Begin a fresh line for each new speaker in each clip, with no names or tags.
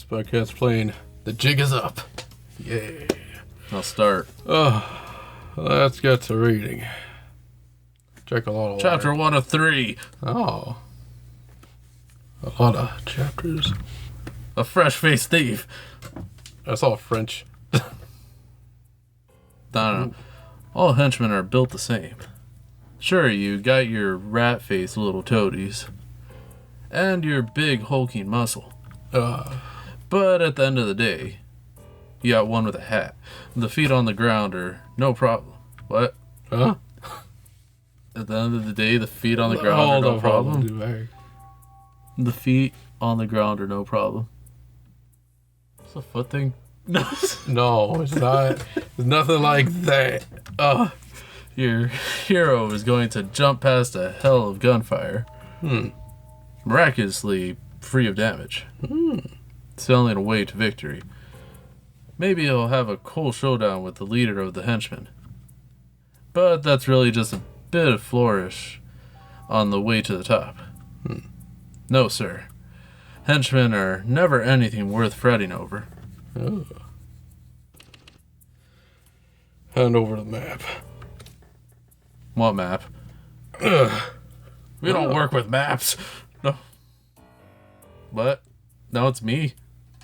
This podcast's playing The Jig Is Up. Yeah.
I'll start.
Let's get to reading. Check a lot of
Chapter
water.
1 of 3.
Oh. A lot of chapters.
A fresh-faced thief.
That's all French.
I don't know. All henchmen are built the same. Sure, you got your rat-faced little toadies. And your big hulking muscle. But at the end of the day, you got one with a hat. The feet on the ground are no problem. What?
Huh?
At the end of the day, the feet on the ground are no problem. The feet on the ground are no problem. It's a foot thing. No.
No, it's not. It's nothing like that.
Your hero is going to jump past a hell of gunfire. Miraculously free of damage. Sailing away to victory. Maybe he'll have a cool showdown with the leader of the henchmen. But that's really just a bit of flourish on the way to the top. No, sir. Henchmen are never anything worth fretting over.
Hand over the map.
What map? We don't work with maps. No. What? No, it's me.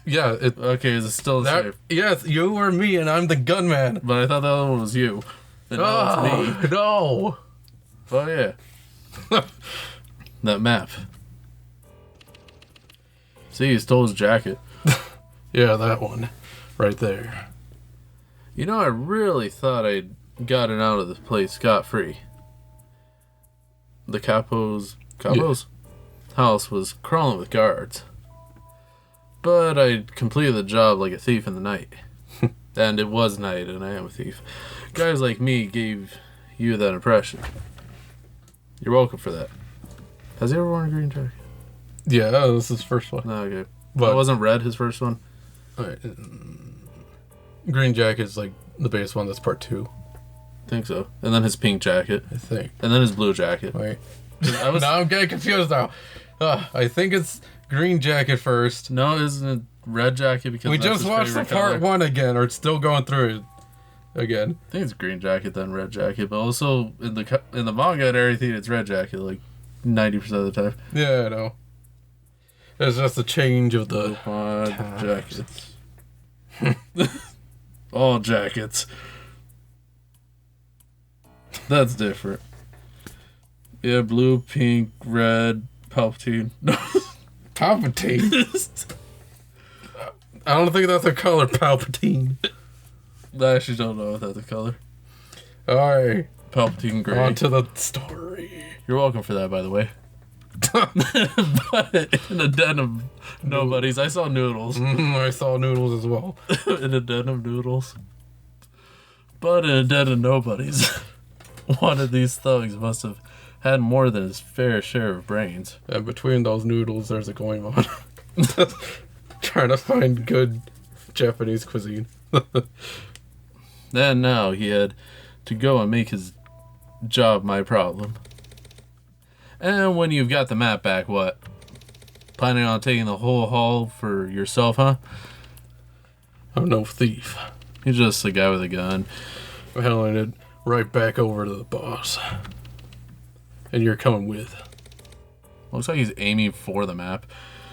Yeah.
Okay, is it still the same?
Yes, you or me, and I'm the gunman.
But I thought that one was you. And now it's me.
No.
Oh, yeah. That map. See, he stole his jacket.
Yeah, that one. Right there.
You know, I really thought I'd gotten out of this place scot-free. The capo's house was crawling with guards. But I completed the job like a thief in the night. And it was night, and I am a thief. Guys like me gave you that impression. You're welcome for that. Has he ever worn a green jacket?
Yeah, this is his first one.
No, okay.
But
It wasn't red his first one?
Alright. Green jacket is like the base one. That's part 2.
I think so. And then his pink jacket.
I think.
And then his blue jacket.
Wait.
I was,
Now I'm getting confused now. I think it's green jacket first.
no, isn't it red jacket? Because
We
that's
just
his
watched the
favorite
part
color?
1 again, or it's still going through it again.
I think it's green jacket, then red jacket. But also in the manga and everything, it's red jacket like 90% of the time.
Yeah, I know. It's just a change of the
Jackets. All jackets. That's different. Yeah, blue, pink, red, Palpatine.
Palpatine. I don't think that's a color, Palpatine.
I actually don't know if that's a color.
Alright,
Palpatine gray.
on to the story.
You're welcome for that, by the way. But in a den of nobodies, I saw noodles.
I saw noodles as well.
In a den of noodles. But in a den of nobodies, one of these thugs must have had more than his fair share of brains.
And between those noodles, there's a Goemon. Trying to find good Japanese cuisine.
And now he had to go and make his job my problem. And when you've got the map back, what? Planning on taking the whole haul for yourself, huh?
I'm no thief.
You're just a guy with a gun.
I'm handing it right back over to the boss. And you're coming with.
Looks like he's aiming for the map.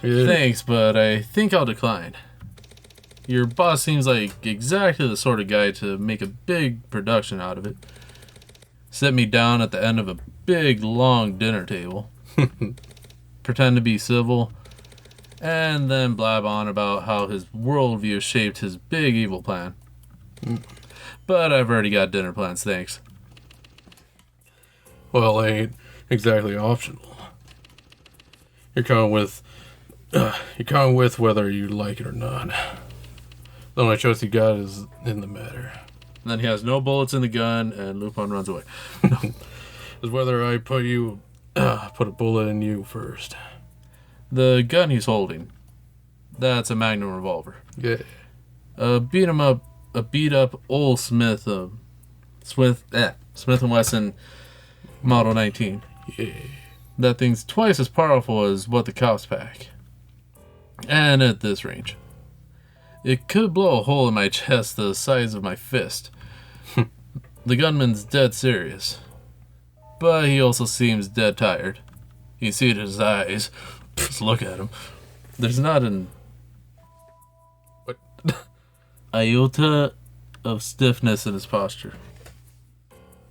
Yeah.
Thanks, but I think I'll decline. Your boss seems like exactly the sort of guy to make a big production out of it. Sit me down at the end of a big, long dinner table. Pretend to be civil. And then blab on about how his worldview shaped his big evil plan. But I've already got dinner plans, thanks.
Well, they ain't exactly optional. You're coming with whether you like it or not. The only choice you got is in the matter.
And then he has no bullets in the gun, and Lupin runs away.
Is whether I put a bullet in you first.
The gun he's holding, that's a Magnum revolver.
Yeah.
Beat up old Smith & Wesson Model 19.
Yeah.
That thing's twice as powerful as what the cops pack. And at this range. It could blow a hole in my chest the size of my fist. The gunman's dead serious. But he also seems dead tired. You see it in his eyes. Just look at him. There's not an
What?
iota of stiffness in his posture.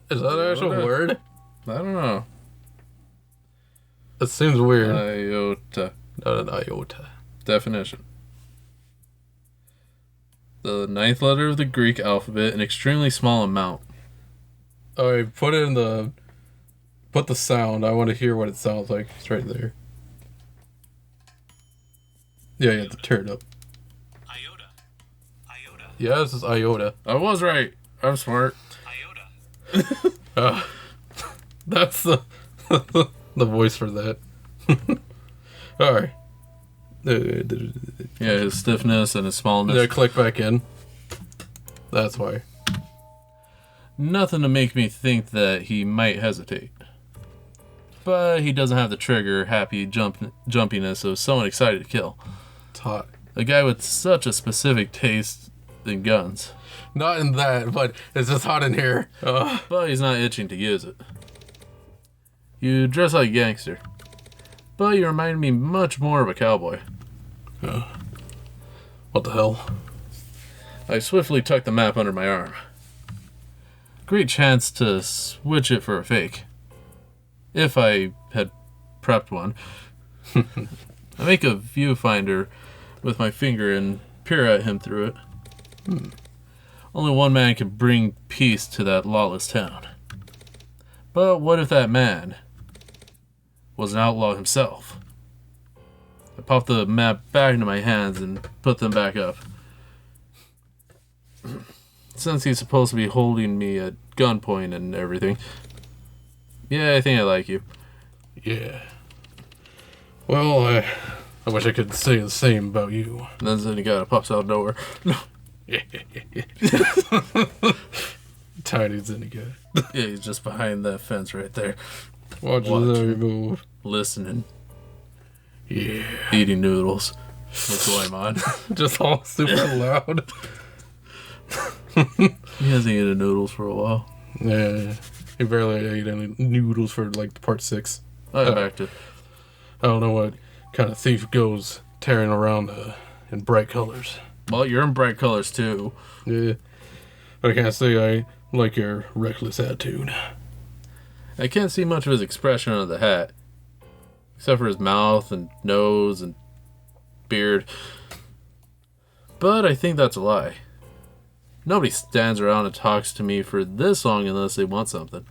Is that an actual word?
I don't know.
It seems weird.
Iota.
Not an iota.
Definition. The ninth letter of the Greek alphabet, an extremely small amount.
Alright, put the sound. I want to hear what it sounds like. It's right there. Yeah, you have to turn it up.
Iota. Iota.
Yeah, this is iota.
I was right. I'm smart.
Iota.
That's the the voice for that. Alright.
Yeah, his stiffness and his smallness.
Yeah, click back in. That's why.
Nothing to make me think that he might hesitate. But he doesn't have the trigger, happy jumpiness of someone excited to kill.
It's hot.
A guy with such a specific taste in guns.
Not in that, but it's just hot in here.
But he's not itching to use it. You dress like a gangster. But you remind me much more of a cowboy.
What the hell?
I swiftly tuck the map under my arm. Great chance to switch it for a fake. If I had prepped one. I make a viewfinder with my finger and peer at him through it. Only one man can bring peace to that lawless town. But what if that man was an outlaw himself? I popped the map back into my hands and put them back up. Since he's supposed to be holding me at gunpoint and everything. Yeah, I think I like you.
Yeah. Well, I wish I could say the same about you.
And then Zenigata pops out nowhere. No.
Tiny Zenigata.
Yeah, he's just behind that fence right there.
Watch his move.
Listening.
Yeah.
Eating noodles. With Goemon.
Just all super loud.
He hasn't eaten noodles for a while.
Yeah. He barely ate any noodles for like part 6.
I backed it.
I don't know what kind of thief goes tearing around in bright colors.
Well, you're in bright colors too.
Yeah. But I can't say I like your reckless attitude.
I can't see much of his expression under the hat. Except for his mouth and nose and beard. But I think that's a lie. Nobody stands around and talks to me for this long unless they want something.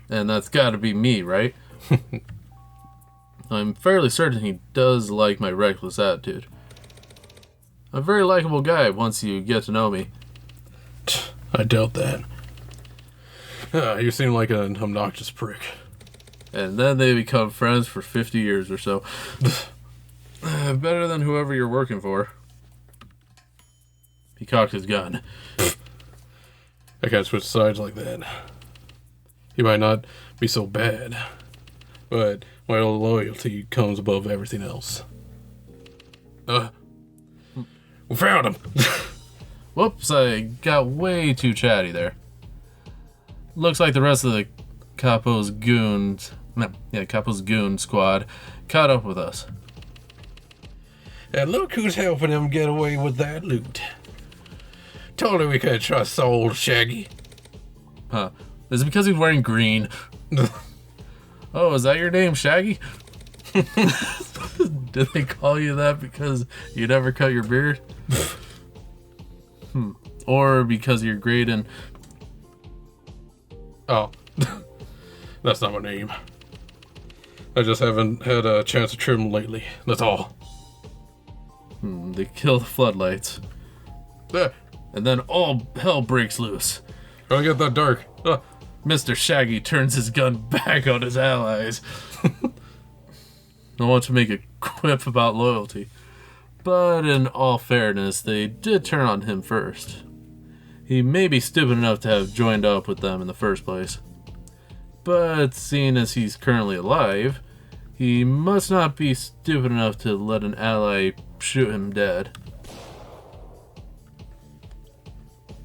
And that's gotta be me, right? I'm fairly certain he does like my reckless attitude. I'm a very likable guy once you get to know me.
I doubt that. You seem like an obnoxious prick.
And then they become friends for 50 years or so. Better than whoever you're working for. He cocked his gun.
I can't switch sides like that. He might not be so bad, but my loyalty comes above everything else. We found him!
Whoops, I got way too chatty there. Looks like the rest of the Capo's goon squad caught up with us.
And look who's helping him get away with that loot. Told him we couldn't trust old Shaggy.
Huh. Is it because he's wearing green? Oh, is that your name, Shaggy? Did they call you that because you never cut your beard? Or because you're great in...
Oh. That's not my name. I just haven't had a chance to trim lately. That's all.
They kill the floodlights. And then all hell breaks loose.
Don't get that dark.
Mr. Shaggy turns his gun back on his allies. I want to make a quip about loyalty. But in all fairness, they did turn on him first. He may be stupid enough to have joined up with them in the first place. But seeing as he's currently alive, he must not be stupid enough to let an ally shoot him dead.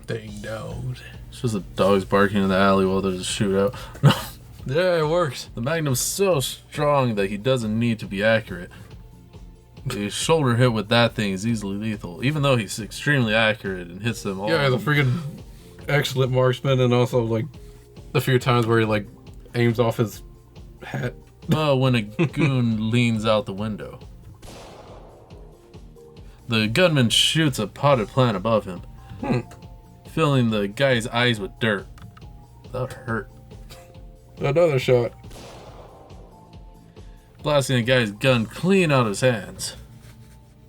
Dang dogs.
It's just the dogs barking in the alley while there's a shootout.
Yeah, it works.
The Magnum's so strong that he doesn't need to be accurate. A shoulder hit with that thing is easily lethal, even though he's extremely accurate and hits them all.
Yeah, the freaking excellent marksman, and also like the few times where he like aims off his hat.
Well, when a goon leans out the window. The gunman shoots a potted plant above him, filling the guy's eyes with dirt. That hurt.
Another shot.
Blasting the guy's gun clean out of his hands.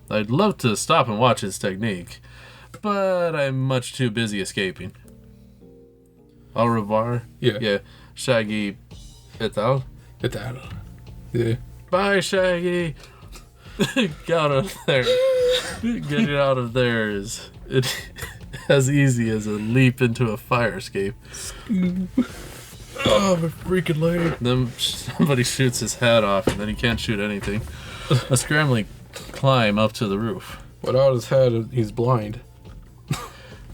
I'd love to stop and watch his technique, but I'm much too busy escaping. Au revoir.
Yeah.
Shaggy, it's out.
It's out. Yeah.
Bye, Shaggy. Get out of there. Getting out of there is as easy as a leap into a fire escape.
Oh, my freaking leg.
Then somebody shoots his hat off, and then he can't shoot anything. A scrambling climb up to the roof.
Without his head, he's blind.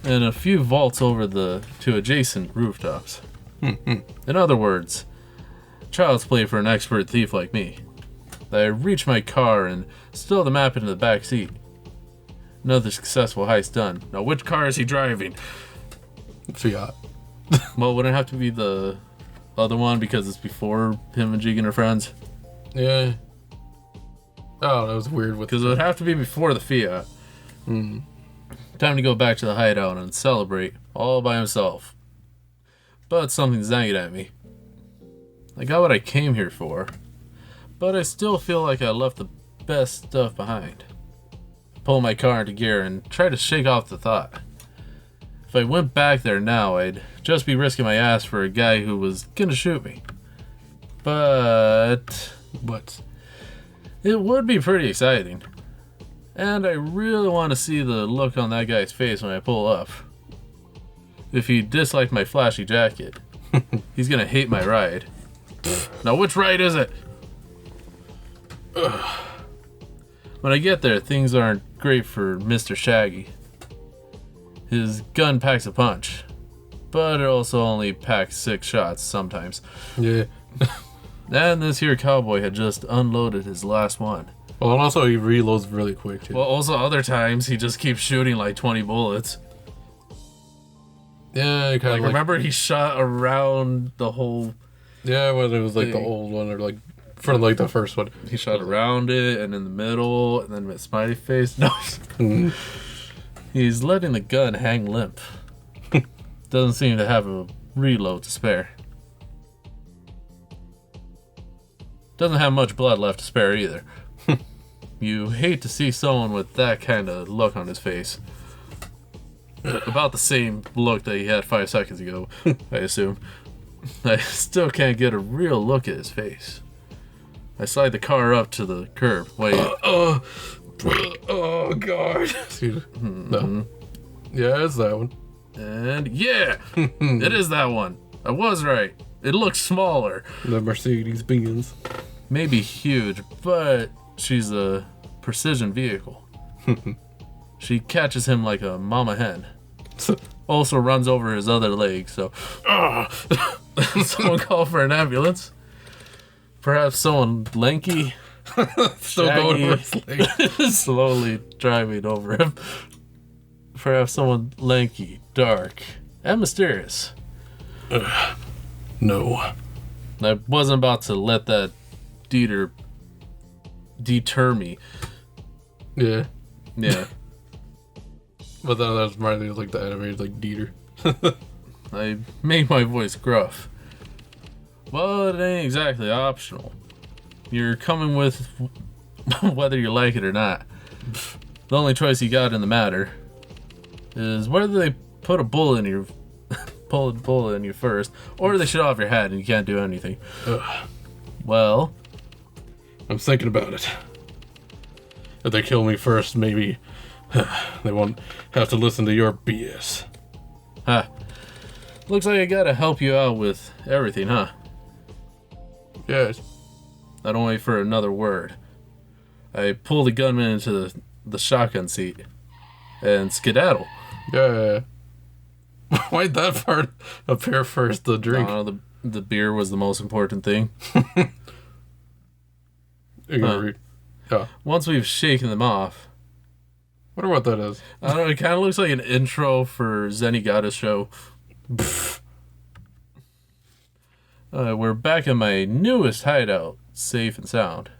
And a few vaults over to adjacent rooftops. In other words, child's play for an expert thief like me. I reach my car and stow the map into the back seat. Another successful heist done. Now, which car is he driving?
Fiat.
Well, wouldn't it have to be the other one because it's before him and Jigen are friends?
Yeah. Oh, that was weird.
Because it would have to be before the Fiat. Time to go back to the hideout and celebrate all by himself. But something's nagging at me. I got what I came here for, but I still feel like I left the best stuff behind. Pull my car into gear and try to shake off the thought. If I went back there now, I'd just be risking my ass for a guy who was gonna shoot me. But it would be pretty exciting. And I really want to see the look on that guy's face when I pull up. If he disliked my flashy jacket, he's gonna hate my ride. Now, which ride is it? When I get there, things aren't great for Mr. Shaggy. His gun packs a punch, but it also only packs 6 shots sometimes.
Yeah.
And this here cowboy had just unloaded his last one.
Well, and also he reloads really quick, too.
Well, also other times he just keeps shooting like 20 bullets.
Yeah, kind of like...
Remember he shot around the whole...
Yeah, when it was like the
thing.
old one, or like, for like the first one.
He shot around it, and in the middle, and then with smiley face. No. He's letting the gun hang limp. Doesn't seem to have a reload to spare. Doesn't have much blood left to spare either. You hate to see someone with that kind of look on his face. About the same look that he had 5 seconds ago, I assume. I still can't get a real look at his face. I slide the car up to the curb. Wait.
Oh, God. No. Yeah, it's that one.
And yeah, it is that one. I was right. It looks smaller.
The Mercedes-Benz.
Maybe huge, but she's a precision vehicle. She catches him like a mama hen. Also runs over his other leg, so... Someone call for an ambulance. Perhaps someone lanky,
Still going over his leg.
slowly driving over him. Perhaps someone lanky, dark, and mysterious.
No.
I wasn't about to let that deter me.
Yeah.
Yeah.
But then that reminds me of like the animated like Dieter.
I made my voice gruff. Well, it ain't exactly optional. You're coming with whether you like it or not. The only choice you got in the matter is whether they put a bullet in your pull a bullet in you first, or they shoot off your head and you can't do anything. Well,
I'm thinking about it. If they kill me first, maybe they won't have to listen to your BS.
huh. Looks like I gotta help you out with everything, huh?
Yes.
I don't wait for another word. I pull the gunman into the shotgun seat and skedaddle.
Yeah. Why'd that part appear first? The drink.
The beer was the most important thing.
You're gonna read. Yeah.
Once we've shaken them off.
Wonder what that is.
I don't know, it kind of looks like an intro for Zenigata's show. We're back in my newest hideout, safe and sound.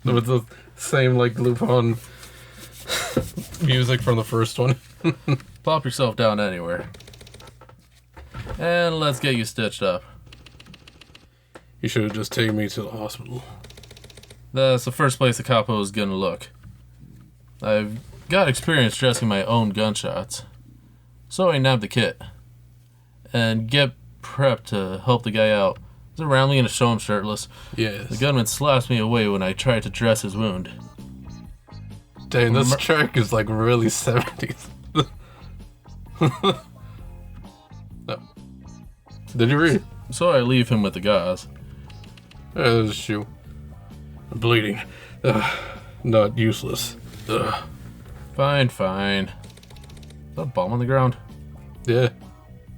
With the same, like, Lupin music from the first one.
Plop yourself down anywhere. And let's get you stitched up.
You should have just taken me to the hospital.
That's the first place the capo is gonna look. I've got experience dressing my own gunshots. So I nabbed the kit. And get prepped to help the guy out. Is it randomly gonna show him shirtless?
Yes.
The gunman slaps me away when I tried to dress his wound.
Dang, this track is like really 70s. No. Did you read?
So I leave him with the gauze.
There's a shoe. I'm bleeding. Not useless. Ugh.
Fine. Is that a bomb on the ground?
Yeah.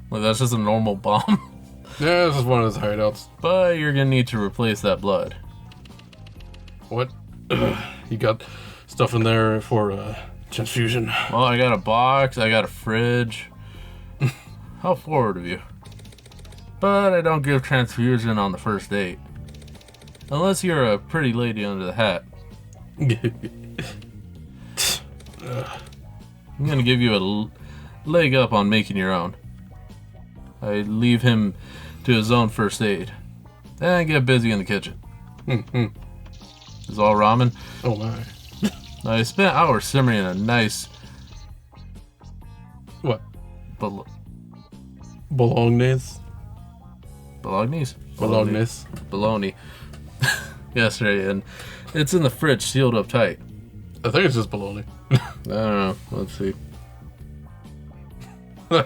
Like, that's just a normal bomb.
Yeah, this is one of his hideouts.
But you're gonna need to replace that blood.
What? You got stuff in there for transfusion?
Well, I got a box, I got a fridge. How forward of you. But I don't give transfusion on the first date. Unless you're a pretty lady under the hat. I'm gonna give you a leg up on making your own. I leave him to his own first aid. And get busy in the kitchen. Is all ramen?
Oh my.
I spent hours simmering a nice
What?
Bolognese.
Bolognese?
Bologna. Yesterday, and it's in the fridge sealed up tight.
I think it's just bologna.
I don't know. Let's see.
We're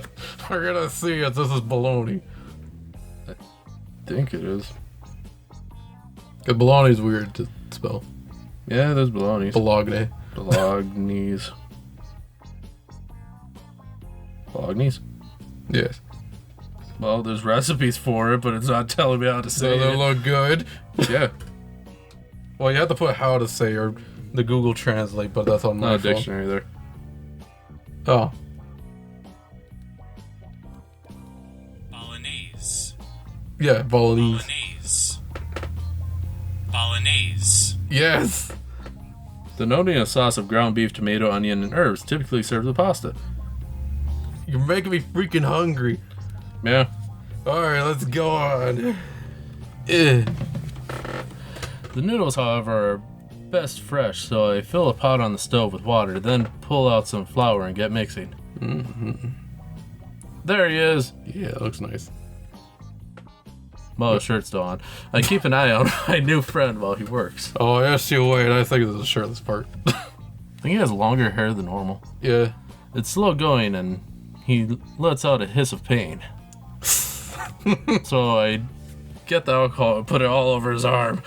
gonna see if this is bologna.
I think it is.
Cause bologna's weird to spell.
Yeah, there's bologna.
Bologna.
Bolognese. Bolognese?
Yes.
Well, there's recipes for it, but it's not telling me how to say
So they
it.
look good.
Yeah.
Well, you have to put how to say or the Google Translate, but that's on my
Not a
phone.
dictionary there.
Oh.
Bolognese.
Yeah, bolognese.
Bolognese.
Yes.
Denoting a sauce of ground beef, tomato, onion, and herbs, typically served with pasta.
You're making me freaking hungry.
Yeah.
Alright, let's go on. Eh.
The noodles, however, are best fresh, so I fill a pot on the stove with water, then pull out some flour and get mixing. There he is.
Yeah, it looks nice.
Well, his shirt's still on. I keep an eye on my new friend while he works.
Oh, I asked you away, and I think it's the shirtless part.
I think he has longer hair than normal.
Yeah.
It's slow going, and he lets out a hiss of pain. So I get the alcohol and put it all over his arm.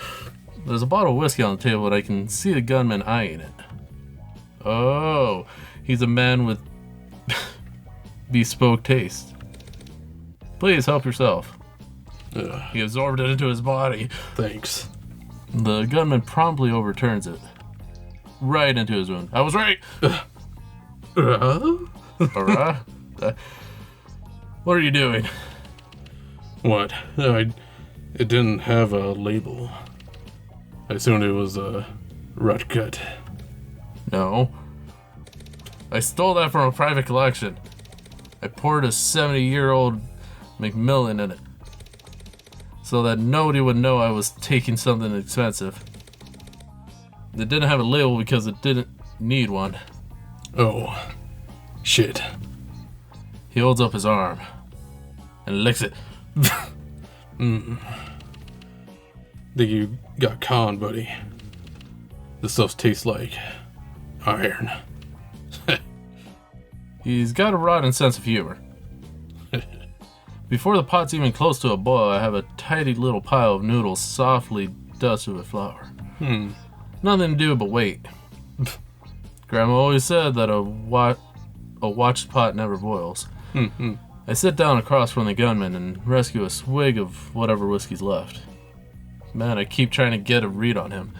There's a bottle of whiskey on the table, and I can see the gunman eyeing it. Oh, he's a man with bespoke taste. Please help yourself.
Ugh,
He absorbed it into his body.
thanks.
The gunman promptly overturns it. Right into his wound. I was right! Alright. What are you doing?
What? It didn't have a label. I assumed it was a rut cut.
No. I stole that from a private collection. I poured a 70-year-old Macmillan in it. So that nobody would know I was taking something expensive. It didn't have a label because it didn't need one.
Oh. Shit.
He holds up his arm and licks it.
Think you got conned, buddy. This stuff tastes like iron.
He's got a rotten sense of humor. Before the pot's even close to a boil, I have a tidy little pile of noodles softly dusted with flour. Nothing to do but wait. Grandma always said that a a watched pot never boils.
Mm-hmm.
I sit down across from the gunman and rescue a swig of whatever whiskey's left. Man, I keep trying to get a read on him,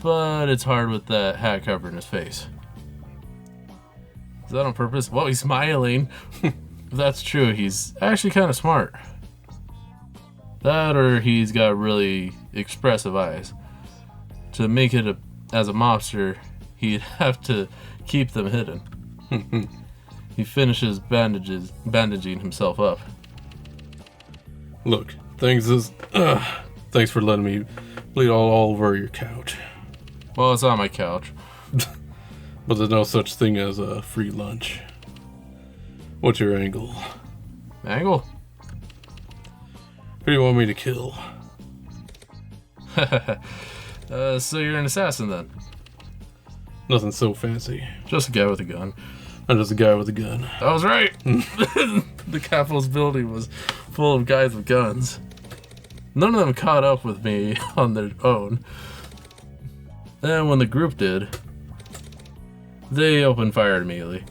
but it's hard with that hat covering his face. Is that on purpose? Well, he's smiling. If that's true, he's actually kind of smart. That or he's got really expressive eyes. To make it as a mobster, he'd have to keep them hidden. He finishes bandaging himself up.
Look, thanks for letting me bleed all over your couch.
Well, it's on my couch.
But there's no such thing as a free lunch. What's your angle?
Angle?
Who do you want me to kill?
So you're an assassin then?
Nothing so fancy.
Just a guy with a gun.
I'm just a guy with a gun.
I was right! The capital's building was full of guys with guns. None of them caught up with me on their own. And when the group did, they opened fire immediately.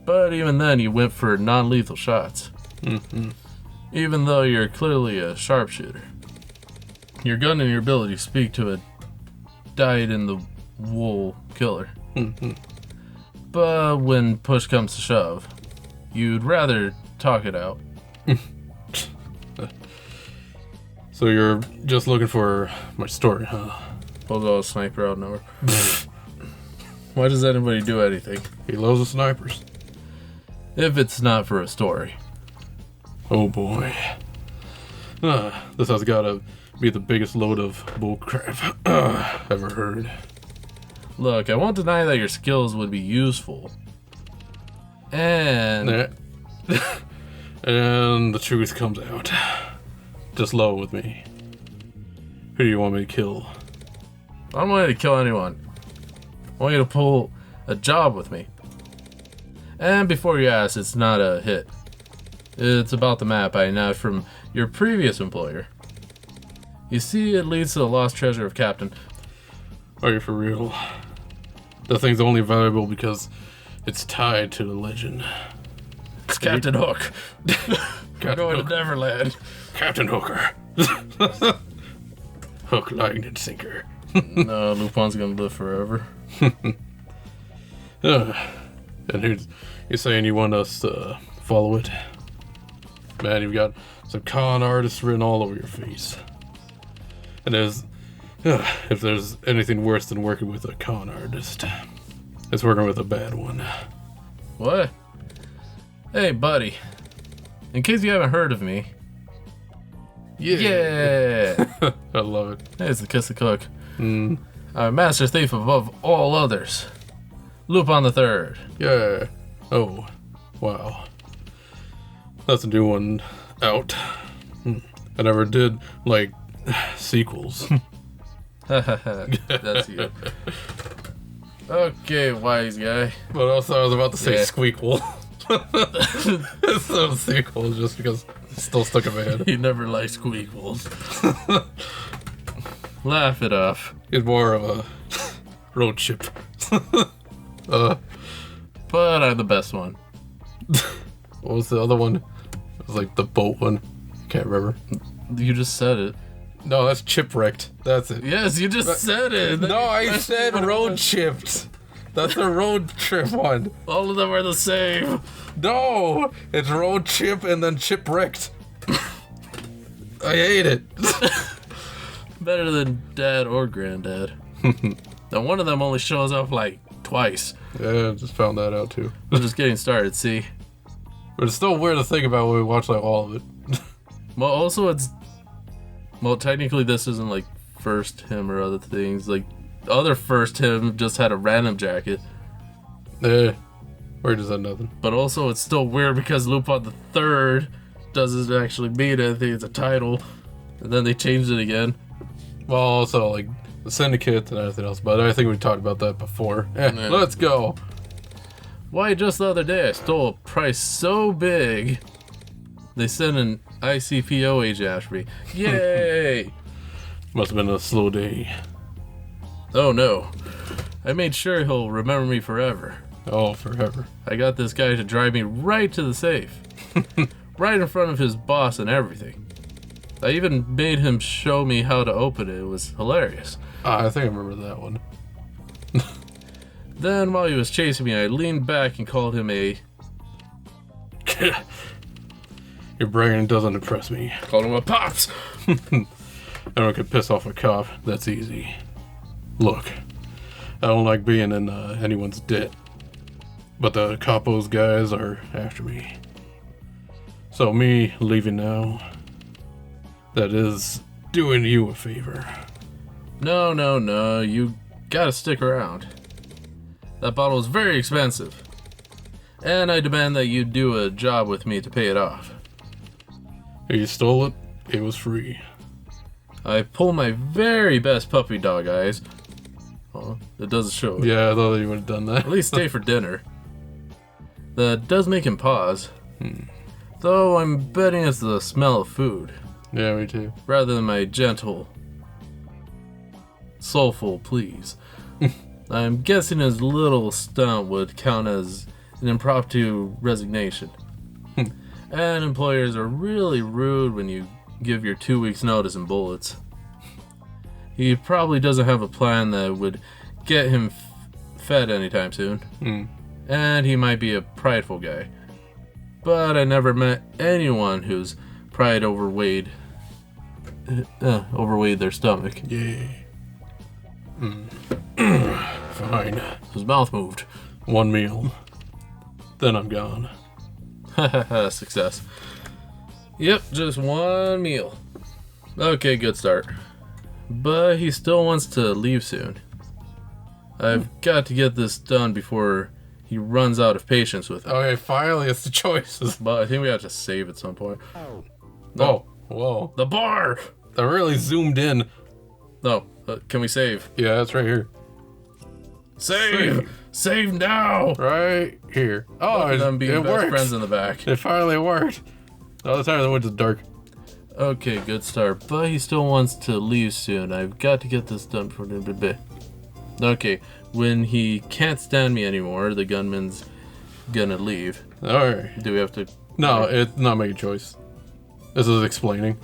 But even then, you went for non-lethal shots.
Mm-hmm.
Even though you're clearly a sharpshooter. Your gun and your ability speak to a dyed-in-the-wool killer.
Mm-hmm.
But when push comes to shove, you'd rather talk it out.
So you're just looking for my story, huh?
Hold on, sniper out of nowhere. Why does anybody do anything?
He loves the snipers.
If it's not for a story.
Oh boy. This has gotta be the biggest load of bullcrap ever heard.
Look, I won't deny that your skills would be useful. And...
And the truth comes out. Just low with me. Who do you want me to kill?
I don't want you to kill anyone. I want you to pull a job with me. And before you ask, it's not a hit. It's about the map I know from your previous employer. You see, it leads to the lost treasure of Captain.
Are you for real? That thing's only valuable because it's tied to the legend.
It's Captain Hook. We're going
Hook.
to Neverland.
Captain Hooker. Hook, line, and sinker.
No, Lupin's gonna live forever.
And you're saying you want us to follow it? Man, you've got some con artists written all over your face. And if there's anything worse than working with a con artist, it's working with a bad one.
What? Hey, buddy. In case you haven't heard of me. Yeah!
I love it.
Hey, it's the Kiss the Cook.
Mm.
I'm a master thief above all others. Lupin the Third.
Yeah. Oh, wow. That's a new one out. I never did, like, sequels.
That's you. Okay, wise guy.
But also, I was about to say
Yeah.
squeakquel. It's not a sequel, just because it's still stuck in my head.
You never liked squeakles. Laugh it off.
It's more of a road chip.
But I'm the best one.
What was the other one? It was like the boat one. Can't remember.
You just said it.
No, that's chipwrecked. That's it.
Yes, you just said it.
No, I said road chipped. That's the road trip one.
All of them are the same.
No, it's road chip and then chipwrecked. I hate it.
Better than dad or granddad. Now one of them only shows up like twice.
Yeah, I just found that out too.
We're just getting started, see?
But it's still weird to think about when we watch like all of it.
Well, also well, technically this isn't like first him or other things. Like, the other first him just had a random jacket.
Weird as that nothing.
But also it's still weird because Lupin the Third doesn't actually mean anything. It's a title. And then they changed it again.
Well, also like the Syndicate and everything else, but I think we talked about that before. Yeah. Let's go.
Why, just the other day I stole a price so big they sent an ICPO agent after me. Yay!
Must have been a slow day.
Oh no. I made sure he'll remember me forever.
Oh, forever.
I got this guy to drive me right to the safe. Right in front of his boss and everything. I even made him show me how to open it. It was hilarious.
I think I remember that one.
Then, while he was chasing me, I leaned back and called him a...
Your brain doesn't impress me.
Called him a pops!
Everyone could piss off a cop. That's easy. Look, I don't like being in anyone's debt. But the capos guys are after me. So me leaving now, that is doing you a favor.
No, you gotta stick around. That bottle is very expensive. And I demand that you do a job with me to pay it off.
If you stole it, it was free.
I pull my very best puppy dog eyes. Oh, it doesn't show it.
Yeah, I thought you would have done that.
At least stay for dinner. That does make him pause. Though I'm betting it's the smell of food.
Yeah, me too.
Rather than my gentle, soulful pleas. I'm guessing his little stunt would count as an impromptu resignation. And employers are really rude when you give your 2 weeks notice in bullets. He probably doesn't have a plan that would get him fed anytime soon. And he might be a prideful guy. But I never met anyone whose pride overweighed their stomach.
Yeah. Fine.
His mouth moved.
One meal. Then I'm gone.
Success. Yep, just one meal. Okay, good start. But he still wants to leave soon. I've got to get this done before he runs out of patience with it.
Okay, finally it's the choices.
But I think we have to save at some point.
Oh, whoa.
The bar!
I really zoomed in.
No, can we save?
Yeah, that's right here.
Save! Save now!
Right here. Oh,
Them being
it
best
worked.
friends in the back.
It finally worked. The other time it went to dark.
Okay, good start. But he still wants to leave soon. I've got to get this done for the bit. Okay, when he can't stand me anymore, the gunman's gonna leave.
Alright.
Do we have to...
No, it's not making a choice. This is explaining.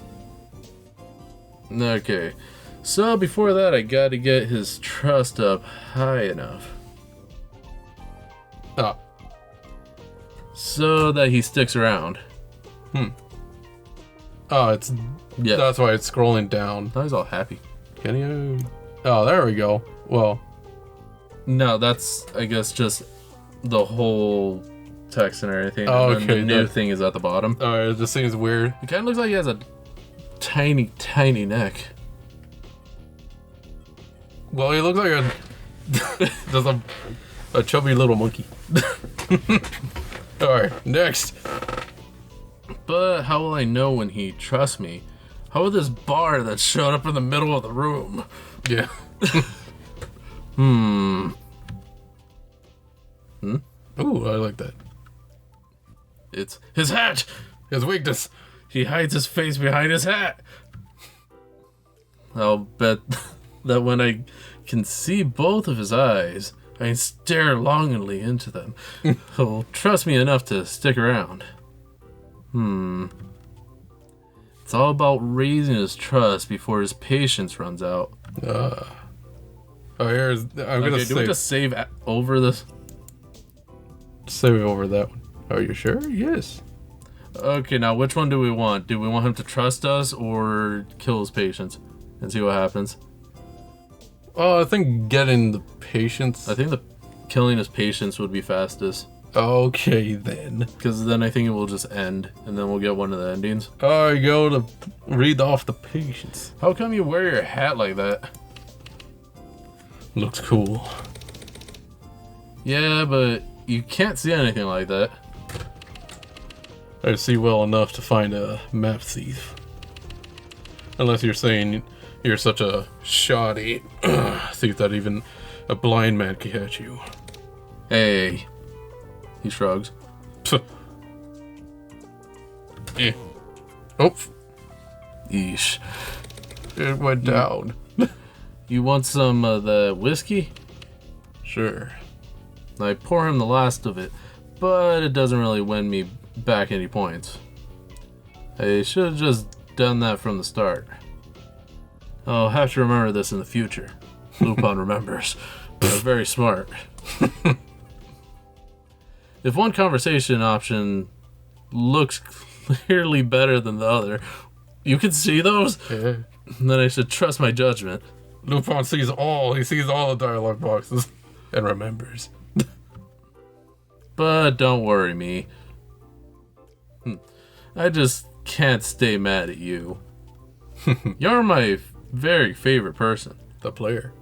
Okay. So before that, I gotta get his trust up high enough.
Ah.
So that he sticks around.
Oh, it's...
Yeah.
That's why it's scrolling down.
Now he's all happy.
Can you... Oh, there we go. Well...
No, that's, I guess, just the whole text and everything.
Oh,
And then
okay,
the new
that-
thing is at the bottom.
Alright, this seems weird.
It kind of looks like he has a tiny, tiny neck.
Well, he looks like a... just a chubby little monkey. Alright, next.
But how will I know when he trusts me? How will this bar that showed up in the middle of the room?
Yeah. Ooh, I like that.
It's his hat!
His weakness.
He hides his face behind his hat! I'll bet that when I can see both of his eyes, I can stare longingly into them. He'll trust me enough to stick around. It's all about raising his trust before his patience runs out.
Oh, here's... I'm gonna
Okay, do we
save,
just save over this?
save over that one. Are you sure? Yes.
Okay, now which one do we want? Do we want him to trust us or kill his patience and see what happens?
Oh, I think getting the patience...
I think the killing his patience would be fastest.
Okay, then.
Because then I think it will just end, and then we'll get one of the endings.
I go to read off the patience.
How come you wear your hat like that?
Looks cool.
Yeah, but you can't see anything like that.
I see well enough to find a map thief. Unless you're saying you're such a shoddy thief that even a blind man can catch you.
Hey. He shrugs.
Eh. Oh,
Yeesh.
it went down.
You want some of the whiskey?
Sure.
I pour him the last of it, but it doesn't really win me back any points. I should have just done that from the start. I'll have to remember this in the future. Lupin remembers. They're very smart. If one conversation option looks clearly better than the other, you can see those?
Yeah.
Then I should trust my judgment.
Lupin sees all. He sees all the dialogue boxes and remembers.
But don't worry me. I just can't stay mad at you. You're my very favorite person.
The player.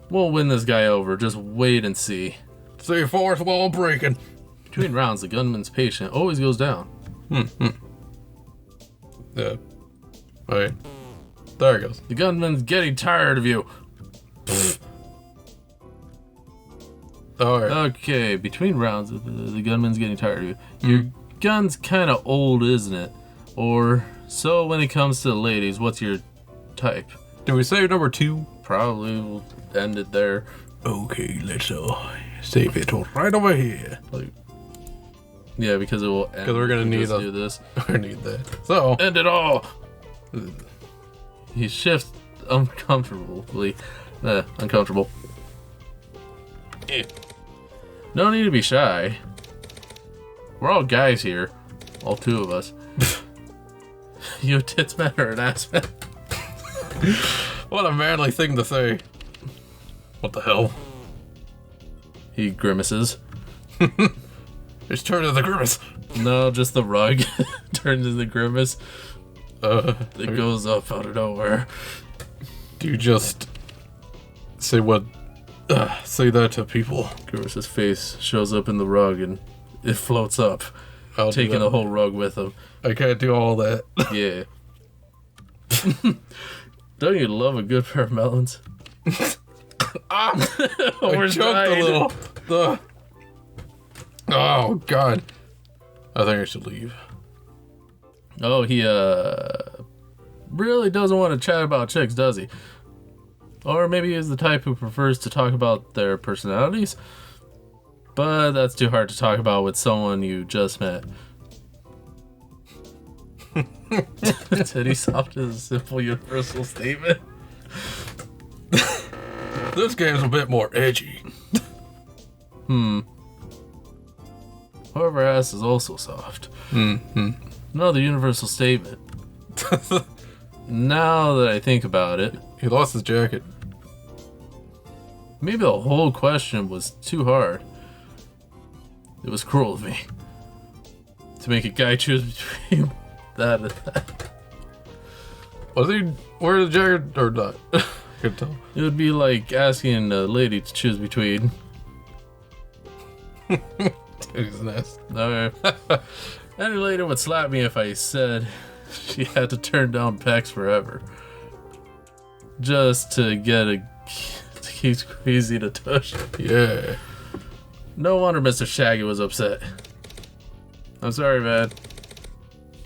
We'll win this guy over. Just wait and see.
See fourth wall breaking.
Between rounds, the gunman's patient always goes down.
Yeah. Alright. There it goes.
The gunman's getting tired of you.
Alright.
Okay, between rounds, the gunman's getting tired of you. Your gun's kind of old, isn't it? Or so when it comes to the ladies, what's your type?
Do we save number 2?
Probably we'll end it there.
Okay, let's save it right over here.
Like, yeah, because it will end.
Because we're gonna need
do this.
We need that. So
End it all. He shifts uncomfortably. Uncomfortable. No need to be shy. We're all guys here. All 2 of us. You a tits man or an ass man?
what a manly thing to say. What the hell?
He grimaces.
It's turned into grimace.
No, just the rug turns into grimace. It goes up out of nowhere.
Do you just say what? Say that to people.
Grimace's face shows up in the rug and it floats up, taking the whole rug with him.
I can't do all that.
Yeah. Don't you love a good pair of melons?
I
We're
choked
dying.
a little. Oh God. I think I should leave.
Oh, he really doesn't want to chat about chicks, does he? Or maybe he's the type who prefers to talk about their personalities. But that's too hard to talk about with someone you just met. Titty soft is a simple universal statement.
This game's a bit more edgy.
However, ass is also soft.
Mm-hmm.
Another universal statement. Now that I think about it,
He lost his jacket.
maybe the whole question was too hard. It was cruel of me to make a guy choose between that and that.
Was he wearing the jacket or not? I couldn't tell.
It would be like asking a lady to choose between.
Titty's nest.
Any lady would slap me if I said she had to turn down pecs forever. Just to get to keep squeezing a tush.
Yeah.
No wonder Mr. Shaggy was upset. I'm sorry, man.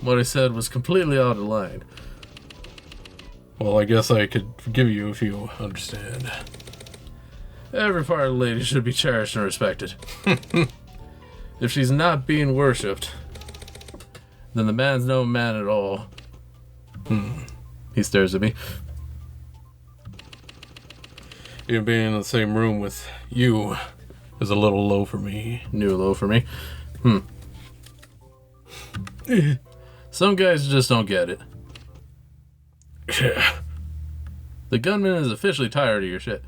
What I said was completely out of line.
Well, I guess I could forgive you if you understand.
Every part of the lady should be cherished and respected. If she's not being worshipped, then the man's no man at all. He stares at me.
Even being in the same room with you is a little low for me.
New low for me. Some guys just don't get it.
Yeah.
The gunman is officially tired of your shit.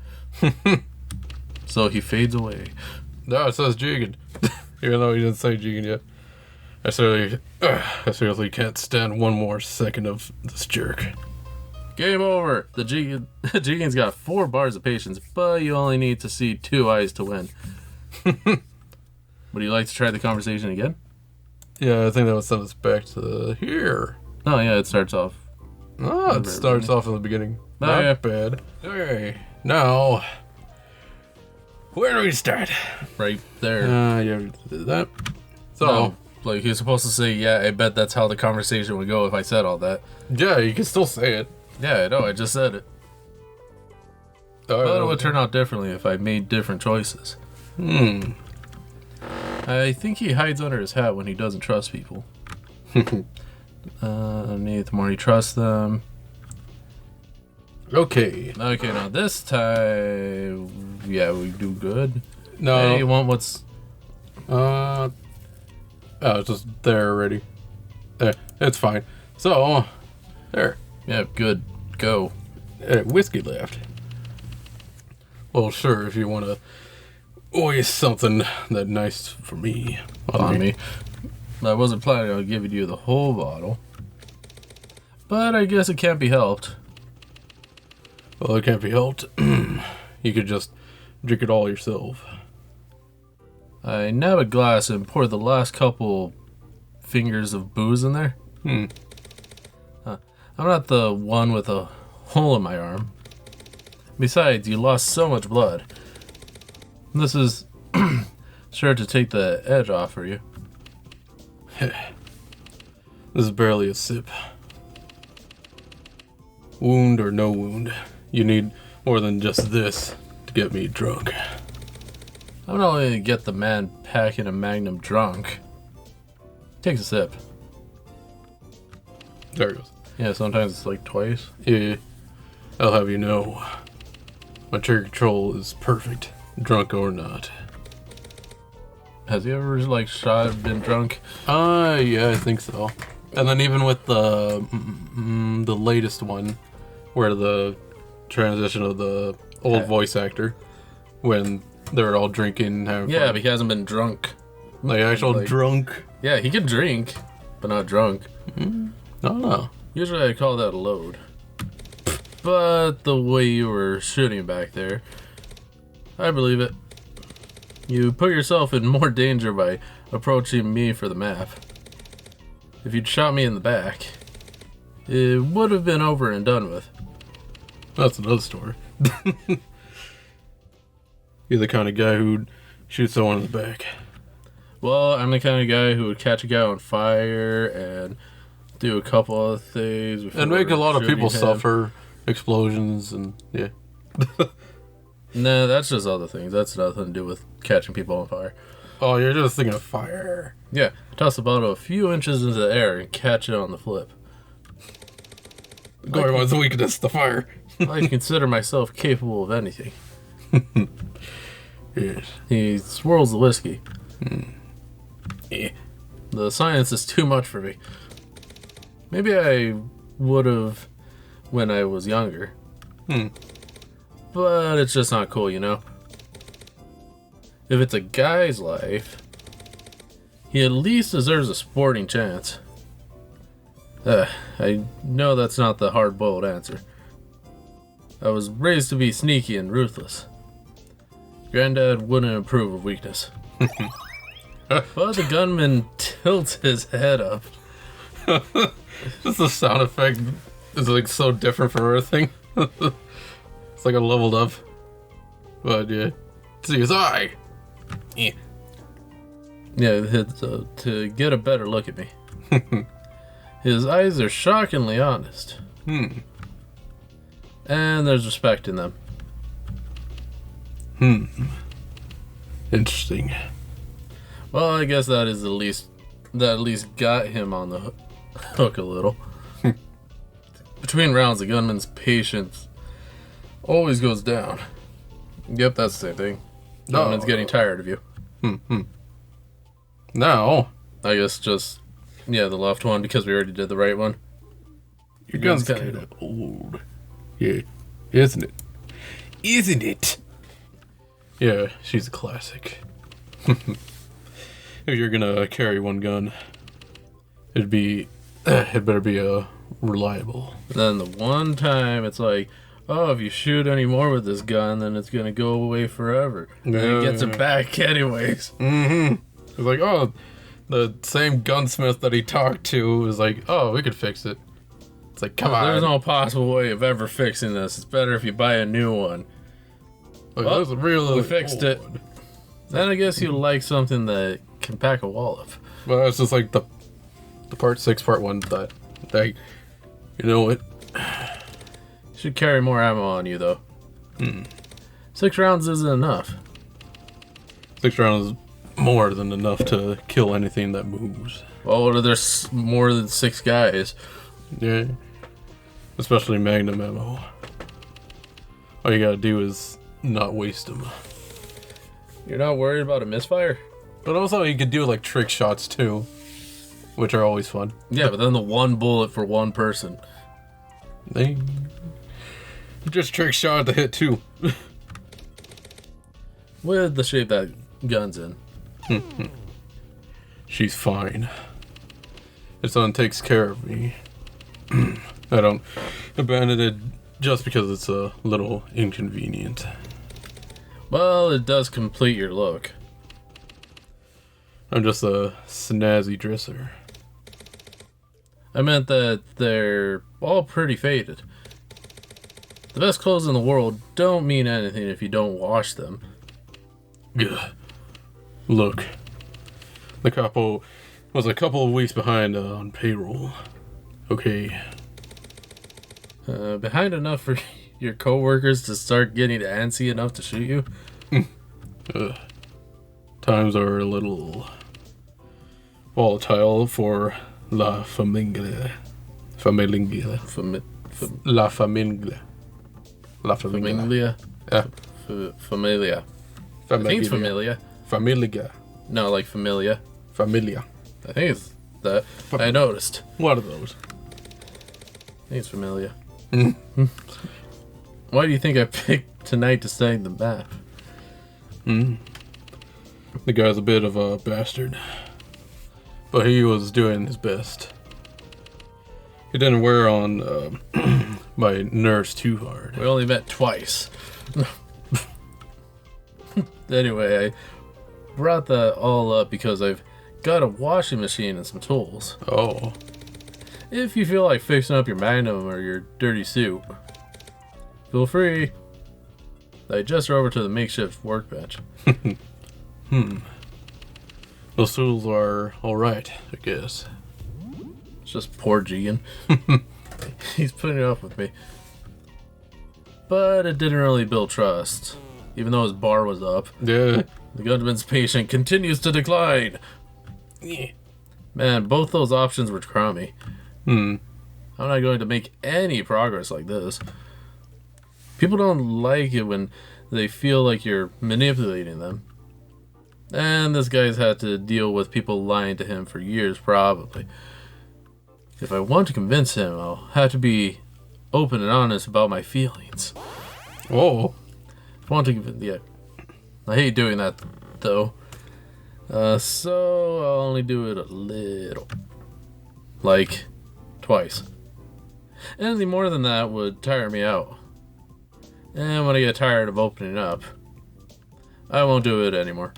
So he fades away.
No, it says Jigen. Even though he didn't say Jigen yet. I seriously can't stand one more second of this jerk.
Game over. The Jigen's got 4 bars of patience, but you only need to see 2 eyes to win. Would you like to try the conversation again?
Yeah, I think that would send us back to here.
Oh yeah, it starts off.
Ah, it starts off in the beginning.
Oh,
Not
yeah.
bad. Okay, now, where do we start?
Right there.
Yeah, we did that. So,
No, like you're supposed to say, yeah, I bet that's how the conversation would go if I said all that.
yeah, you can still say it.
Yeah, I know, I just said it. But it would turn out differently if I made different choices. I think he hides under his hat when he doesn't trust people. Underneath, the more he trusts them.
Okay.
Okay, now this time, yeah, we do good.
No.
Hey, you want what's...
Oh, it's just there already. There, it's fine. So, there.
Yeah, good. Go.
Whiskey left. Well, sure, if you want to waste something that nice for me.
On me. I wasn't planning on giving you the whole bottle. But I guess it can't be helped.
Well, it can't be helped. You could just drink it all yourself.
I nab a glass and pour the last couple fingers of booze in there. I'm not the one with a hole in my arm. Besides, you lost so much blood. This is sure to take the edge off for you.
This is barely a sip. Wound or no wound, you need more than just this to get me drunk.
I'm not only gonna get the man packing a Magnum drunk. Takes a sip.
There it goes.
Yeah, sometimes it's like twice.
Yeah, I'll have you know, my trigger control is perfect, drunk or not.
Has he ever like been drunk?
Yeah, I think so. And then even with the latest one, where the transition of the old voice actor, when they were all drinking and having
Yeah,
fun.
but he hasn't been drunk.
Like actual
like-
drunk.
Yeah, he can drink, but not drunk.
No.
Usually I call that a load. But the way you were shooting back there, I believe it. You put yourself in more danger by approaching me for the map. If you'd shot me in the back, it would have been over and done with.
That's another story. You're the kind of guy who'd shoot someone in the back.
Well, I'm the kind of guy who would catch a guy on fire and do a couple other things.
And make a lot of
shooting
people
him.
suffer. Explosions and yeah.
Nah, that's just other things. That's nothing to do with catching people on fire.
Oh, you're just thinking of fire.
Yeah, toss the bottle a few inches into the air and catch it on the flip.
Goemon's weakness, the fire.
I consider myself capable of anything.
Yes.
He swirls the whiskey.
Yeah.
The science is too much for me. Maybe I would have when I was younger. But it's just not cool, you know? If it's a guy's life, he at least deserves a sporting chance. I know that's not the hard-boiled answer. I was raised to be sneaky and ruthless. Granddad wouldn't approve of weakness. But the gunman tilts his head up.
This the sound effect is like so different from everything. It's like a leveled up. But yeah. See his eye. Yeah.
Yeah, to get a better look at me. His eyes are shockingly honest. And there's respect in them.
Interesting.
Well, I guess that is at least got him on the hook a little. Between rounds, the gunman's patience always goes down. Yep, that's the same thing. Gunman's getting tired of you.
Now,
I guess just, yeah, the left one because we already did the right one.
your gun's
gun's
kind of old. Yeah, isn't it? Isn't it? Yeah, she's a classic. If you're gonna carry one gun, it better be reliable.
Then the one time it's like, oh, if you shoot any more with this gun, then it's gonna go away forever. And then he gets it back anyways.
It's like, oh, the same gunsmith that he talked to was like, oh, we could fix it. It's like, come on.
There's no possible way of ever fixing this. It's better if you buy a new one.
Like,
well,
that's a real
we fixed it.
one.
Then I guess you like something that can pack a wallop.
But it's just like the part 6, part 1 that, like, you know what?
Should carry more ammo on you though. 6 rounds isn't enough.
6 rounds is more than enough to kill anything that moves.
Well, what if there's more than 6 guys?
Yeah. Especially Magnum ammo. All you gotta do is not waste them.
You're not worried about a misfire?
But also you could do like trick shots too, which are always fun.
Yeah, but then the one bullet for one person.
They just trick shot to hit 2.
With the shape that gun's in.
She's fine. His son takes care of me. I don't abandon it just because it's a little inconvenient.
Well, it does complete your look.
I'm just a snazzy dresser.
I meant that they're all pretty faded. The best clothes in the world don't mean anything if you don't wash them.
Ugh. Look, the capo was a couple of weeks behind on payroll. Okay.
Behind enough for your coworkers to start getting antsy enough to shoot you?
Times are a little volatile for La Familia.
Familia.
La Familia. La Familia.
Familia?
Yeah.
Familia. I think it's familia.
Familia.
No, like familia.
Familia.
I think it's that. I noticed.
What are those?
I think it's familia. Why do you think I picked tonight to study the map?
The guy's a bit of a bastard. But he was doing his best. He didn't wear on my nerves too hard.
We only met twice. Anyway, I brought that all up because I've got a washing machine and some tools.
Oh.
If you feel like fixing up your Magnum or your dirty suit, feel free. I just over to the makeshift workbench.
Those tools are alright, I guess.
It's just poor Jigen. He's putting it up with me. But it didn't really build trust. Even though his bar was up.
Yeah.
The gunman's patient continues to decline.
Yeah.
Man, both those options were crummy.
Hmm.
I'm not going to make any progress like this. People don't like it when they feel like you're manipulating them. And this guy's had to deal with people lying to him for years, probably. If I want to convince him, I'll have to be open and honest about my feelings.
Oh.
If I want to convince... Yeah. I hate doing that, though. So I'll only do it a little. Like, twice. Anything more than that would tire me out. And when I get tired of opening up, I won't do it anymore.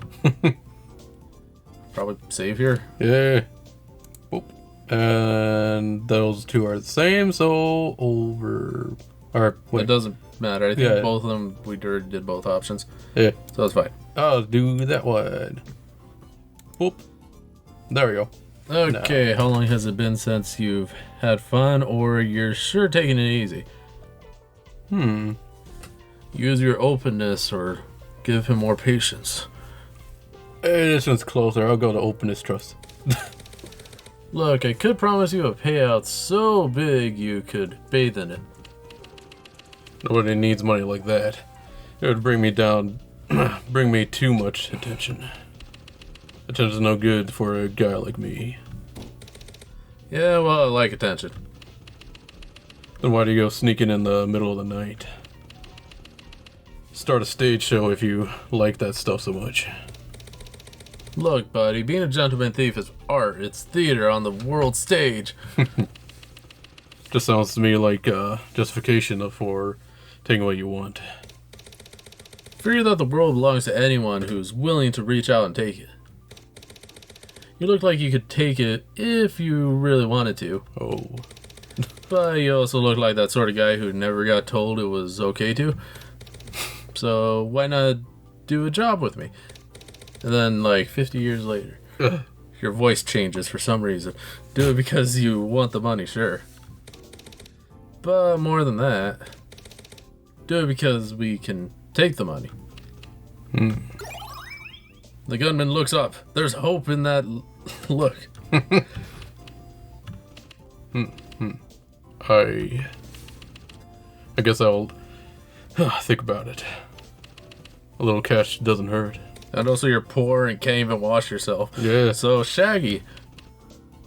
Probably save here.
Yeah. Oop. And those two are the same, so over... Or, wait.
It doesn't matter. I think
Yeah.
both of them, we did both options.
Yeah.
So it's fine.
I'll do that one. Whoop. There we go.
Okay, how long has it been since you've had fun or you're sure taking it easy? Use your openness or give him more patience.
Hey, this one's closer. I'll go to openness trust.
Look, I could promise you a payout so big you could bathe in it.
Nobody needs money like that. It would bring me down, bring me too much attention. Attention's no good for a guy like me.
Yeah, well, I like attention.
Then why do you go sneaking in the middle of the night? Start a stage show if you like that stuff so much.
Look, buddy, being a gentleman thief is art. It's theater on the world stage.
Just sounds to me like justification for taking what you want.
Figure that the world belongs to anyone who's willing to reach out and take it. You look like you could take it if you really wanted to.
Oh.
But you also look like that sort of guy who never got told it was okay to. So why not do a job with me? And then, like, 50 years later, your voice changes for some reason. Do it because you want the money, sure. But more than that, do it because we can take the money. The gunman looks up. There's hope in that look.
I guess I'll think about it. A little cash doesn't hurt.
And also you're poor and can't even wash yourself.
Yeah.
So, Shaggy,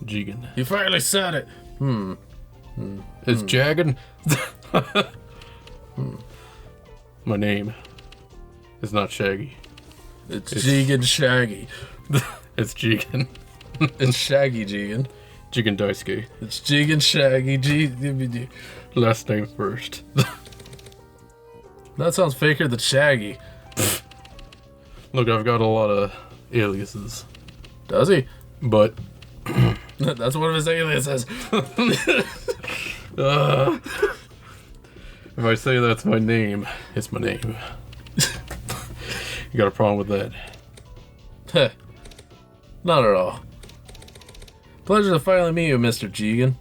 Jigen.
you finally said it.
It's Jagen. My name is not Shaggy.
It's Jigen Shaggy.
It's Jigen.
It's Shaggy Jigen.
Jigen Daisuke.
It's Jigen Shaggy.
Last name first.
That sounds faker than Shaggy.
Look, I've got a lot of aliases.
Does he?
But
That's one of his aliases.
if I say that's my name, it's my name. You got a problem with that?
Heh. Not at all. Pleasure to finally meet you, Mr. Jigen.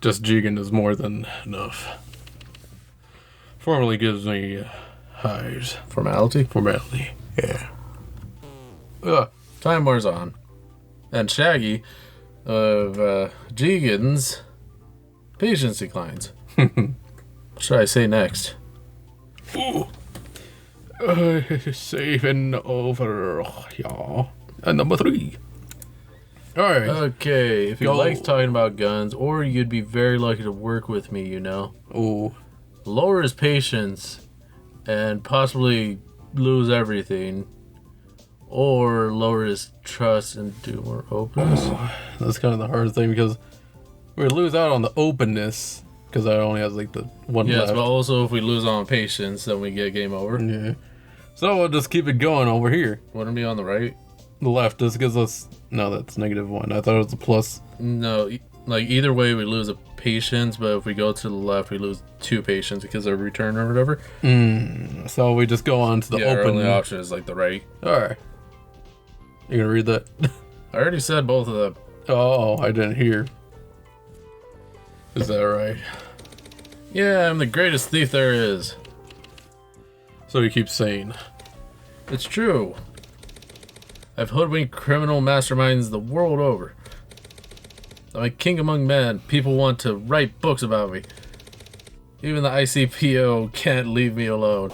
Just Jigen is more than enough. Formally gives me highs.
Formality?
Formality. Yeah.
Time wears on. And Shaggy, of Jigen's, patience declines. What should I say next?
Ooh. Saving over, yeah. And number 3. Alright.
Okay, if you
Go.
like talking about guns, or you'd be very lucky to work with me, you know.
Oh.
Lower his patience and possibly lose everything, or lower his trust and do more openness.
That's kind of the hard thing because we lose out on the openness because I only have like the one
Yes,
left.
but also if we lose on patience, then we get game over.
Yeah. So we'll just keep it going over here.
Wouldn't it be on the right?
The left, this gives us... No, that's -1. I thought it was a plus.
No, like either way we lose a patience, but if we go to the left, we lose 2 patience because of return or whatever.
So we just go on to the
Our
open.
only option is like the right.
Alright. You gonna read that?
I already said both of them.
Oh, I didn't hear. Is that right?
Yeah, I'm the greatest thief there is.
So you keep saying.
It's true. I've hoodwinked criminal masterminds the world over. I'm a king among men. People want to write books about me. Even the ICPO can't leave me alone.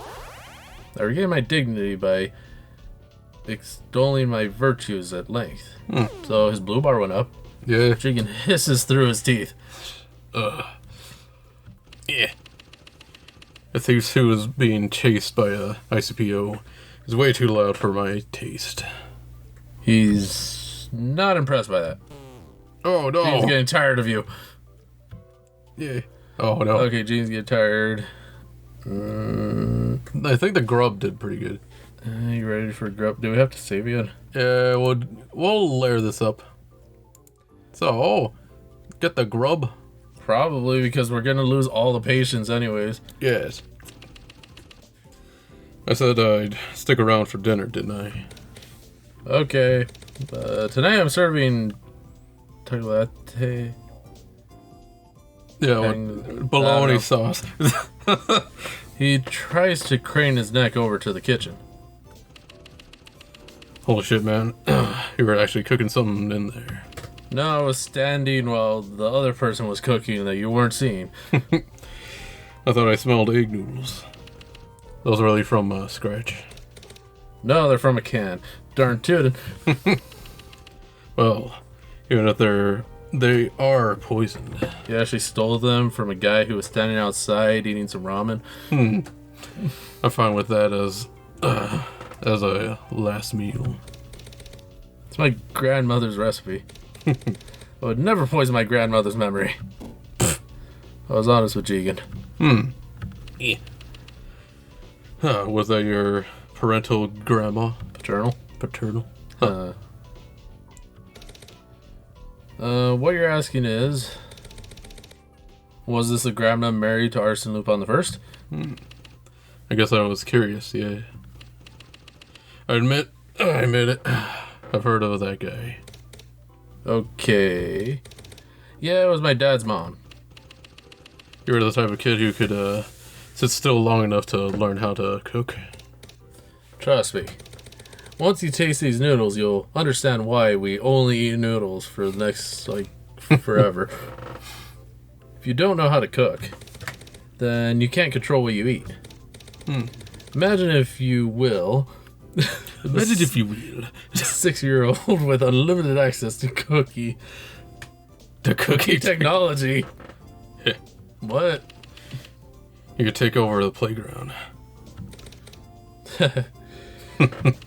I regain my dignity by extolling my virtues at length. So his blue bar went up.
Yeah.
Jigen hisses through his teeth.
Yeah. A thief who is being chased by a ICPO is way too loud for my taste.
He's not impressed by that.
Oh no!
Gene's getting tired of you.
Yeah. Oh no.
Okay, Gene's getting tired.
I think the grub did pretty good.
You ready for grub? Do we have to save yet?
Yeah, we'll layer this up. So, get the grub.
Probably, because we're gonna lose all the patience anyways.
Yes. I said I'd stick around for dinner, didn't I?
Okay. Tonight I'm serving tagliatelle.
Yeah,
And-
bologna sauce.
He tries to crane his neck over to the kitchen.
Holy shit, man. You were actually cooking something in there.
No, I was standing while the other person was cooking that you weren't seeing.
I thought I smelled egg noodles. Those are really from scratch.
No, they're from a can. Darn tootin'.
Well, even if they are poisoned.
You actually stole them from a guy who was standing outside eating some ramen.
I'm fine with that as a last meal.
It's my grandmother's recipe. I would never poison my grandmother's memory. I was honest with Jigen.
Yeah. Was that your parental grandma?
Paternal.
Paternal?
What you're asking is, was this a grandma married to Arsene Lupin the First?
I guess I was curious, yeah. I admit it. I've heard of that guy.
Okay. Yeah, it was my dad's mom.
You were the type of kid who could sit still long enough to learn how to cook.
Trust me. Once you taste these noodles, you'll understand why we only eat noodles for the next, like, forever. If you don't know how to cook, then you can't control what you eat. Imagine if you will.
Imagine if you will.
6-year-old with unlimited access to cookie technology. What?
You could take over the playground.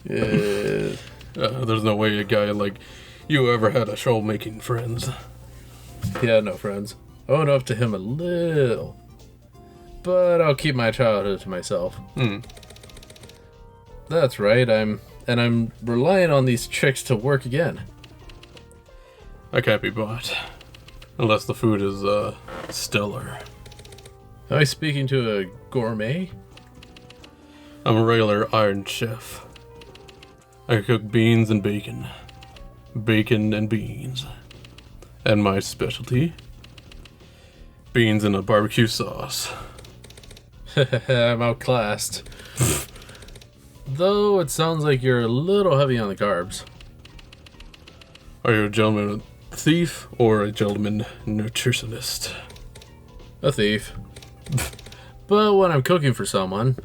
Yeah.
There's no way a guy like you ever had a show making friends.
He had no friends. I went up to him a little, but I'll keep my childhood to myself. That's right. I'm relying on these tricks to work again.
I can't be bought. Unless the food is, stellar.
Am I speaking to a gourmet?
I'm a regular Iron Chef. I can cook beans and bacon. Bacon and beans. And my specialty? Beans in a barbecue sauce.
I'm outclassed. Though it sounds like you're a little heavy on the carbs.
Are you a gentleman thief or a gentleman nutritionist?
A thief. But when I'm cooking for someone,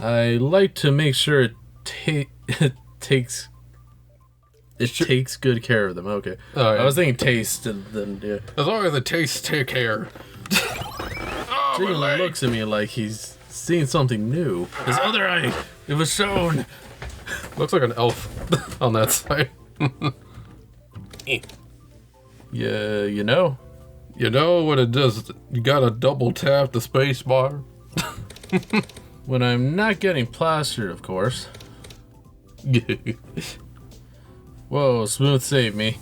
I like to make sure it takes good care of them. Okay.
Oh, yeah.
I was thinking taste and then, yeah.
As long as the tastes take care.
Jigen looks at me like he's seeing something new. His other eye, it was shown.
Looks like an elf on that side.
Yeah, you know.
You know what it does? You gotta double tap the space bar.
When I'm not getting plastered, of course. Whoa, Smooth saved me.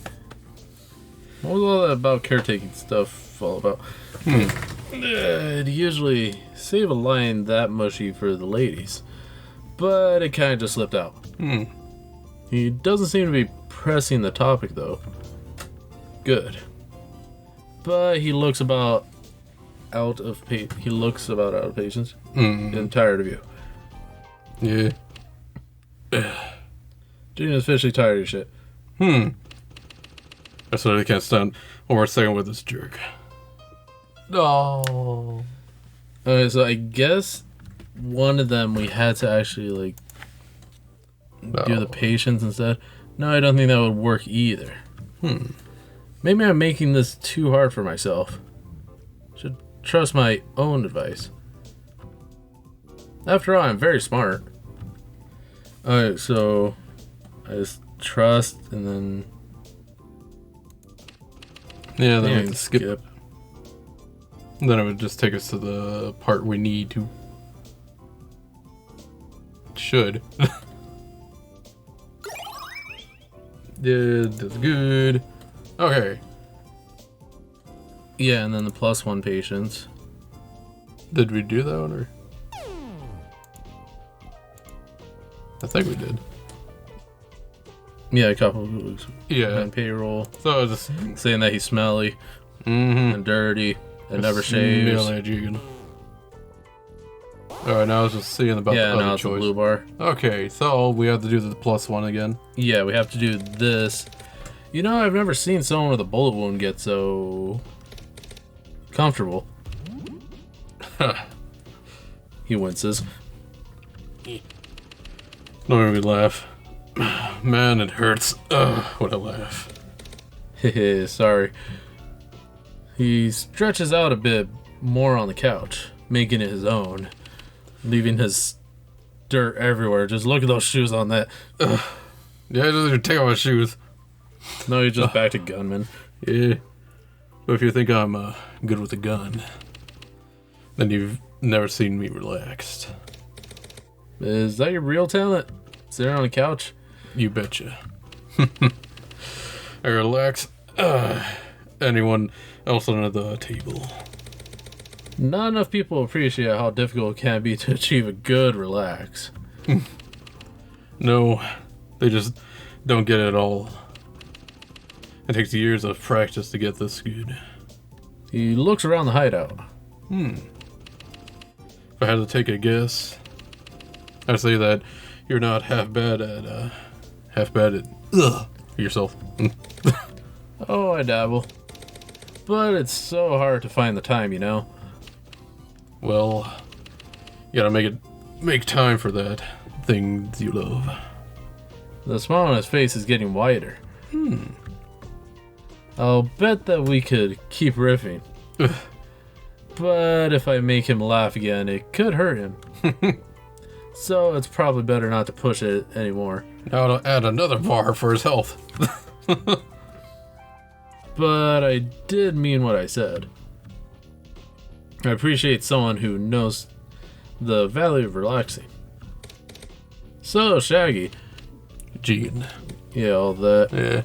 What was all that about caretaking stuff all about? I'd usually save a line that mushy for the ladies, but it kind of just slipped out. He doesn't seem to be pressing the topic, though. Good. But he looks about out of patience and tired of you.
Yeah.
Jigen is officially tired of your shit.
I certainly can't stand one more second with this jerk.
No. Okay, so I guess one of them we had to actually like do the patience instead. No, I don't think that would work either. Maybe I'm making this too hard for myself. Should trust my own advice. After all, I'm very smart. Alright, so I just trust and then
Yeah, then we can skip. Then it would just take us to the part we need to. Should. Yeah, that's good. Okay.
Yeah, and then the +1 patience.
Did we do that one or? I think we did.
Yeah, a couple of weeks.
Yeah.
On payroll.
So I was just
Saying that he's smelly and dirty and never shaves.
Smelly Jigen. Alright, now I was just seeing about the
Yeah, now
other
it's a
choice.
blue bar.
Okay, so we have to do the +1 again.
Yeah, we have to do this. You know, I've never seen someone with a bullet wound get so comfortable. He winces.
Don't make me laugh. Man, it hurts. Ugh, what a laugh.
Hehe, sorry. He stretches out a bit more on the couch, making it his own, leaving his dirt everywhere. Just look at those shoes on that.
Yeah, I just need to take off my shoes.
No, he's just back to gunman.
Yeah. But if you think I'm good with a gun, then you've never seen me relaxed.
Is that your real talent? Sitting on the couch?
You betcha. I relax anyone else under the table.
Not enough people appreciate how difficult it can be to achieve a good relax.
No, they just don't get it at all. It takes years of practice to get this good.
He looks around the hideout.
If I had to take a guess, I'd say that you're not half bad at yourself.
Oh, I dabble. But it's so hard to find the time, you know?
Well, you gotta make time for that things you love.
The smile on his face is getting wider. I'll bet that we could keep riffing. But if I make him laugh again, it could hurt him. So it's probably better not to push it anymore.
Now to add another bar for his health.
But I did mean what I said. I appreciate someone who knows the value of relaxing. So, Shaggy.
Jigen.
Yeah, all that.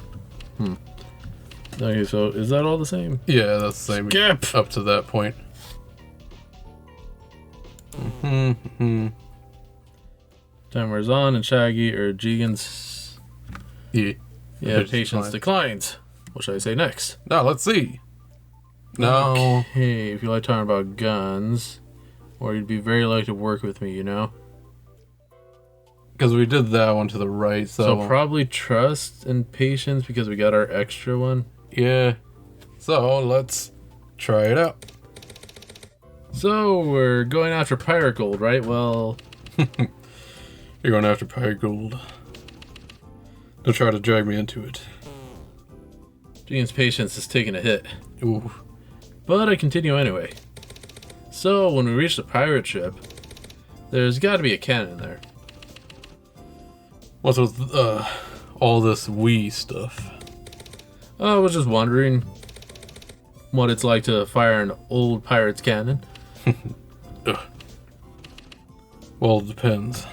Yeah.
Okay, so is that all the same?
Yeah, that's the same.
Skip!
Up to that point.
Time wears on and Shaggy or Jigen's
Yeah.
patience declines. What should I say next?
Now, let's see. No.
Okay, if you like talking about guns, or you'd be very likely to work with me, you know?
Because we did that one to the right,
So probably trust and patience because we got our extra one.
yeah. So, let's try it out.
So we're going after pirate gold, right? Well,
You're going after pirate gold. Don't try to drag me into it.
Jigen's patience is taking a hit.
Ooh.
But I continue anyway. So when we reach the pirate ship, there's got to be a cannon there.
What's with all this Wii stuff?
I was just wondering what it's like to fire an old pirate's cannon.
Well, it depends.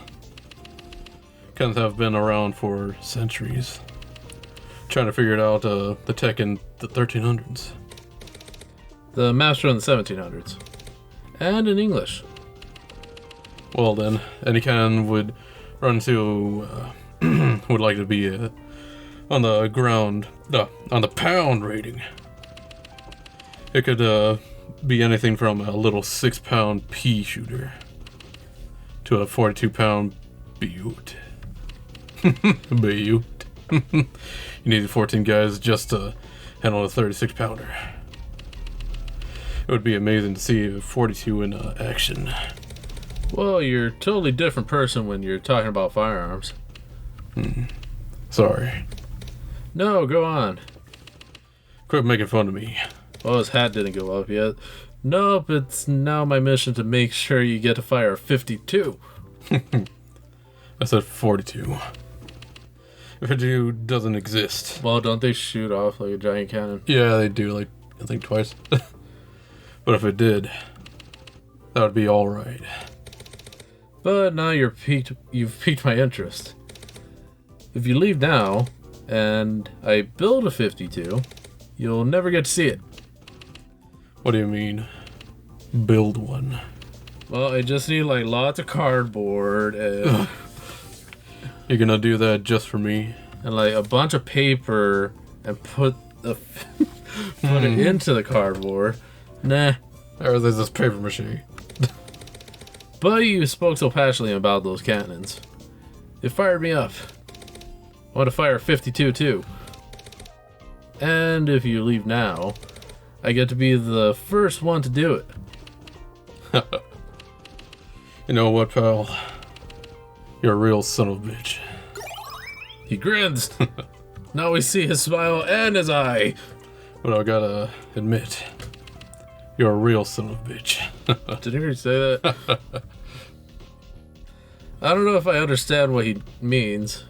Cannons have been around for centuries. Trying to figure it out, the tech in the 1300s.
The maps from the 1700s. And in English.
Well then, any cannon would run to, would like to be on the ground, on the pound rating. It could be anything from a little 6-pound pea shooter to a 42-pound Butte. Butte. You needed 14 guys just to handle a 36-pounder. It would be amazing to see a 42 in action.
Well, you're a totally different person when you're talking about firearms.
Sorry.
No, go on.
Quit making fun of me.
Oh, his hat didn't go up yet. Nope, it's now my mission to make sure you get to fire 52.
I said 42. 52 doesn't exist.
Well, don't they shoot off like a giant cannon?
Yeah, they do, like, I think twice. But if it did, that would be alright.
But now you've piqued my interest. If you leave now, and I build a 52, you'll never get to see it.
What do you mean, build one?
Well, I just need like lots of cardboard and,
You're gonna do that just for me?
and like a bunch of paper and put it into the cardboard. Nah.
Or there's this paper mache.
But you spoke so passionately about those cannons. It fired me up. I want to fire 52 too. And if you leave now, I get to be the first one to do it.
You know what, pal? You're a real son of a bitch.
He grins. Now we see his smile and his eye.
But I gotta admit, you're a real son of a bitch.
Did he really say that? I don't know if I understand what he means,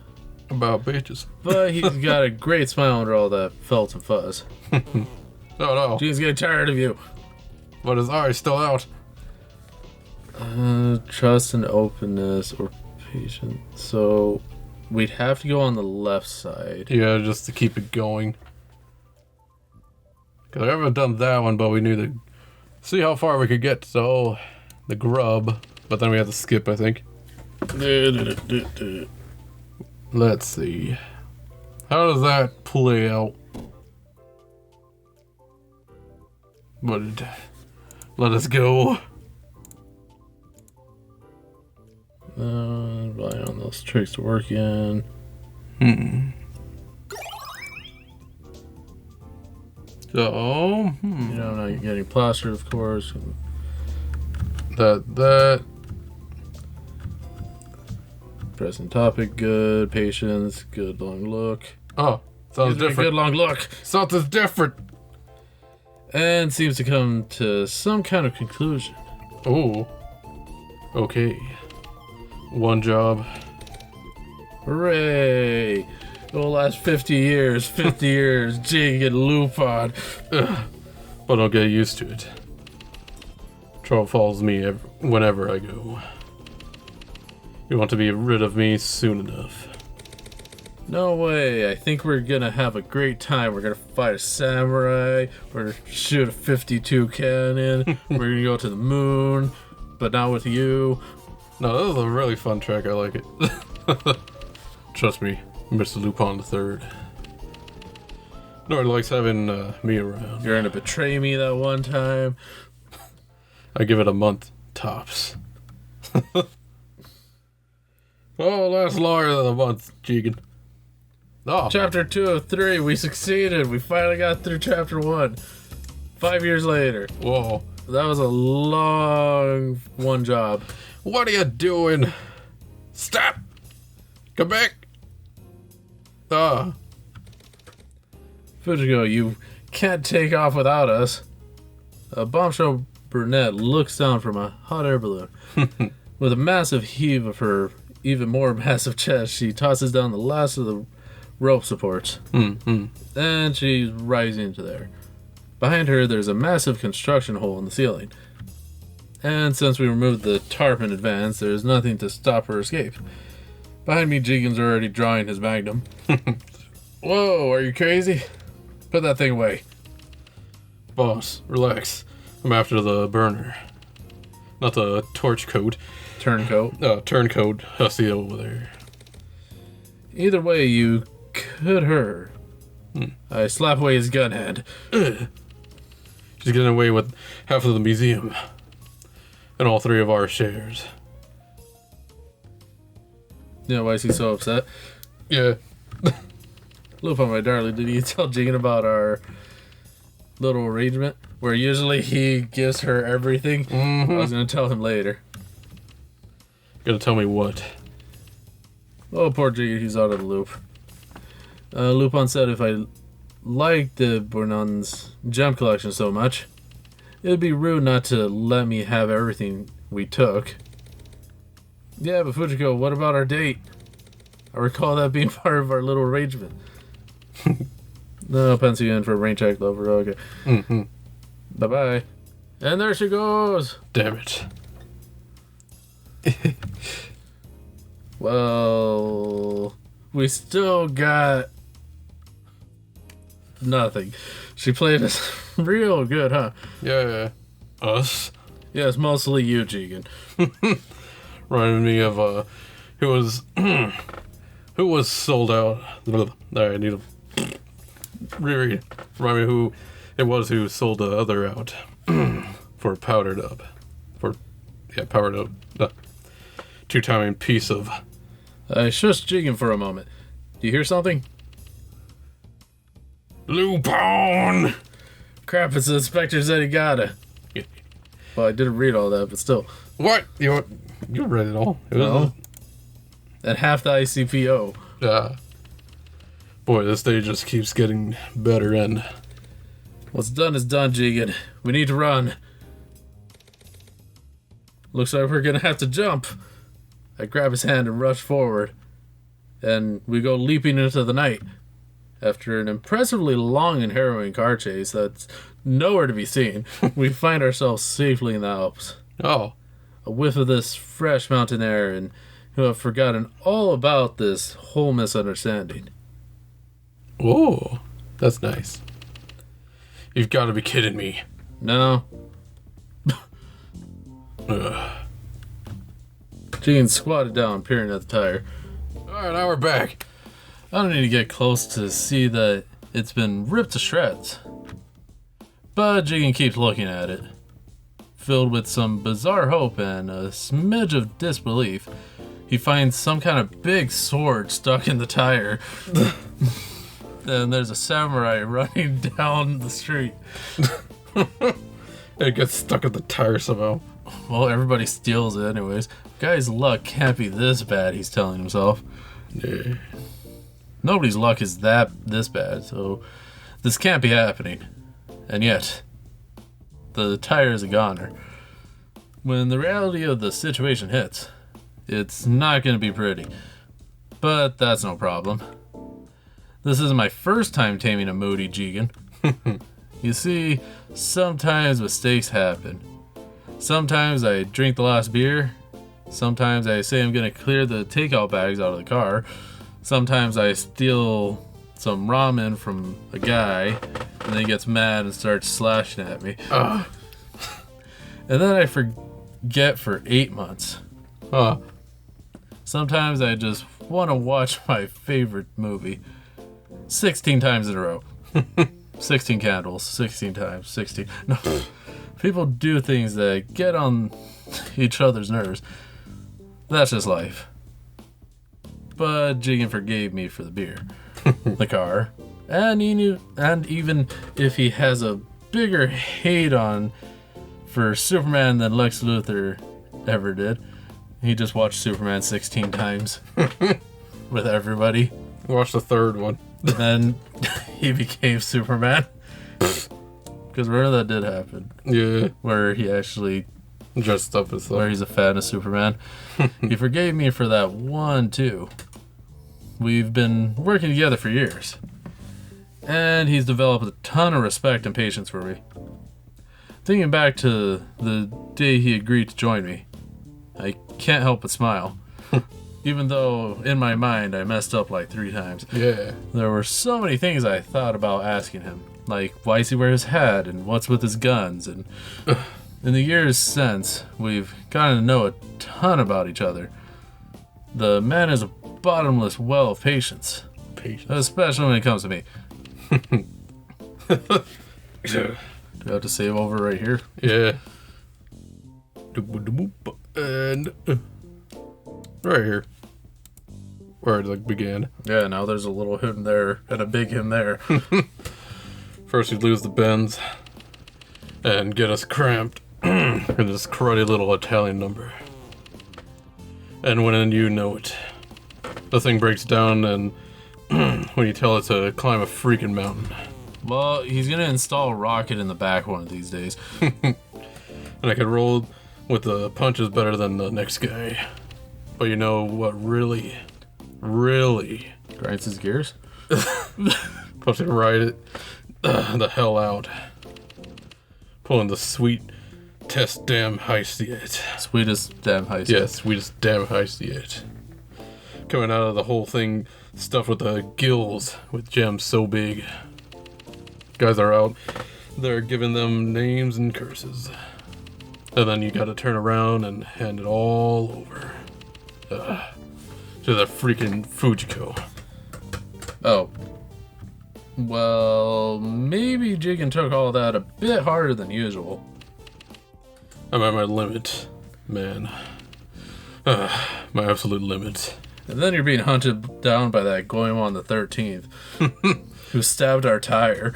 About bitches.
but he's got a great smile under all that felt and fuzz.
No.
Gene's getting tired of you.
But his eye's still out.
Trust and openness or patience. So we'd have to go on the left side.
Yeah, just to keep it going. Because I haven't done that one, but we knew to see how far we could get. So, the grub. But then we had to skip, I think. Let's see. How does that play out? But let us go.
Rely on those tricks to work in.
So,
You know, now you're getting plastered, of course.
that.
Present topic, good. Patience, good long look.
Oh, sounds
Gives me a
different.
good long look.
Something's different.
And seems to come to some kind of conclusion.
Oh. Okay. One job.
Hooray! It'll last 50 years. 50 years. Jig and Lupin.
But I'll get used to it. Trouble follows me whenever I go. You want to be rid of me soon enough.
No way. I think we're gonna have a great time. We're gonna fight a samurai. We're gonna shoot a 52 cannon. We're gonna go to the moon. But not with you.
No, that was a really fun track. I like it. Trust me, Mr. Lupin III. Nobody likes having me around.
You're gonna betray me that one time.
I give it a month, tops. Oh, last longer than a month, Jigen. Oh,
Chapter 2 of 3, we succeeded. We finally got through chapter 1. 5 years later.
whoa.
That was a long one job.
What are you doing? Stop! Come back! Ah,
Fujiko, you can't take off without us. A bombshell brunette looks down from a hot air balloon. With a massive heave of her even more massive chest, she tosses down the last of the rope supports. And she's rising into there. Behind her, there's a massive construction hole in the ceiling. And since we removed the tarp in advance, there's nothing to stop her escape. Behind me, Jigen's already drawing his magnum. Whoa, are you crazy? Put that thing away.
boss, relax. I'm after the burner. Not the torch coat.
Turncoat.
Turncoat. I see it over there.
Either way, you could hurt her. I slap away his gun hand.
She's getting away with half of the museum. And all three of our shares.
You know why is he so upset?
Yeah.
Lupin, my darling, did you tell Jigen about our little arrangement? Where usually he gives her everything? I was going to tell him later.
Gotta tell me what?
Oh, poor Jigen, he's out of the loop. Lupin said if I liked the Bournon's gem collection so much, it would be rude not to let me have everything we took. Yeah, but Fujiko, what about our date? I recall that being part of our little arrangement. No, pencil you in for a rain check, lover. Okay. Bye-bye. And there she goes.
Damn it.
Well, we still got nothing. She played us real good, huh?
Yeah. Us?
Yeah, it's mostly you, Jigen.
Reminded me of who was sold out. I need to reread. Remind me who it was who sold the other out for powdered up. Powered up. Two-timing piece of.
I shushed Jigen for a moment. Do you hear something?
Lupin!
Crap, it's the Inspector Zenigata. Well, I didn't read all that, but still.
What? You read it all? It was
No. And half the ICPO.
Boy, this day just keeps getting better and.
What's done is done, Jigen. We need to run. Looks like we're gonna have to jump. I grab his hand and rush forward. And we go leaping into the night. After an impressively long and harrowing car chase that's nowhere to be seen, we find ourselves safely in the Alps.
Oh.
A whiff of this fresh mountain air, and who have forgotten all about this whole misunderstanding.
Whoa. That's nice. You've got to be kidding me.
No. Jigen squatted down, peering at the tire.
Alright, now we're back.
I don't need to get close to see that it's been ripped to shreds. But Jigen keeps looking at it. Filled with some bizarre hope and a smidge of disbelief, he finds some kind of big sword stuck in the tire. And there's a samurai running down the street.
It gets stuck in the tire somehow.
Well, everybody steals it anyways. Guy's luck can't be this bad, he's telling himself.
Yeah.
Nobody's luck is this bad, so this can't be happening. And yet, the tire is a goner. When the reality of the situation hits, it's not going to be pretty. But that's no problem. This isn't my first time taming a moody Jigen. You see, sometimes mistakes happen. Sometimes I drink the last beer. Sometimes I say I'm going to clear the takeout bags out of the car. Sometimes I steal some ramen from a guy, and then he gets mad and starts slashing at me. And then I forget for 8 months. Sometimes I just want to watch my favorite movie 16 times in a row. 16 candles, 16 times, 16. No, people do things that get on each other's nerves. That's just life. But Jigen forgave me for the beer, the car, and he knew. And even if he has a bigger hate on for Superman than Lex Luthor ever did, he just watched Superman 16 times with everybody.
Watch the third one.
Then he became Superman. Because remember that did happen.
Yeah.
Where he actually
Dressed up as
where he's a fan of Superman. He forgave me for that one too. We've been working together for years. And he's developed a ton of respect and patience for me. Thinking back to the day he agreed to join me, I can't help but smile. Even though, in my mind, I messed up like 3 times.
Yeah.
There were so many things I thought about asking him. Like, why does he wear his hat? And what's with his guns? And in the years since, we've gotten to know a ton about each other. The man is a bottomless well of patience. Especially when it comes to me. Do I have to save over right here?
Yeah. And right here. Where it like began.
Yeah, now there's a little him there and a big him there.
First we lose the bends and get us cramped in this cruddy little Italian number. And when you know it, the thing breaks down and when you tell it to climb a freaking mountain.
Well, he's gonna install a rocket in the back one of these days.
And I could roll with the punches better than the next guy. But you know what really
Grinds his gears?
puts it right the hell out. Pulling the sweet test damn heist yet.
Sweetest damn heist.
Yeah, sweetest damn heist yet. Coming out of the whole thing stuffed with the gills with gems so big. Guys are out. They're giving them names and curses. And then you gotta turn around and hand it all over. To the freaking Fujiko.
Oh. Well, maybe Jigen took all that a bit harder than usual.
I'm at my limit, man. My absolute limit.
And then you're being hunted down by that Goemon the 13th, who stabbed our tire,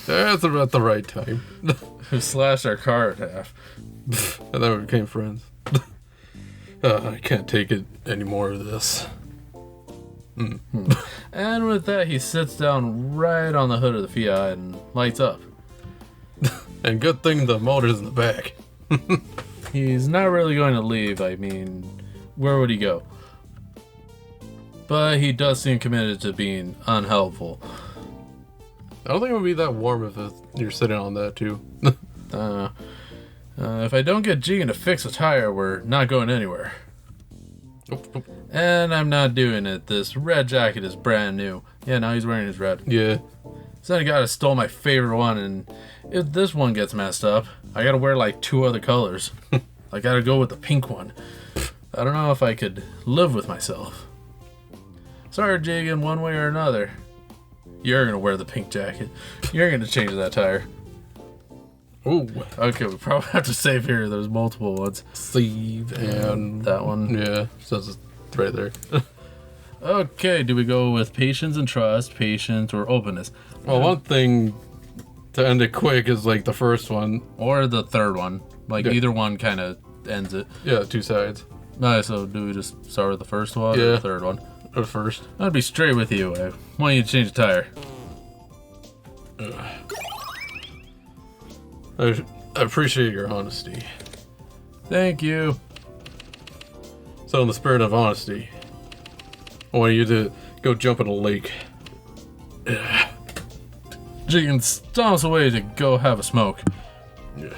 That's about the right time.
who slashed our car in half.
And then we became friends. I can't take it any more of this.
And with that, he sits down right on the hood of the Fiat and lights up.
And good thing the motor's in the back.
He's not really going to leave. I mean, where would he go? But he does seem committed to being unhelpful.
I don't think it would be that warm if you're sitting on that too.
If I don't get Jigen to fix a tire, we're not going anywhere.
Nope.
And I'm not doing it. This red jacket is brand new. Yeah, now he's wearing his red.
Yeah.
So I gotta stole my favorite one, and if this one gets messed up, I gotta wear like 2 other colors. I gotta go with the pink one. I don't know if I could live with myself. Sorry, Jigen, one way or another. You're gonna wear the pink jacket. You're gonna change that tire.
Oh,
Okay, we probably have to save here. There's multiple ones.
save and
That one.
yeah, says it's right there.
Okay, do we go with patience and trust, patience, or openness?
Well, one thing to end it quick is like the first one.
Or the third one. Like,
Yeah.
either one kind of ends it.
Yeah, two sides.
Alright, so do we just start with the first one or
Yeah.
the third one?
Or first.
I'd be straight with you. I want you to change the tire.
I appreciate your honesty.
Thank you.
So, in the spirit of honesty, I want you to go jump in a lake.
Jigen stomps away to go have a smoke.
Yeah.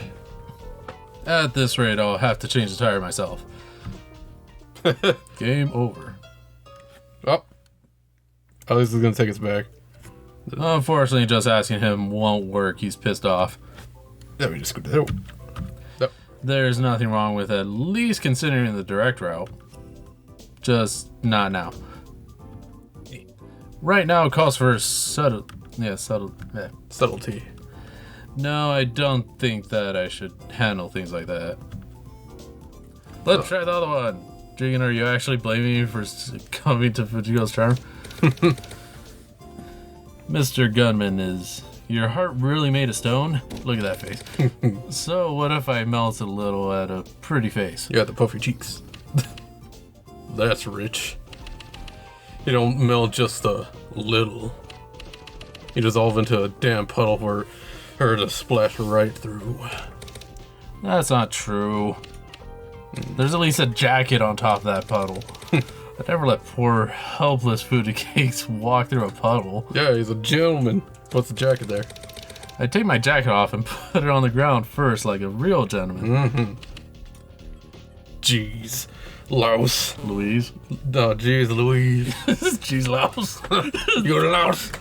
At this rate, I'll have to change the tire myself. Game over.
Oh. At least it's gonna take us back.
Unfortunately, just asking him won't work. He's pissed off.
Let me just go down. No.
There's nothing wrong with at least considering the direct route. Just not now. Right now, it calls for subtle. Yeah.
Subtlety.
No, I don't think that I should handle things like that. Let's try the other one. Jigen, are you actually blaming me for coming to Fujiko's charm? Mr. Gunman, is your heart really made of stone? Look at that face. So what if I melted a little at a pretty face?
You got the puffy cheeks. That's rich. You don't melt just a little. You dissolve into a damn puddle for her to splash right through.
That's not true. There's at least a jacket on top of that puddle. I'd never let poor, helpless foodie cakes walk through a puddle.
Yeah, he's a gentleman. What's the jacket there?
I'd take my jacket off and put it on the ground first like a real gentleman.
Jeez. Louse.
Louise.
No, jeez, Louise.
Jeez, louse.
You're louse.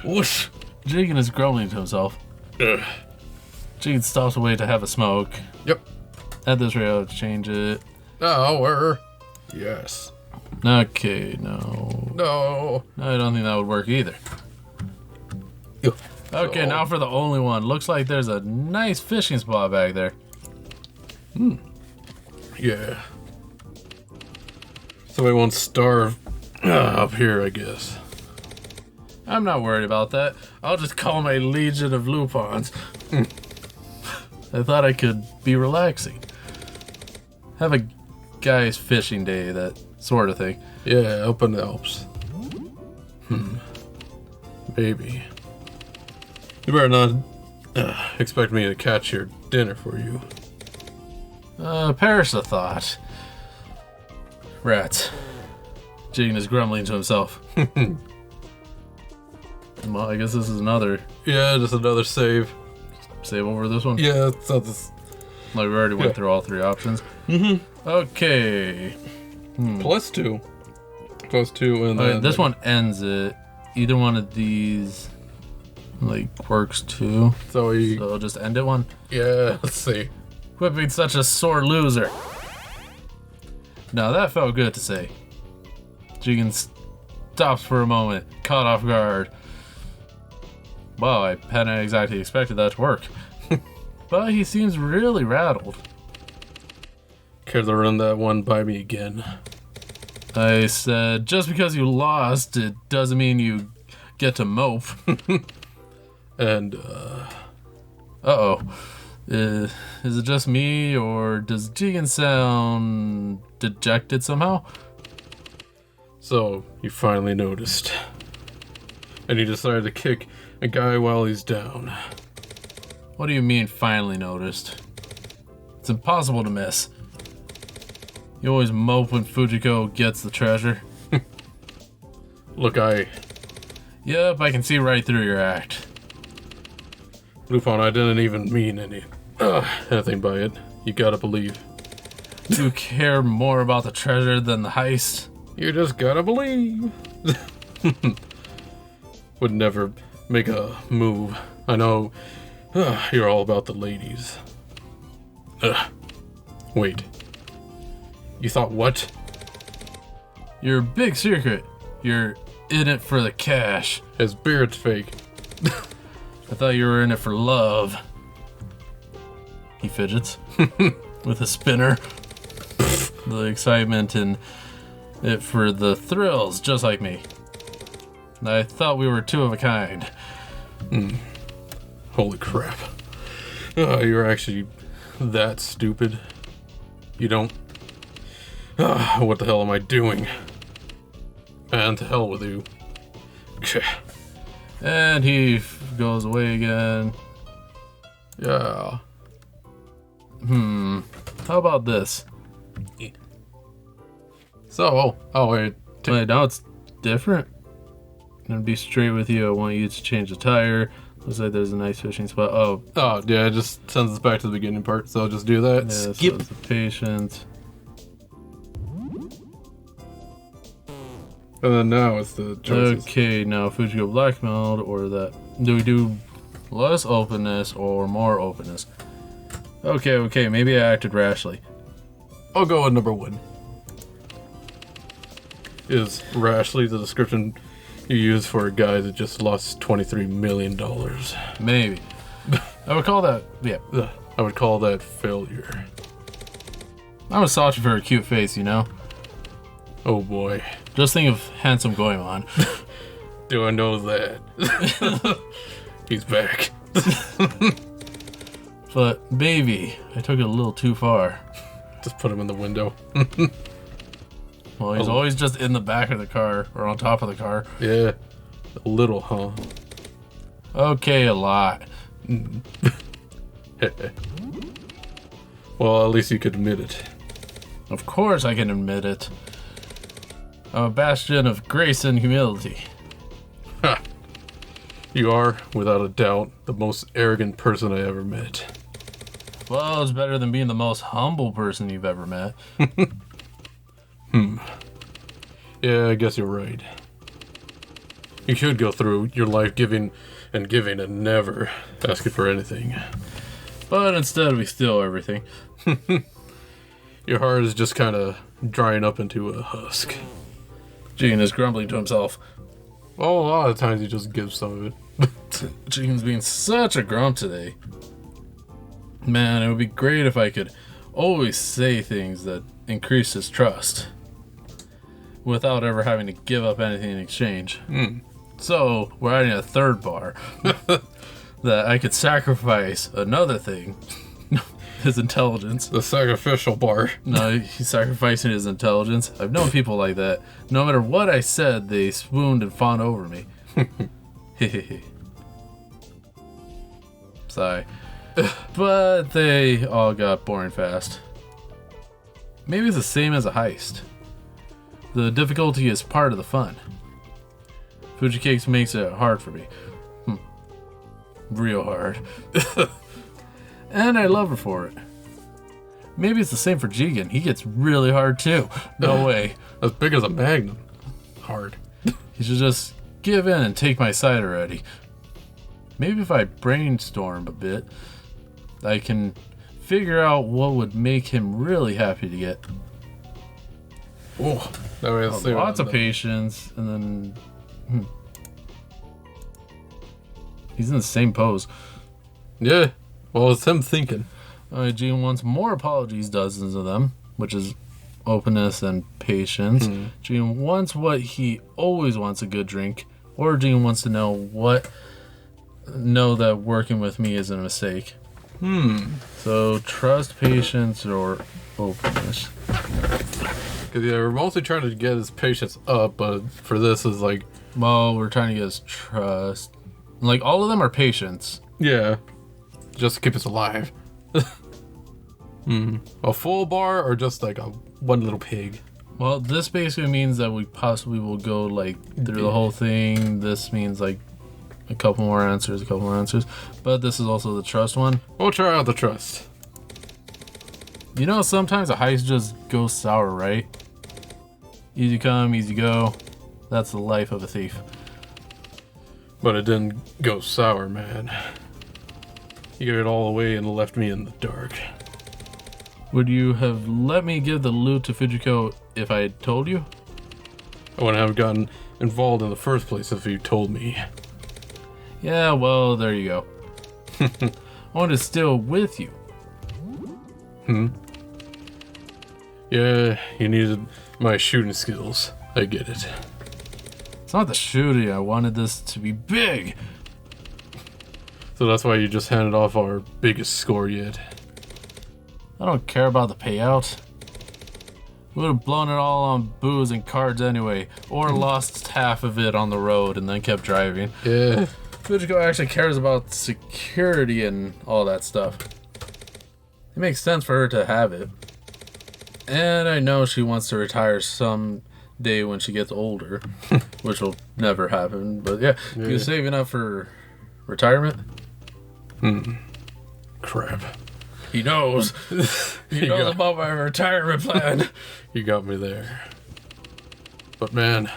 Whoosh.
Jigen is grumbling to himself.
Ugh.
Jigen stops away to have a smoke.
Yep.
At this rate, I'll change it.
No, yes.
Okay, no.
No.
I don't think that would work either.
Yo.
Okay,
So-
now for the only one. Looks like there's a nice fishing spot back there.
Yeah. So we won't starve up here, I guess.
I'm not worried about that. I'll just call my legion of lupons. I thought I could be relaxing. Have a guy's fishing day, that sort of thing.
Yeah, up in the Alps. Baby. You better not expect me to catch your dinner for you.
Perish the thought. Rats. Jigen is grumbling to himself. Well, I guess this is another
Yeah, just another save.
save over this one.
Yeah, so this
Like we already went
Yeah.
through all three options. Okay.
+2. +2 and
Okay,
then
this one ends it. Either one of these like works too.
So we
So I'll just end it one.
yeah, let's see.
Quit being such a sore loser. Now that felt good to say. Jigen stops for a moment, caught off guard. Wow, I hadn't exactly expected that to work. But he seems really rattled.
Care to run that one by me again?
I said, just because you lost, it doesn't mean you get to mope.
And
Uh-oh. Is it just me, or does Jigen sound dejected somehow?
so you finally noticed. And you decided to kick a guy while he's down.
What do you mean, finally noticed? It's impossible to miss. You always mope when Fujiko gets the treasure.
Look,
Yep, I can see right through your act.
Lupin, I didn't even mean anything by it. You gotta believe.
You care more about the treasure than the heist?
You just gotta believe. Would never make a move. I know you're all about the ladies. Wait. You thought what?
Your big secret. You're in it for the cash.
His beard's fake.
I thought you were in it for love. He fidgets with a spinner. The excitement and it for the thrills, just like me. I thought we were two of a kind.
Holy crap. You're actually that stupid. You don't... what the hell am I doing? Man, to hell with you.
And he goes away again.
Yeah.
How about this?
So, oh wait.
Wait, now it's different. I'm gonna be straight with you. I want you to change the tire. Looks like there's a nice fishing spot. Oh,
Yeah, it just sends us back to the beginning part, so I'll just do that.
yeah,
Skip.
so it's the patience.
And then now it's the choices.
Okay, now Fujiko blackmailed, or that. Do we do less openness or more openness? Okay, maybe I acted rashly.
I'll go with number 1. Is rashly the description you use for a guy that just lost $23 million?
Maybe. I would call that, yeah.
I would call that failure.
I'm a searching for a cute face, you know?
Oh boy.
Just think of handsome Goemon.
Do I know that? He's back.
But, baby, I took it a little too far.
Just put him in the window.
Well, he's always just in the back of the car, or on top of the car.
Yeah. A little, huh?
Okay, a lot.
Well, at least you could admit it.
Of course I can admit it. I'm a bastion of grace and humility.
Ha! You are, without a doubt, the most arrogant person I ever met.
Well, it's better than being the most humble person you've ever met.
Yeah, I guess you're right. You should go through your life giving and never asking for anything.
But instead we steal everything.
Your heart is just kind of drying up into a husk.
Jigen is grumbling to himself.
Well, a lot of times you just give some of it.
Jigen's being such a grump today. Man, it would be great if I could always say things that increase his trust without ever having to give up anything in exchange. So, we're adding a third bar that I could sacrifice another thing. His intelligence.
The sacrificial bar.
No, he's sacrificing his intelligence. I've known people like that. No matter what I said, they swooned and fawned over me. Sigh. But they all got boring fast. Maybe it's the same as a heist. The difficulty is part of the fun. Fujiko makes it hard for me. Real hard. And I love her for it. Maybe it's the same for Jigen. He gets really hard too. No way.
As big as a magnum. Hard.
He should just give in and take my side already. Maybe if I brainstorm a bit, I can figure out what would make him really happy to get.
Oh, that way let's see
Lots of patience, and then he's in the same pose.
Yeah. Well, it's him thinking.
Jigen wants more apologies, dozens of them, which is openness and patience. Jigen wants what he always wants, a good drink, or Jigen wants to know that working with me isn't a mistake. So trust, patience, or openness.
Because yeah, we're mostly trying to get his patience up, but for this is like...
Well, we're trying to get his trust. Like, all of them are patience.
Yeah. Just to keep us alive. A full bar or just like a one little pig?
Well, this basically means that we possibly will go, like, through the whole thing. This means, like, a couple more answers. But this is also the trust one.
We'll try out the trust.
You know, sometimes a heist just goes sour, right? Easy come, easy go. That's the life of a thief.
But it didn't go sour, man. You gave it all away and left me in the dark.
Would you have let me give the loot to Fujiko if I had told you?
I wouldn't have gotten involved in the first place if you told me.
Yeah, well, there you go. I wanted to steal with you.
Yeah, you needed my shooting skills. I get it.
It's not the shooting. I wanted this to be big.
So that's why you just handed off our biggest score yet.
I don't care about the payout. We would have blown it all on booze and cards anyway, or lost half of it on the road and then kept driving.
Yeah.
Fujiko actually cares about security and all that stuff. It makes sense for her to have it. And I know she wants to retire someday when she gets older, which will never happen. But yeah, you saving up for retirement?
Crap.
He knows. He knows about my retirement plan.
You got me there. But man,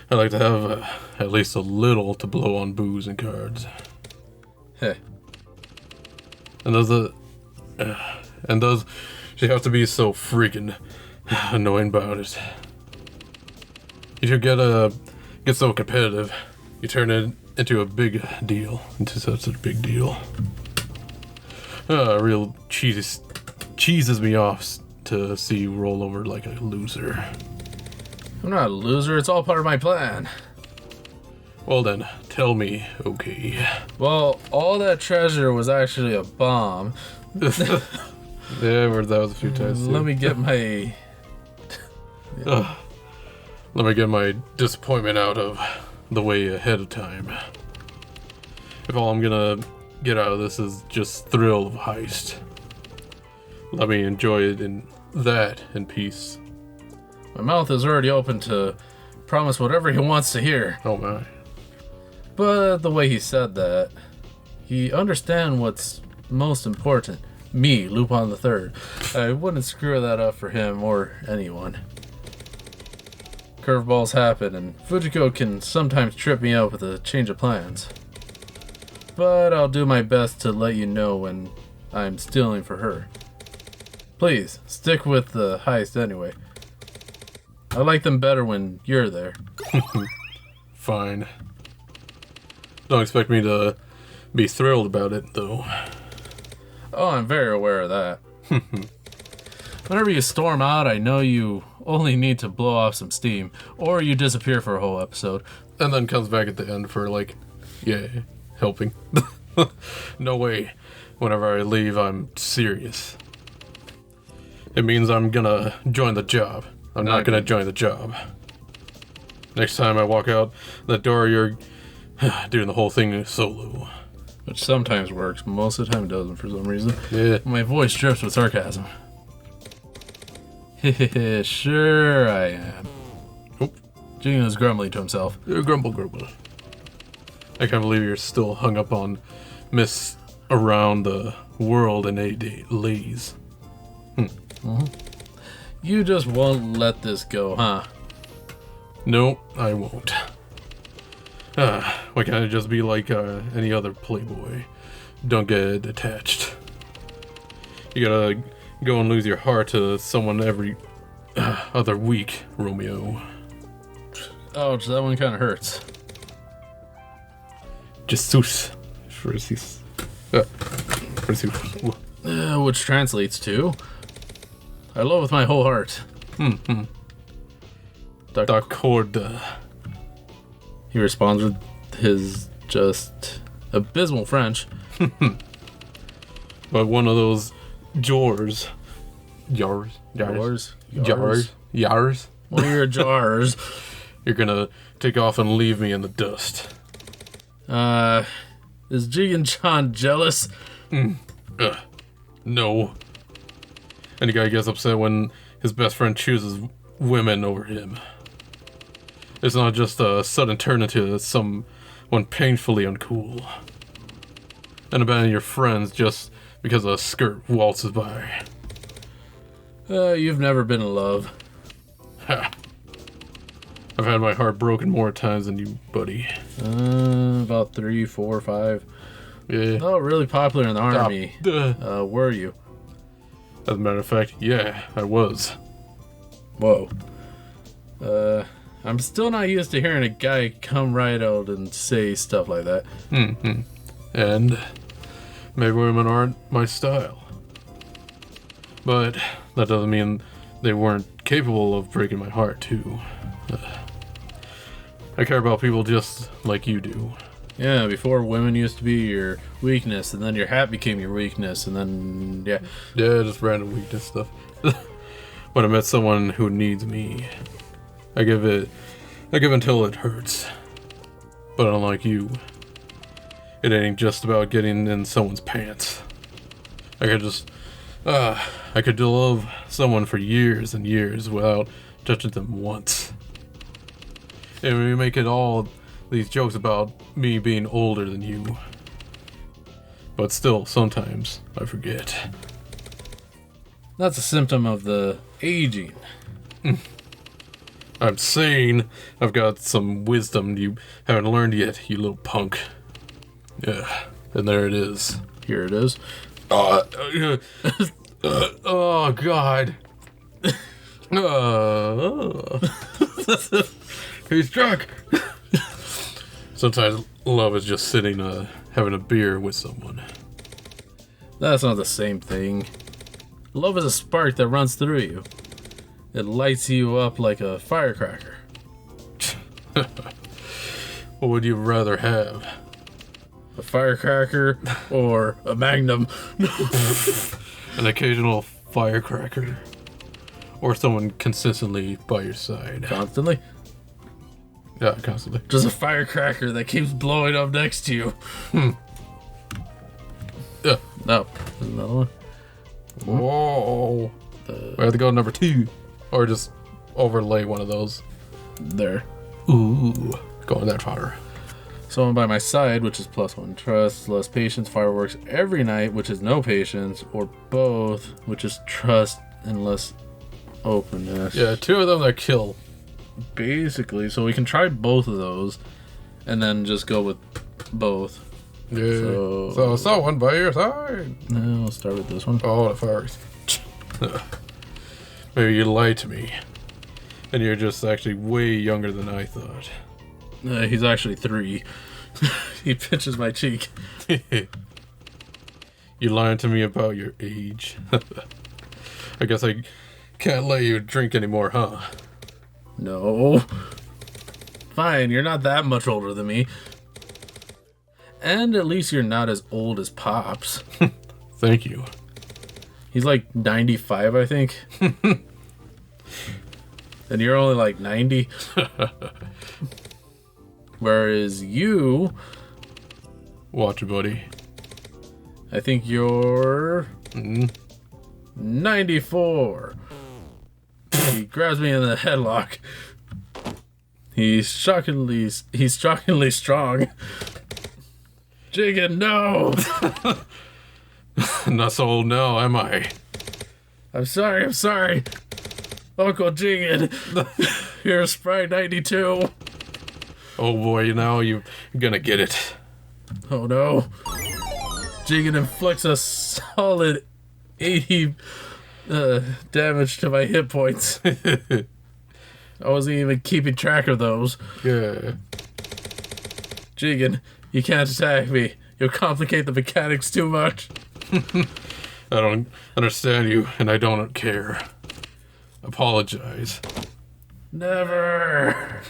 I like to have at least a little to blow on booze and cards.
Hey.
And those, she have to be so freaking annoying about it. You should get so competitive. You turn it into a big deal. Into such a big deal. Real cheeses me off to see you roll over like a loser.
I'm not a loser. It's all part of my plan.
Well then, tell me, okay.
Well, all that treasure was actually a bomb.
Yeah, I've heard that was a few times too.
Let me get my...
Let me get my disappointment out of the way ahead of time. If all I'm gonna get out of this is just thrill of heist, let me enjoy it in peace.
My mouth is already open to promise whatever he wants to hear.
Oh my.
But the way he said that, he understand what's most important. Me, Lupin the Third. I wouldn't screw that up for him or anyone. Curveballs happen, and Fujiko can sometimes trip me up with a change of plans. But I'll do my best to let you know when I'm stealing for her. Please, stick with the heist anyway. I like them better when you're there.
Fine. Don't expect me to be thrilled about it, though.
Oh, I'm very aware of that. Whenever you storm out, I know you only need to blow off some steam, or you disappear for a whole episode.
And then comes back at the end for, like, yeah, helping. No way. Whenever I leave, I'm serious. It means I'm gonna join the job. I'm not gonna join the job. Next time I walk out the door, you're doing the whole thing solo.
Which sometimes works, most of the time it doesn't for some reason.
Yeah.
My voice drips with sarcasm. Sure I am.
Oh.
Jigen is grumbling to himself.
Grumble, grumble. I can't believe you're still hung up on Miss Around the World in 8 Lays.
You just won't let this go, huh?
No, I won't. Why can't I just be like any other playboy? Don't get attached. You gotta go and lose your heart to someone every other week, Romeo.
Ouch, that one kind of hurts.
Jesus.
Which translates to, I love with my whole heart.
D'accord.
He responds with his just abysmal French.
But one of those jars.
Jars. One of your jars.
You're gonna take off and leave me in the dust.
Is Jigen-chan jealous?
No. Any guy gets upset when his best friend chooses women over him. It's not just a sudden turn into someone painfully uncool. And abandon your friends just because a skirt waltzes by.
You've never been in love.
Ha. I've had my heart broken more times than you, buddy.
About 3, 4, 5.
Yeah.
Oh, really popular in the army. Were you?
As a matter of fact, yeah, I was.
Whoa. I'm still not used to hearing a guy come right out and say stuff like that.
And maybe women aren't my style. But that doesn't mean they weren't capable of breaking my heart, too. I care about people just like you do.
Yeah, before women used to be your weakness, and then your hat became your weakness, and then, yeah.
Yeah, just random weakness stuff. When I met someone who needs me, I give until it hurts. But unlike you, it ain't just about getting in someone's pants. I could love someone for years and years without touching them once. And we make it all these jokes about me being older than you. But still, sometimes I forget.
That's a symptom of the aging.
I'm saying I've got some wisdom you haven't learned yet, you little punk. Yeah, and there it is.
Here it is.
Oh, God. He's drunk. Sometimes love is just sitting, having a beer with someone.
That's not the same thing. Love is a spark that runs through you. It lights you up like a firecracker.
What would you rather have?
A firecracker or a magnum?
An occasional firecracker? Or someone consistently by your side?
Constantly?
Yeah, constantly.
Just a firecracker that keeps blowing up next to you.
Yeah.
No. There's another one.
Whoa. We have to go number 2. Or just overlay one of those.
There.
Ooh. Going that far.
Someone by my side, which is +1 trust, less patience, fireworks every night, which is no patience, or both, which is trust and less openness.
Yeah, 2 of them that kill.
Basically, so we can try both of those, and then just go with both.
Yeah.
So-
So someone by your side.
No, I'll start with this one.
Oh, the first. Maybe you lied to me. And you're just actually way younger than I thought.
He's actually 3. He pinches my cheek.
You lying to me about your age. I guess I can't let you drink anymore, huh?
No. Fine, you're not that much older than me. And at least you're not as old as Pops.
Thank you.
He's like 95, I think. And you're only like 90. Whereas you,
Watch it, buddy.
I think you're 94. He grabs me in the headlock. He's shockingly strong. Jigen, no!
Not so old now, am I?
I'm sorry. Uncle Jigen. You're a Sprite 92.
Oh boy, now you're gonna get it.
Oh no. Jigen inflicts a solid 80 damage to my hit points. I wasn't even keeping track of those.
Yeah.
Jigen, you can't attack me. You'll complicate the mechanics too much.
I don't understand you, and I don't care. Apologize.
Never.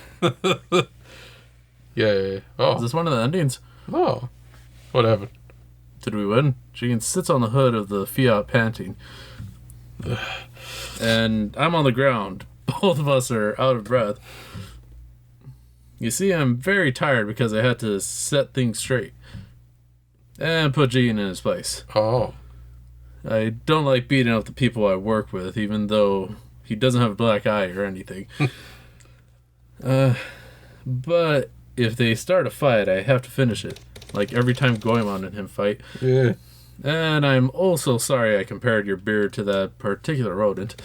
Yeah.
Is
Oh.
this one of the endings?
Oh. What happened?
Did we win? Jigen sits on the hood of the Fiat panting. And I'm on the ground. Both of us are out of breath. You see, I'm very tired because I had to set things straight. And put Jigen in his place.
Oh.
I don't like beating up the people I work with, even though he doesn't have a black eye or anything. But if they start a fight, I have to finish it. Like every time Goemon and him fight.
Yeah.
And I'm also sorry I compared your beard to that particular rodent.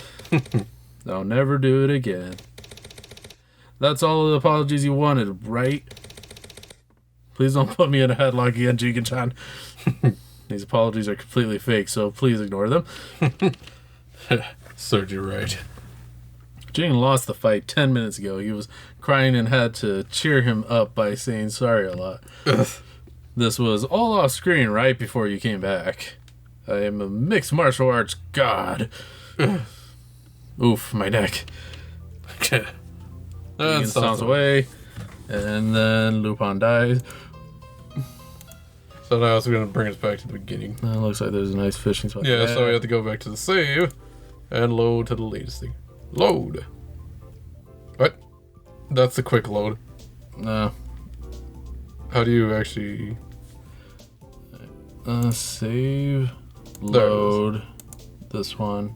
I'll never do it again. That's all the apologies you wanted, right? Please don't put me in a headlock again, Jigen-chan. These apologies are completely fake, so please ignore them.
Served you right.
Jigen lost the fight 10 minutes ago. He was crying and had to cheer him up by saying sorry a lot. This was all off screen right before you came back. I am a mixed martial arts god. Oof, my neck.
Okay.
Jigen stomps away, and then Lupin dies.
So now it's going to bring us back to the beginning.
Looks like there's a nice fishing spot.
Yeah, so we have to go back to the save and load to the latest thing. Load. What? That's the quick load.
No.
How do you actually...
Save. Load. This one.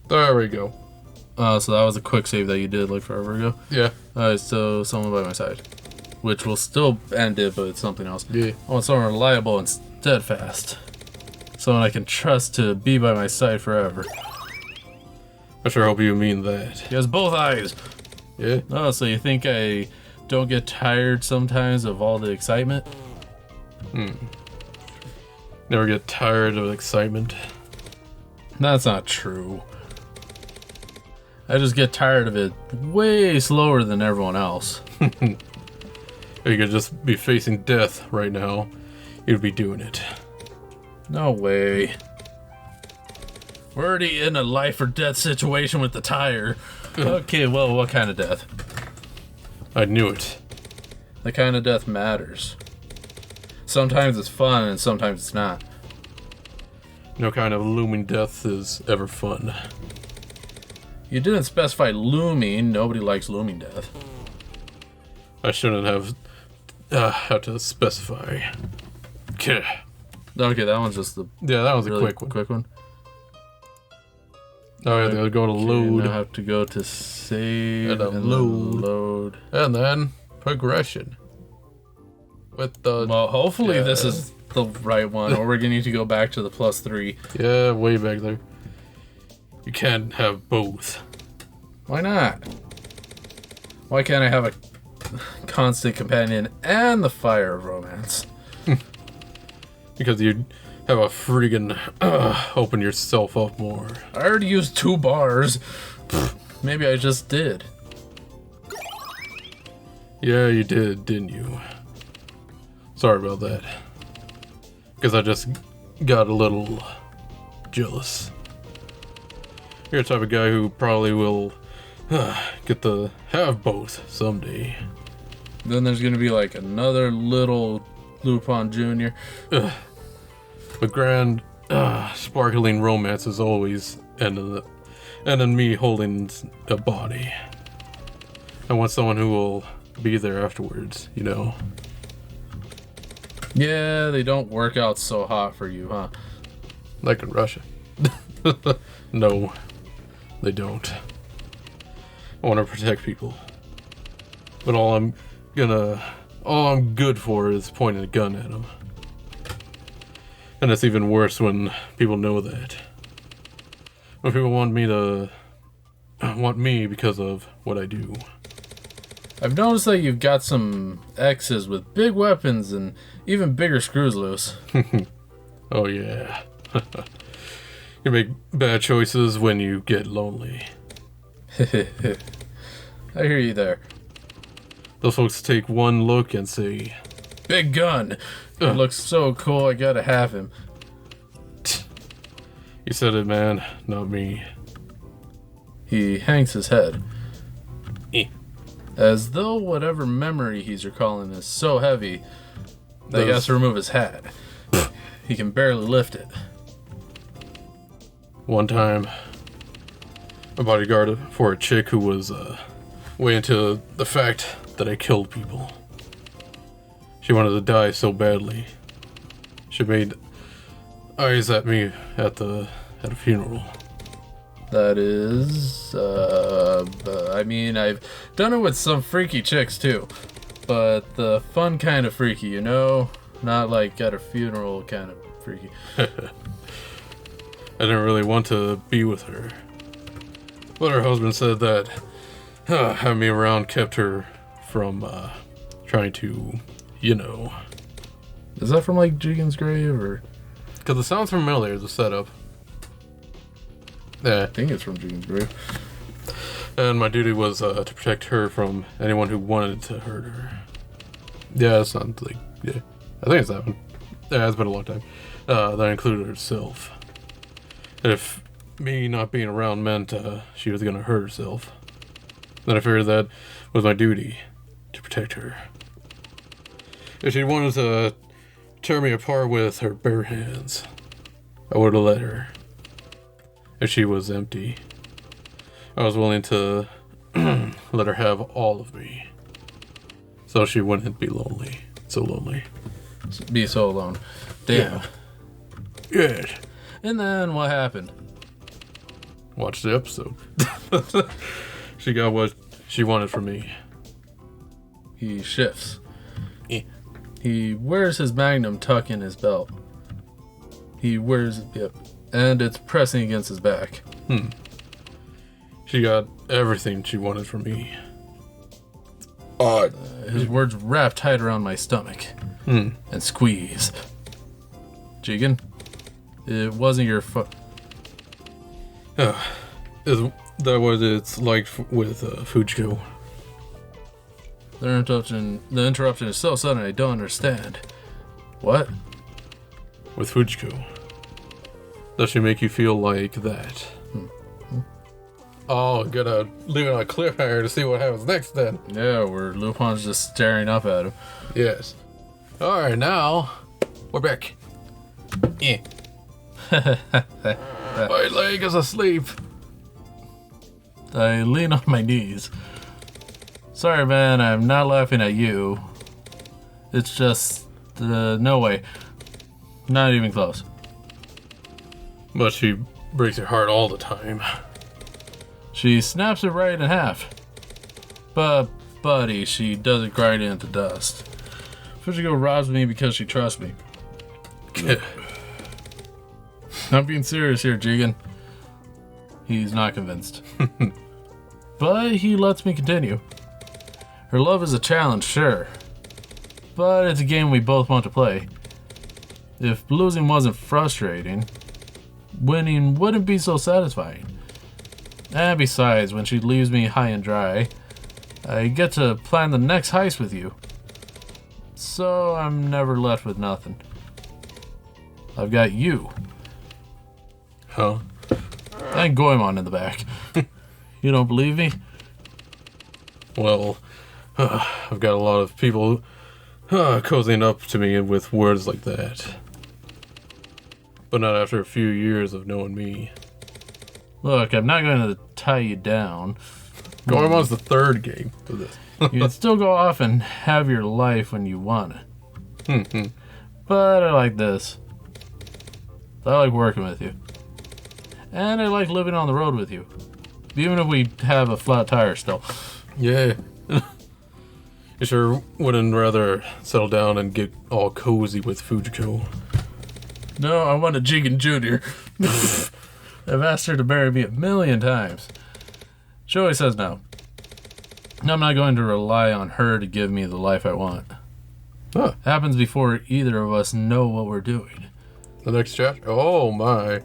There we go.
So that was a quick save that you did like forever ago.
Yeah.
Alright, so someone by my side. Which will still end it, but it's something else.
Yeah.
I want someone reliable and steadfast. Someone I can trust to be by my side forever.
I sure hope you mean that.
He has both eyes.
Yeah?
Oh, so you think I don't get tired sometimes of all the excitement?
Never get tired of excitement.
That's not true. I just get tired of it way slower than everyone else.
You could just be facing death right now. You'd be doing it.
No way. We're already in a life or death situation with the tire. Okay, well, what kind of death?
I knew it.
The kind of death matters. Sometimes it's fun and sometimes it's not.
No kind of looming death is ever fun.
You didn't specify looming. Nobody likes looming death.
I shouldn't have had to specify. Okay.
Okay, that one's just the
Yeah, that was a
really
quick one.
one.
Oh, I have to go to load.
Now I have to go to save
And
and
then
then load.
And then progression. With the...
Well, hopefully
Yeah.
this is the right one, or we're gonna need to go back to the +3.
Yeah, way back there. You can't have both.
Why not? Why can't I have a constant companion and the fire of romance?
Because you have a friggin' open yourself up more.
I already used 2 bars. Maybe I just did.
Yeah, you did, didn't you? Sorry about that. Because I just got a little jealous. You're the type of guy who probably will get to have both someday.
Then there's gonna be like another little Lupin Jr.
But grand, sparkling romance is always end in me holding a body. I want someone who will be there afterwards, you know?
Yeah, they don't work out so hot for you, huh?
Like in Russia. No, they don't. I want to protect people. But all I'm good for is pointing a gun at them. And it's even worse when people know that. When people want me because of what I do.
I've noticed that you've got some exes with big weapons and even bigger screws loose.
Oh yeah. You make bad choices when you get lonely.
I hear you there.
Those folks take one look and say,
Big gun. It looks so cool, I gotta have him.
"You said it, man, not me."
He hangs his head.
Eh.
As though whatever memory he's recalling is so heavy that he has to remove his hat. He can barely lift it.
One time, a bodyguard for a chick who was way into the fact that I killed people. She wanted to die so badly. She made eyes at me at a funeral.
That is, I mean, I've done it with some freaky chicks too. But the fun kind of freaky, you know? Not like at a funeral kind of freaky.
I didn't really want to be with her. But her husband said that having me around kept her from trying to, you know.
Is that from like Jigen's grave or?
Because it sounds familiar, the setup. Yeah.
I think it's from Jigen's grave.
And my duty was to protect her from anyone who wanted to hurt her. Yeah, it's not like, yeah. I think it's that one. Yeah, it's been a long time. That included herself. if me not being around meant she was gonna hurt herself. Then I figured that was my duty to protect her. If she wanted to tear me apart with her bare hands, I would have let her. If she was empty, I was willing to let her have all of me. So she wouldn't be lonely. So lonely.
Be so alone. Damn.
Yeah.
And then what happened?
Watch the episode. She got what she wanted from me.
He shifts.
Eh.
He wears his magnum tuck in his belt. He wears, yep, and it's pressing against his back.
She got everything she wanted from me.
His words wrap tight around my stomach and squeeze. Jigen, it wasn't your
Is that what it's like with Fujiko?
The interruption is so sudden I don't understand. What?
With Fujiko. Does she make you feel like that? Oh, gonna leave it on a cliffhanger to see what happens next then.
Yeah, where Lupin's just staring up at him.
Yes. Alright, now we're back. Yeah. My leg is asleep.
I lean on my knees. Sorry, man, I'm not laughing at you. It's just, no way. Not even close.
But she breaks your heart all the time.
She snaps it right in half. But, buddy, she doesn't grind it into dust. Fujiko robs me because she trusts me. I'm being serious here, Jigen. He's not convinced. But he lets me continue. Her love is a challenge, sure. But it's a game we both want to play. If losing wasn't frustrating, winning wouldn't be so satisfying. And besides, when she leaves me high and dry, I get to plan the next heist with you. So I'm never left with nothing. I've got you.
Huh?
And Goemon in the back. You don't believe me?
Well, I've got a lot of people cozying up to me with words like that. But not after a few years of knowing me.
Look, I'm not going to tie you down.
Goemon's the third game of this.
You can still go off and have your life when you want it. But I like this. I like working with you. And I like living on the road with you. Even if we have a flat tire still.
Yeah. You sure wouldn't rather settle down and get all cozy with Fujiko?
No, I want a Jigen Jr. I've asked her to marry me 1,000,000 times. She always says no. I'm not going to rely on her to give me the life I want.
Huh.
Happens before either of us know what we're doing.
The next chapter? Oh my.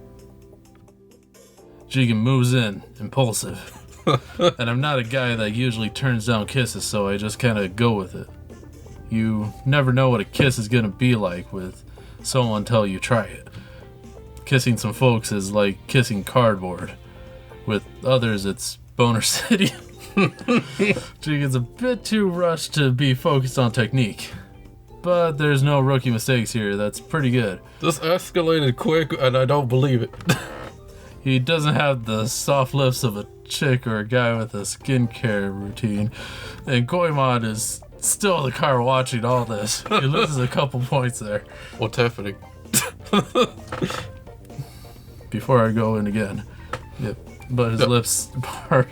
Jigen moves in, impulsive. And I'm not a guy that usually turns down kisses, so I just kind of go with it. You never know what a kiss is going to be like with someone until you try it. Kissing some folks is like kissing cardboard. With others, it's Boner City. Jigen's a bit too rushed to be focused on technique. But there's no rookie mistakes here. That's pretty good.
This escalated quick and I don't believe it.
He doesn't have the soft lips of a chick or a guy with a skincare routine. And Goemon is still in the car watching all this. He loses a couple points there.
What's happening?
Before I go in again. Yep. But his lips part.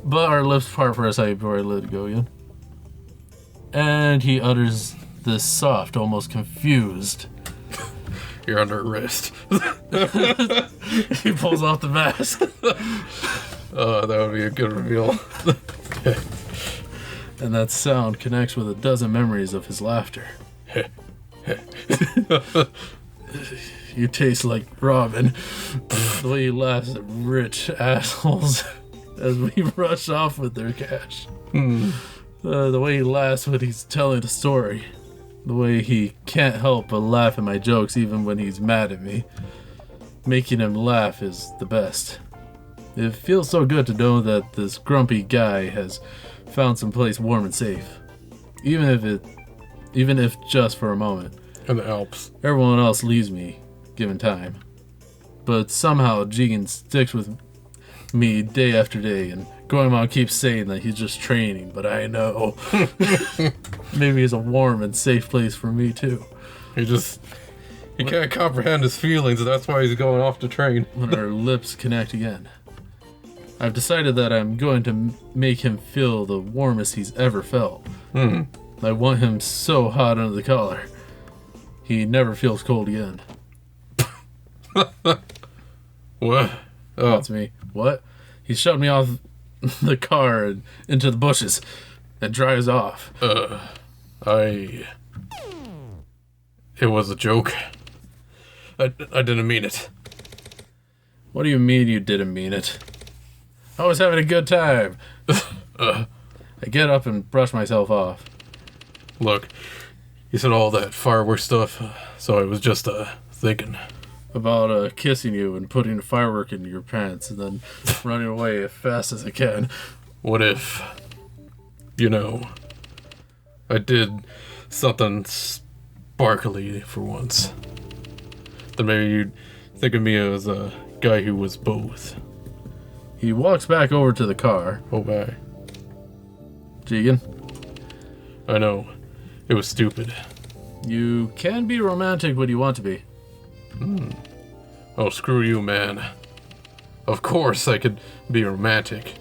But our lips part for a second before I let it go again. And he utters this soft, almost confused.
You're under arrest.
He pulls off the mask.
That would be a good reveal.
And that sound connects with a dozen memories of his laughter. You taste like Robin. The way he laughs at rich assholes as we rush off with their cash. The way he laughs when he's telling a story. The way he can't help but laugh at my jokes even when he's mad at me. making him laugh is the best. It feels so good to know that this grumpy guy has found some place warm and safe. Even if just for a moment.
In the Alps.
Everyone else leaves me, given time. But somehow Jigen sticks with me day after day, and Goemon keeps saying that he's just training, but I know. Maybe it's a warm and safe place for me too.
He can't comprehend his feelings, and that's why he's going off to train.
When our lips connect again. I've decided that I'm going to make him feel the warmest he's ever felt. I want him so hot under the collar. He never feels cold again.
What? Oh,
That's me. What? He shoved me off the car and into the bushes and dries off.
It was a joke. I didn't mean it.
What do you mean you didn't mean it? I was having a good time. I get up and brush myself off.
Look, you said all that fireworks stuff, so I was just thinking.
About kissing you and putting a firework into your pants and then running away as fast as I can.
What if, I did something sparkly for once? Then maybe you'd think of me as a guy who was both.
He walks back over to the car.
Oh, bye.
Jigen,
I know. It was stupid.
you can be romantic when you want to be.
Oh, screw you, man. Of course I could be romantic.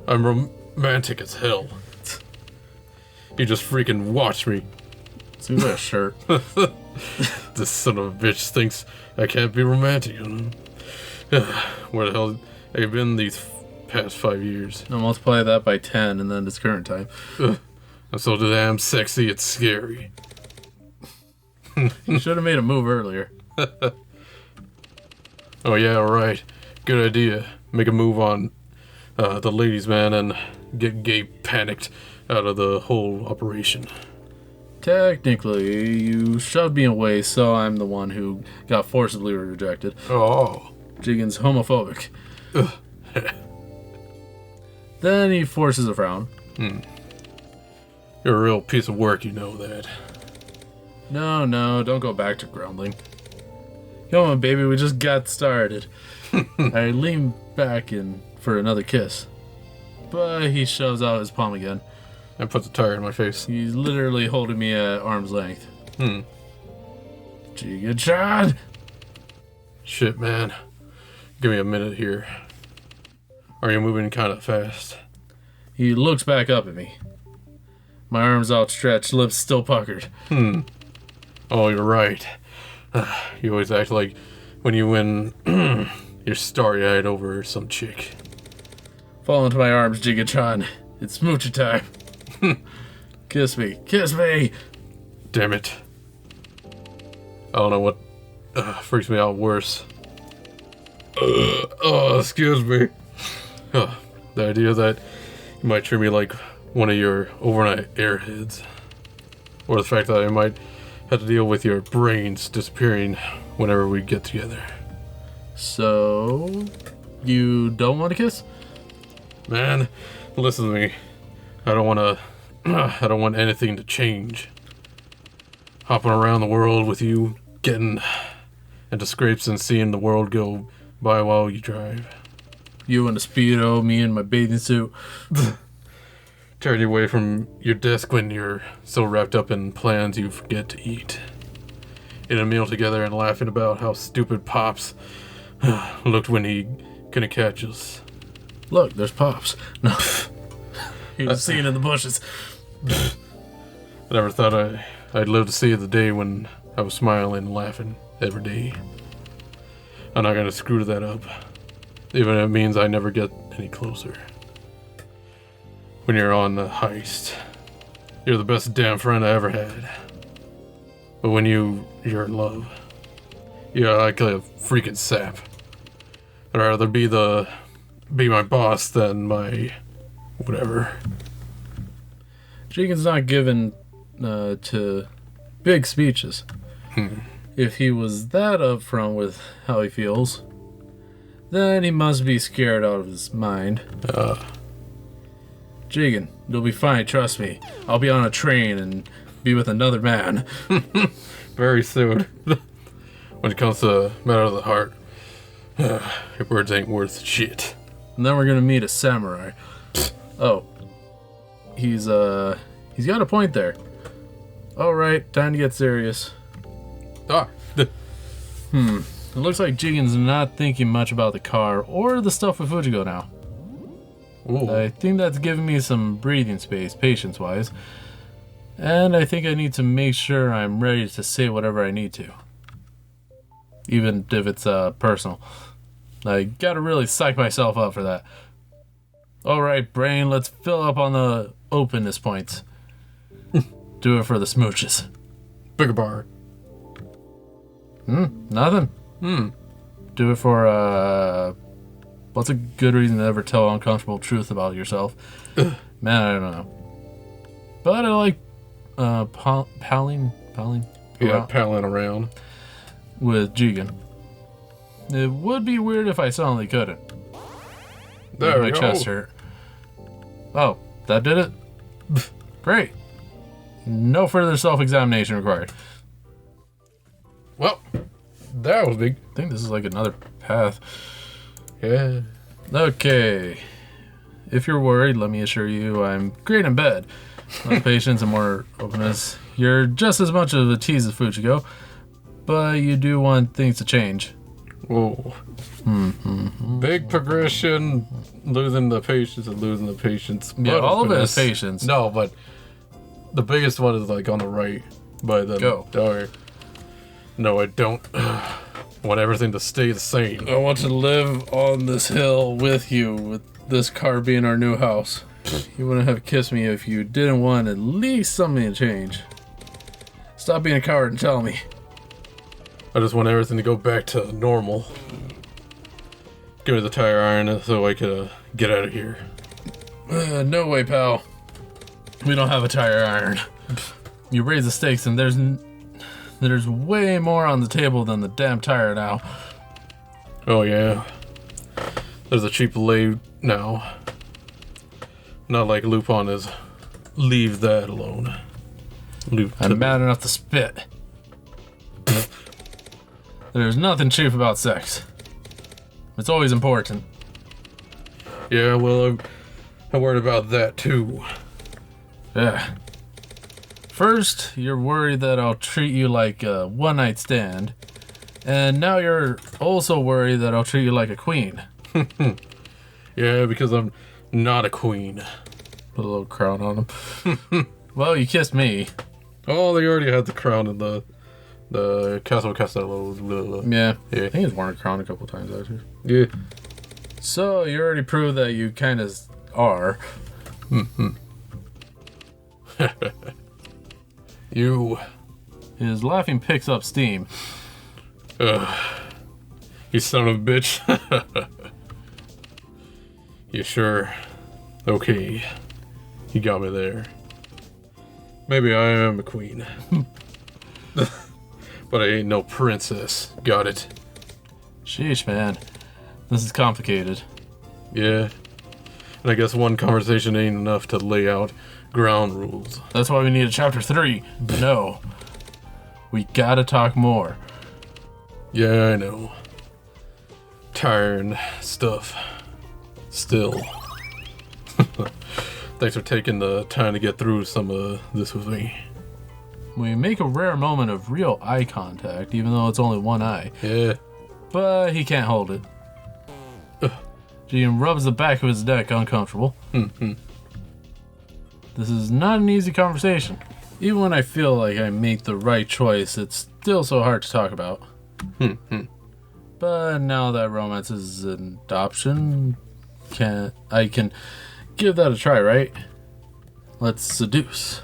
I'm romantic as hell. You just freaking watch me.
Seems like a shirt.
This son of a bitch thinks I can't be romantic. Where the hell have you been these past 5 years?
I'll multiply that by 10 and then its current time.
I'm so damn sexy, it's scary.
You should have made a move earlier.
Oh yeah, right. Good idea. Make a move on the ladies, man, and get gay panicked out of the whole operation.
Technically, you shoved me away, so I'm the one who got forcibly rejected.
Oh.
Jigen's homophobic. Then he forces a frown.
You're a real piece of work, you know that.
No, don't go back to grumbling. Come on, baby, we just got started. I lean back in for another kiss. But he shoves out his palm again.
And puts a tire in my face.
He's literally holding me at arm's length. Jigen-chan!
Shit, man. Give me a minute here. Are you moving kind of fast?
He looks back up at me. My arms outstretched, lips still puckered.
Oh, you're right. You always act like when you win, you're starry-eyed over some chick.
Fall into my arms, Jigen-chan. It's smoochie time. Kiss me. Kiss me!
Damn it. I don't know what freaks me out worse. Excuse me. The idea that you might treat me like one of your overnight airheads. Or the fact that I might have to deal with your brains disappearing whenever we get together.
So, you don't want to kiss?
Man, listen to me. I don't want anything to change. Hopping around the world with you, getting into scrapes and seeing the world go by while you drive.
You in a Speedo, me in my bathing suit.
Turn you away from your desk when you're so wrapped up in plans you forget to eat. Eating a meal together and laughing about how stupid Pops looked when he couldn't catch us.
Look, there's Pops. No. He was seen in the bushes.
I never thought I'd live to see the day when I was smiling and laughing every day. I'm not gonna screw that up, even if it means I never get any closer. When you're on the heist, you're the best damn friend I ever had. But when you're in love, you're like a freaking sap. I'd rather be my boss than my whatever.
Jigen's not given to big speeches. If he was that upfront with how he feels, then he must be scared out of his mind. Jigen, you'll be fine, trust me. I'll be on a train and be with another man.
Very soon. When it comes to matter of the heart, your words ain't worth shit.
And then we're gonna meet a samurai. Oh. He's got a point there. Alright, time to get serious. It looks like Jigen's not thinking much about the car or the stuff with Fujiko now.
Ooh.
I think that's giving me some breathing space, patience-wise. And I think I need to make sure I'm ready to say whatever I need to. Even if it's personal. I gotta really psych myself up for that. Alright, brain, let's fill up on the openness points. Do it for the smooches.
Bigger bar.
Nothing. Do it for, what's a good reason to ever tell uncomfortable truth about yourself? Man, I don't know. But I like, palling
Yeah, palling around.
with Jigen. It would be weird if I suddenly couldn't.
There
My
we go.
chest hurt. Oh, that did it? Great. No further self-examination required.
Well, that was big.
I think this is like another path.
Yeah.
Okay. If you're worried, let me assure you I'm great in bed. More patience and more openness. You're just as much of a tease as Fujiko, but you do want things to change.
Whoa. Big progression, losing the patience and losing the patience.
Yeah,
But
all of it is
finesse.
patience.
No, but the biggest one is like on the right by the
Go.
door. No, I don't. I want everything to stay the same.
I want to live on this hill with you, with this car being our new house. You wouldn't have kissed me if you didn't want at least something to change. Stop being a coward and tell me.
I just want everything to go back to normal. Give me the tire iron so I could get out of here.
No way, pal. We don't have a tire iron. You raise the stakes and there's way more on the table than the damn tire now.
Oh yeah. There's a cheap lay now. Not like Lupin is. Leave that alone.
I'm mad enough to spit. There's nothing cheap about sex. It's always important.
Yeah, well, I'm worried about that too.
Yeah. First, you're worried that I'll treat you like a one-night stand. And now you're also worried that I'll treat you like a queen.
Yeah, because I'm not a queen.
Put a little crown on him. Well, you kissed me.
Oh, they already had the crown in the Castle Castello. Blah, blah.
Yeah.
Yeah.
I think he's worn a crown a couple times, actually.
Yeah.
So, you already proved that you kind of are.
You.
His laughing picks up steam.
You son of a bitch. You sure? Okay. You got me there. Maybe I am a queen. But I ain't no princess. Got it?
Sheesh, man. This is complicated.
Yeah. And I guess one conversation ain't enough to lay out ground rules.
That's why we need a chapter 3. No. We gotta talk more.
Yeah, I know. Tiring stuff. Still. Thanks for taking the time to get through some of this with me.
We make a rare moment of real eye contact, even though it's only one eye.
Yeah.
But he can't hold it. Jigen rubs the back of his neck uncomfortable. This is not an easy conversation. Even when I feel like I make the right choice, it's still so hard to talk about. But now that romance is an option, I can give that a try, right? Let's seduce.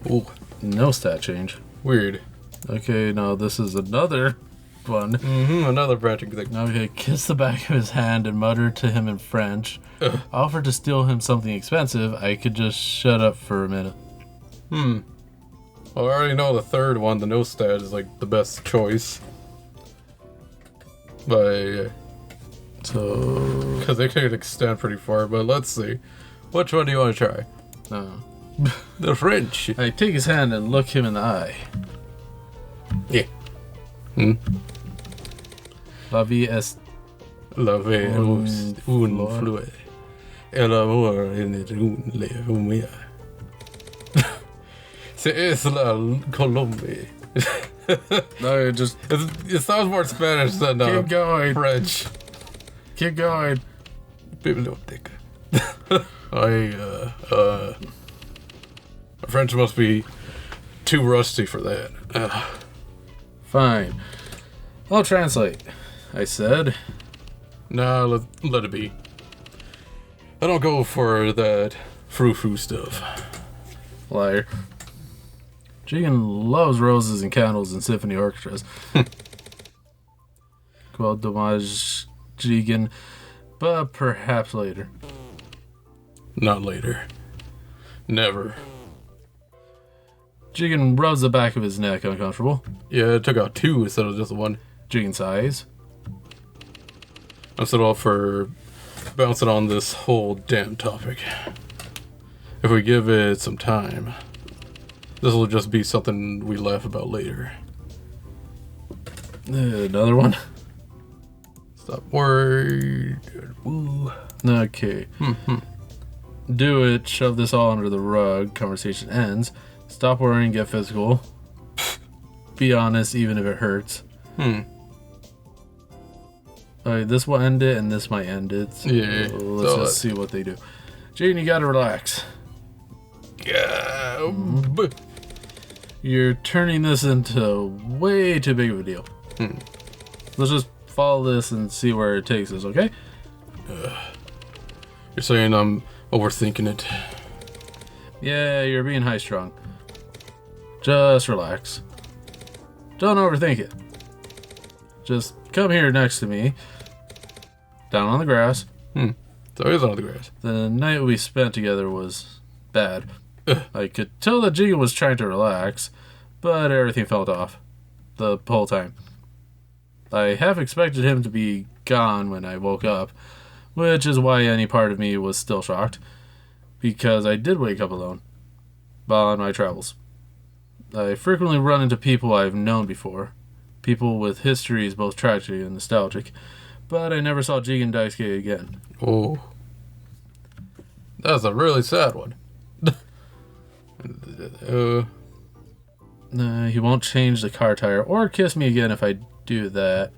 Ooh.
No stat change.
Weird.
Okay, now this is another one.
Another branching thing.
Okay, kiss the back of his hand and mutter to him in French. Offer to steal him something expensive. I could just shut up for a minute.
Well, I already know the third one, the no stat, is like the best choice. But
So,
because they could extend pretty far. But let's see, which one do you want to try? The French.
I take his hand and look him in the eye.
Yeah. Hmm.
La vie est
La vie est une fleur. Et l'amour est une lumière. C'est la Colombie.
No, just
It sounds more Spanish than
keep going.
French.
Keep going.
Biblioteca. French must be too rusty for that.
Fine. I'll translate, I said.
Nah, let it be. I don't go for that frou-frou stuff.
Liar. Jigen loves roses and candles and symphony orchestras. Quel dommage, Jigen. But perhaps later.
Not later. Never.
Jigen rubs the back of his neck uncomfortable.
Yeah, it took out 2 instead of just 1.
Jigen sighs.
I'm still all for bouncing on this whole damn topic. If we give it some time, this will just be something we laugh about later.
Another one?
Stop worrying. Woo.
Okay. Do it, shove this all under the rug, conversation ends. Stop worrying, get physical. Be honest, even if it hurts. This will end it, and this might end it. So
Yeah.
let's just see what they do. Jane, you gotta relax.
Yeah.
You're turning this into way too big of a deal. Let's just follow this and see where it takes us, okay?
You're saying I'm overthinking it.
Yeah, you're being high-strung. Just relax. Don't overthink it. Just come here next to me. Down on the grass.
So he's on the grass.
The night we spent together was bad. I could tell that Jigen was trying to relax, but everything felt off. The whole time. I half expected him to be gone when I woke up, which is why any part of me was still shocked, because I did wake up alone, on my travels. I frequently run into people I've known before, people with histories both tragic and nostalgic, but I never saw Jigen Daisuke again.
Oh. That's a really sad one.
He won't change the car tire or kiss me again if I do that.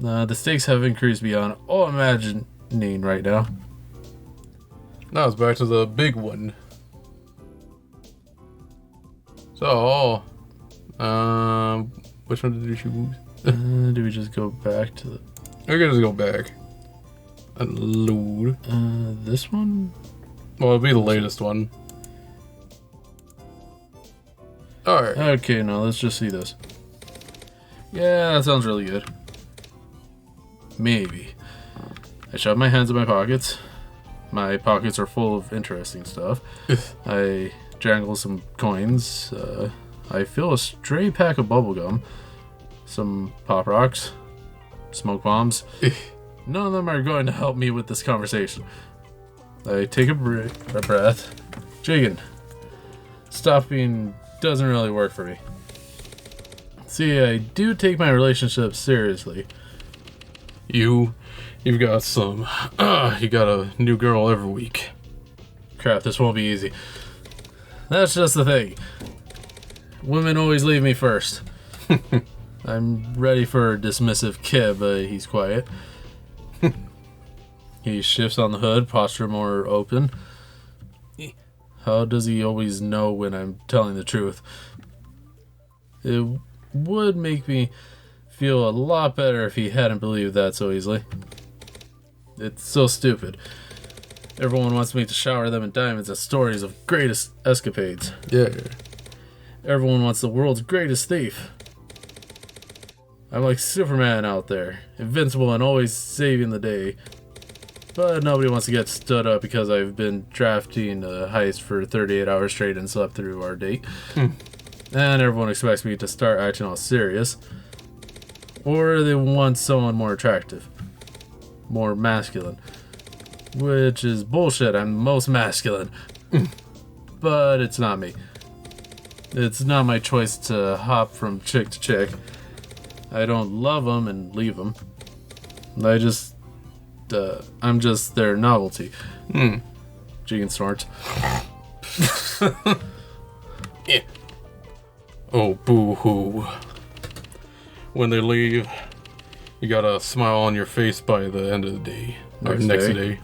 The stakes have increased beyond all imagining right now.
Now it's back to the big one. So, which one did you choose?
Do we just go back to the...
We're gonna just go back. And load.
This one?
Well, it'll be the latest one. Alright.
Okay, no, let's just see this. Yeah, that sounds really good. Maybe. I shove my hands in my pockets. My pockets are full of interesting stuff. I jangle some coins. I fill a stray pack of bubblegum. Some pop rocks. Smoke bombs. None of them are going to help me with this conversation. I take a breath. Jigen. Stopping doesn't really work for me. See, I do take my relationship seriously.
You've got some. You got a new girl every week.
Crap, this won't be easy. That's just the thing. Women always leave me first. I'm ready for a dismissive kid, but he's quiet. He shifts on the hood, posture more open. How does he always know when I'm telling the truth? It would make me feel a lot better if he hadn't believed that so easily. It's so stupid. Everyone wants me to shower them in diamonds as stories of greatest escapades.
Yeah.
Everyone wants the world's greatest thief. I'm like Superman out there, invincible and always saving the day. But nobody wants to get stood up because I've been drafting a heist for 38 hours straight and slept through our date. and everyone expects me to start acting all serious. Or they want someone more attractive, more masculine, which is bullshit. I'm most masculine, but it's not me. It's not my choice to hop from chick to chick. I don't love them and leave them. I'm just their novelty. Jigen snorts.
Yeah. Oh, boo-hoo. When they leave, you got a smile on your face by the end of the day. Or next day.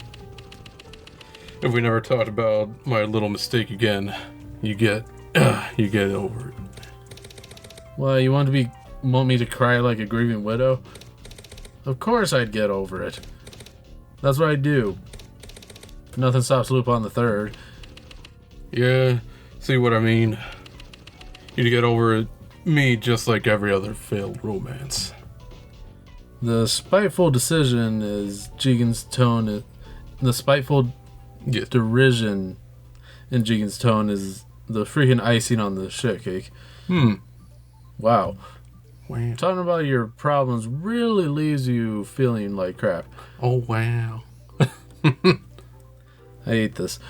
If we never talked about my little mistake again, you get over it.
Well, you want me to cry like a grieving widow? Of course I'd get over it. That's what I do. Nothing stops Lupin the Third.
Yeah, see what I mean? You get over it, me just like every other failed romance.
The spiteful decision is Jigen's tone. The spiteful derision in Jigen's tone is the freaking icing on the shit cake. Wow. Talking about your problems really leaves you feeling like crap.
Oh, wow.
I hate this.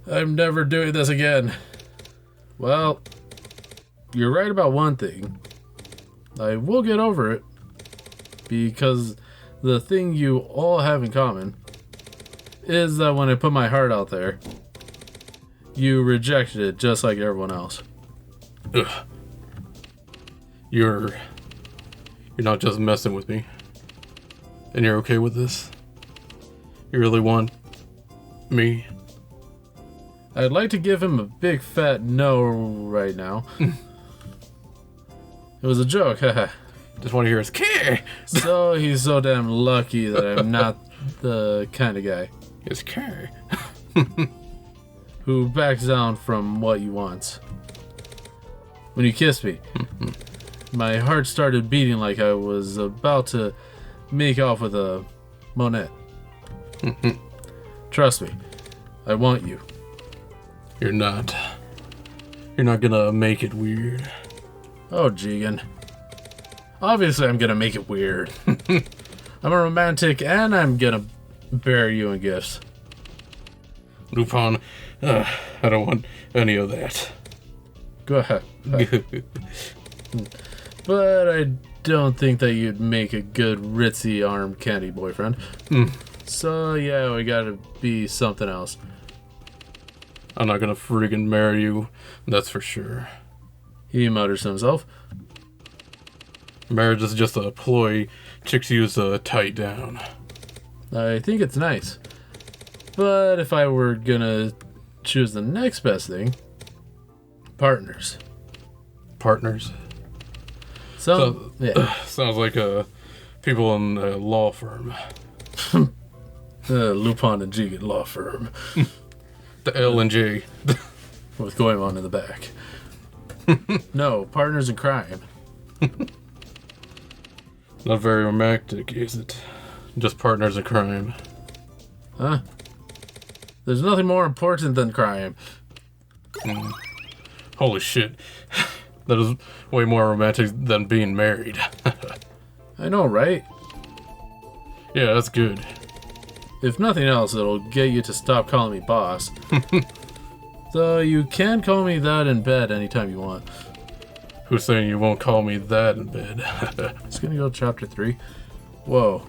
I'm never doing this again. Well, you're right about one thing. I will get over it. Because the thing you all have in common is that when I put my heart out there, you rejected it just like everyone else.
Ugh. You're not just messing with me. And you're okay with this? You really want me?
I'd like to give him a big fat no right now. It was a joke, haha.
Just want to hear his care.
So he's so damn lucky that I'm not the kind of guy
His care.
who backs down from what you want. When you kissed me, my heart started beating like I was about to make off with a Monet. Trust me, I want you.
You're not gonna make it weird.
Oh, Jigen. Obviously, I'm gonna make it weird. I'm a romantic, and I'm gonna bury you in gifts.
Lupin, I don't want any of that.
Go ahead. But I don't think that you'd make a good ritzy arm candy boyfriend. So yeah, we gotta be something else.
I'm not gonna friggin' marry you, that's for sure.
He mutters to himself.
Marriage is just a ploy chicks use to tie down.
I think it's nice. But if I were gonna choose the next best thing, partners.
Partners?
Yeah.
Sounds like people in a law firm.
Lupin and Jigen law firm.
The L&J.
With Goemon in the back. No, partners in crime.
Not very romantic, is it? Just partners in crime.
Huh? There's nothing more important than crime.
Holy shit. That is way more romantic than being married.
I know, right?
Yeah, that's good.
If nothing else, it'll get you to stop calling me boss. Though you can call me that in bed anytime you want.
Who's saying you won't call me that in bed?
It's gonna go to chapter 3. Whoa.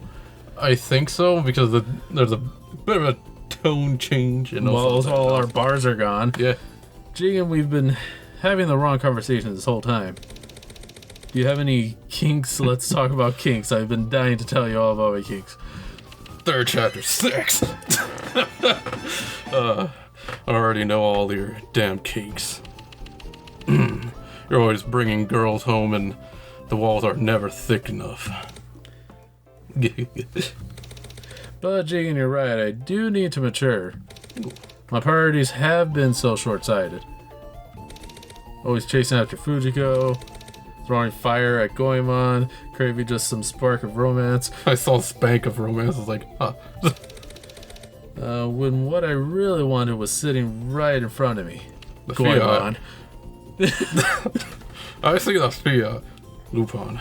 I think so, because there's a bit of a tone change. And
Well, all our bars are gone.
Yeah.
Jigen, we've been having the wrong conversation this whole time. Do you have any kinks? Let's talk about kinks. I've been dying to tell you all about my kinks.
Third chapter, 6. I already know all your damn kinks. You're always bringing girls home and the walls are never thick enough.
But Jigen, you're right. I do need to mature. My priorities have been so short-sighted. Always chasing after Fujiko, throwing fire at Goemon, craving just some spark of romance.
I saw spank of romance, I was like, huh.
When what I really wanted was sitting right in front of me.
The
Goemon.
I see that's Fiat. Lupin.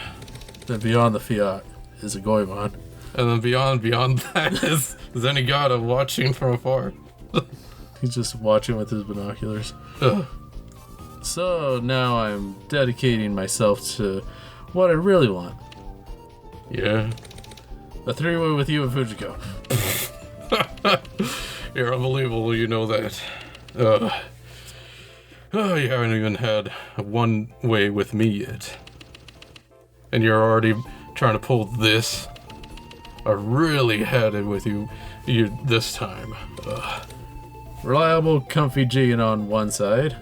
Then beyond the Fiat is a Goemon.
And then beyond that is Zenigata watching from afar.
He's just watching with his binoculars.
Ugh.
So now I'm dedicating myself to what I really want.
Yeah.
A three-way with you and Fujiko.
You're unbelievable, you know that. Oh, you haven't even had a one-way with me yet. And you're already trying to pull this. I really had it with you this time.
Reliable, comfy Jigen on one side.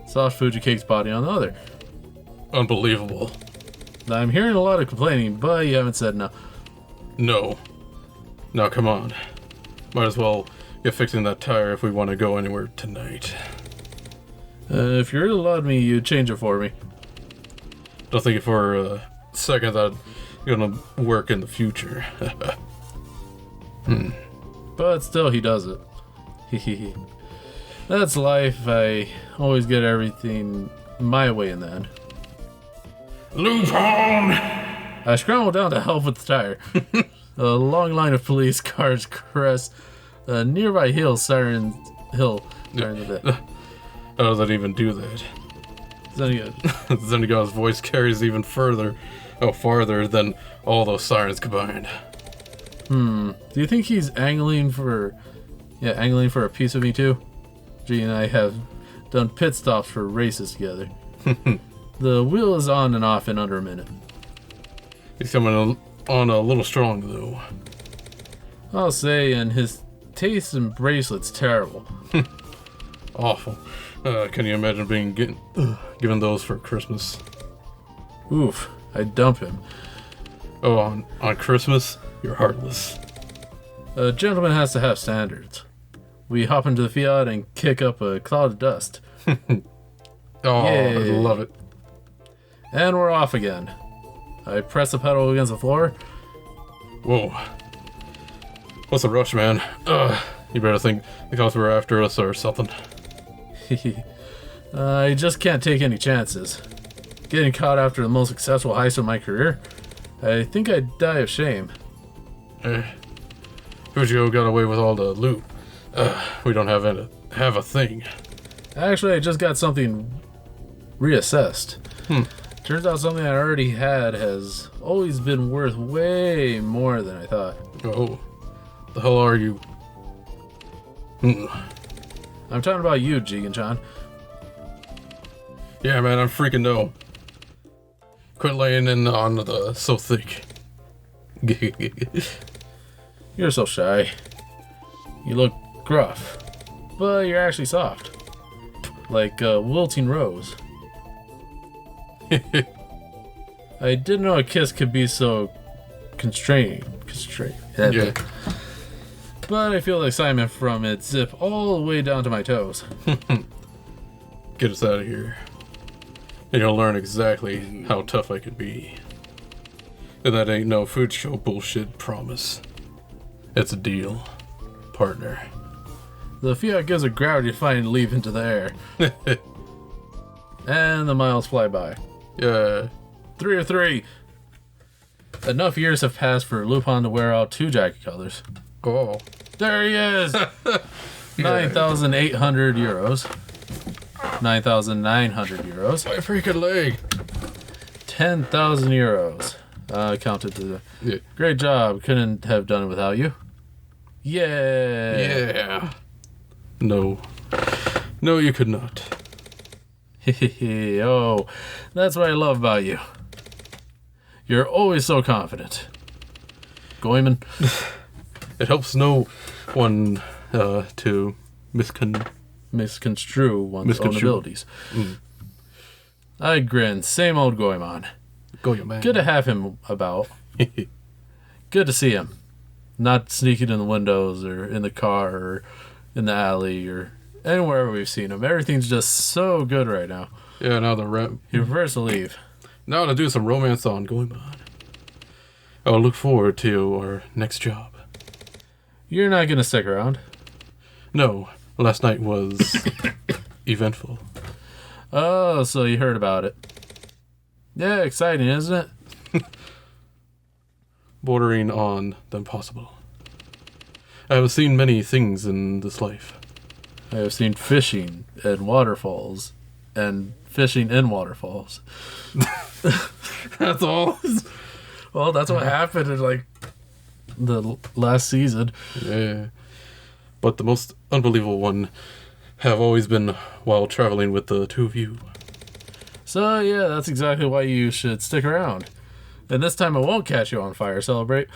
Soft Fujicake's body on the other.
Unbelievable.
I'm hearing a lot of complaining, but you haven't said no.
No. Now come on. Might as well get fixing that tire if we want to go anywhere tonight.
If you really loved me, you'd change it for me.
Don't think for a second that gonna work in the future.
But still, he does it. Hehehe. That's life. I always get everything my way in the end.
Lupin!
I scrambled down to help with the tire. A long line of police cars crest a nearby siren a bit.
How does that even do that? Zenigata's voice carries even farther than all those sirens combined.
Do you think he's angling for a piece of me too? G and I have done pit stops for races together. The wheel is on and off in under a minute.
He's coming on a little strong though.
I'll say, and his taste in bracelets terrible.
Awful. Can you imagine being given those for Christmas?
Oof, I'd dump him.
Oh, on Christmas? You're heartless.
A gentleman has to have standards. We hop into the Fiat and kick up a cloud of dust.
Oh,
Yay.
I love it.
And we're off again. I press the pedal against the floor.
Whoa. What's the rush, man? You better think the cops were after us or something.
I just can't take any chances. Getting caught after the most successful heist of my career, I think I'd die of shame.
Fujiko got away with all the loot. We don't have a thing.
Actually, I just got something reassessed. Turns out something I already had has always been worth way more than I thought.
Oh, the hell are you?
I'm talking about you, Jigen-chan.
Yeah, man, I'm freaking no. Quit laying in on the so thick.
You're so shy. You look gruff, but you're actually soft. Like a wilting rose. I didn't know a kiss could be so constraining.
Yeah.
But I feel the excitement from it zip all the way down to my toes.
Get us out of here. And you'll learn exactly how tough I can be. And that ain't no Fujiko bullshit promise. It's a deal, partner.
The Fiat gives a gravity-defying leap into the air. And the miles fly by.
Yeah.
3 of 3. Enough years have passed for Lupin to wear out 2 jacket colors.
Oh.
There he is! 9,800 euros. 9,900 euros.
My freaking leg.
10,000 euros. Counted to the...
Yeah.
Great job. Couldn't have done it without you. Yeah.
Yeah. No. No, you could not.
Oh, that's what I love about you. You're always so confident. Goemon.
It helps no one to
Misconstrue one's own abilities. I grin. Same old Goemon.
Go, your man.
Good to have him about. Good to see him. Not sneaking in the windows or in the car or in the alley or anywhere we've seen him. Everything's just so good right now.
Yeah, now the
He prefers to leave.
Now to do some romance on Goemon. I'll look forward to our next job.
You're not gonna stick around.
No, last night was eventful.
Oh, so you heard about it. Yeah, exciting, isn't it?
Bordering on the impossible. I have seen many things in this life.
I have seen fishing and waterfalls and fishing in waterfalls.
That's all.
Well, that's what happened in like the last season.
Yeah. But the most unbelievable one have always been while traveling with the two of you.
So yeah, that's exactly why you should stick around. And this time I won't catch you on fire. Celebrate.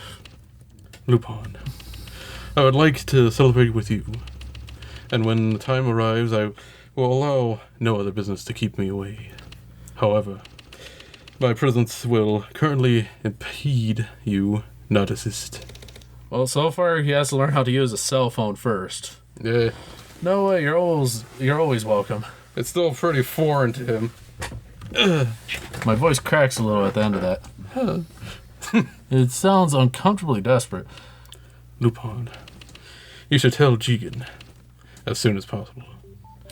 Lupin, I would like to celebrate with you. And when the time arrives, I will allow no other business to keep me away. However, my presence will currently impede you, not assist.
Well, so far he has to learn how to use a cell phone first.
Yeah,
No way, you're always welcome.
it's still pretty foreign to him.
My voice cracks a little at the end of that. It sounds uncomfortably desperate.
Lupin, you should tell Jigen as soon as possible.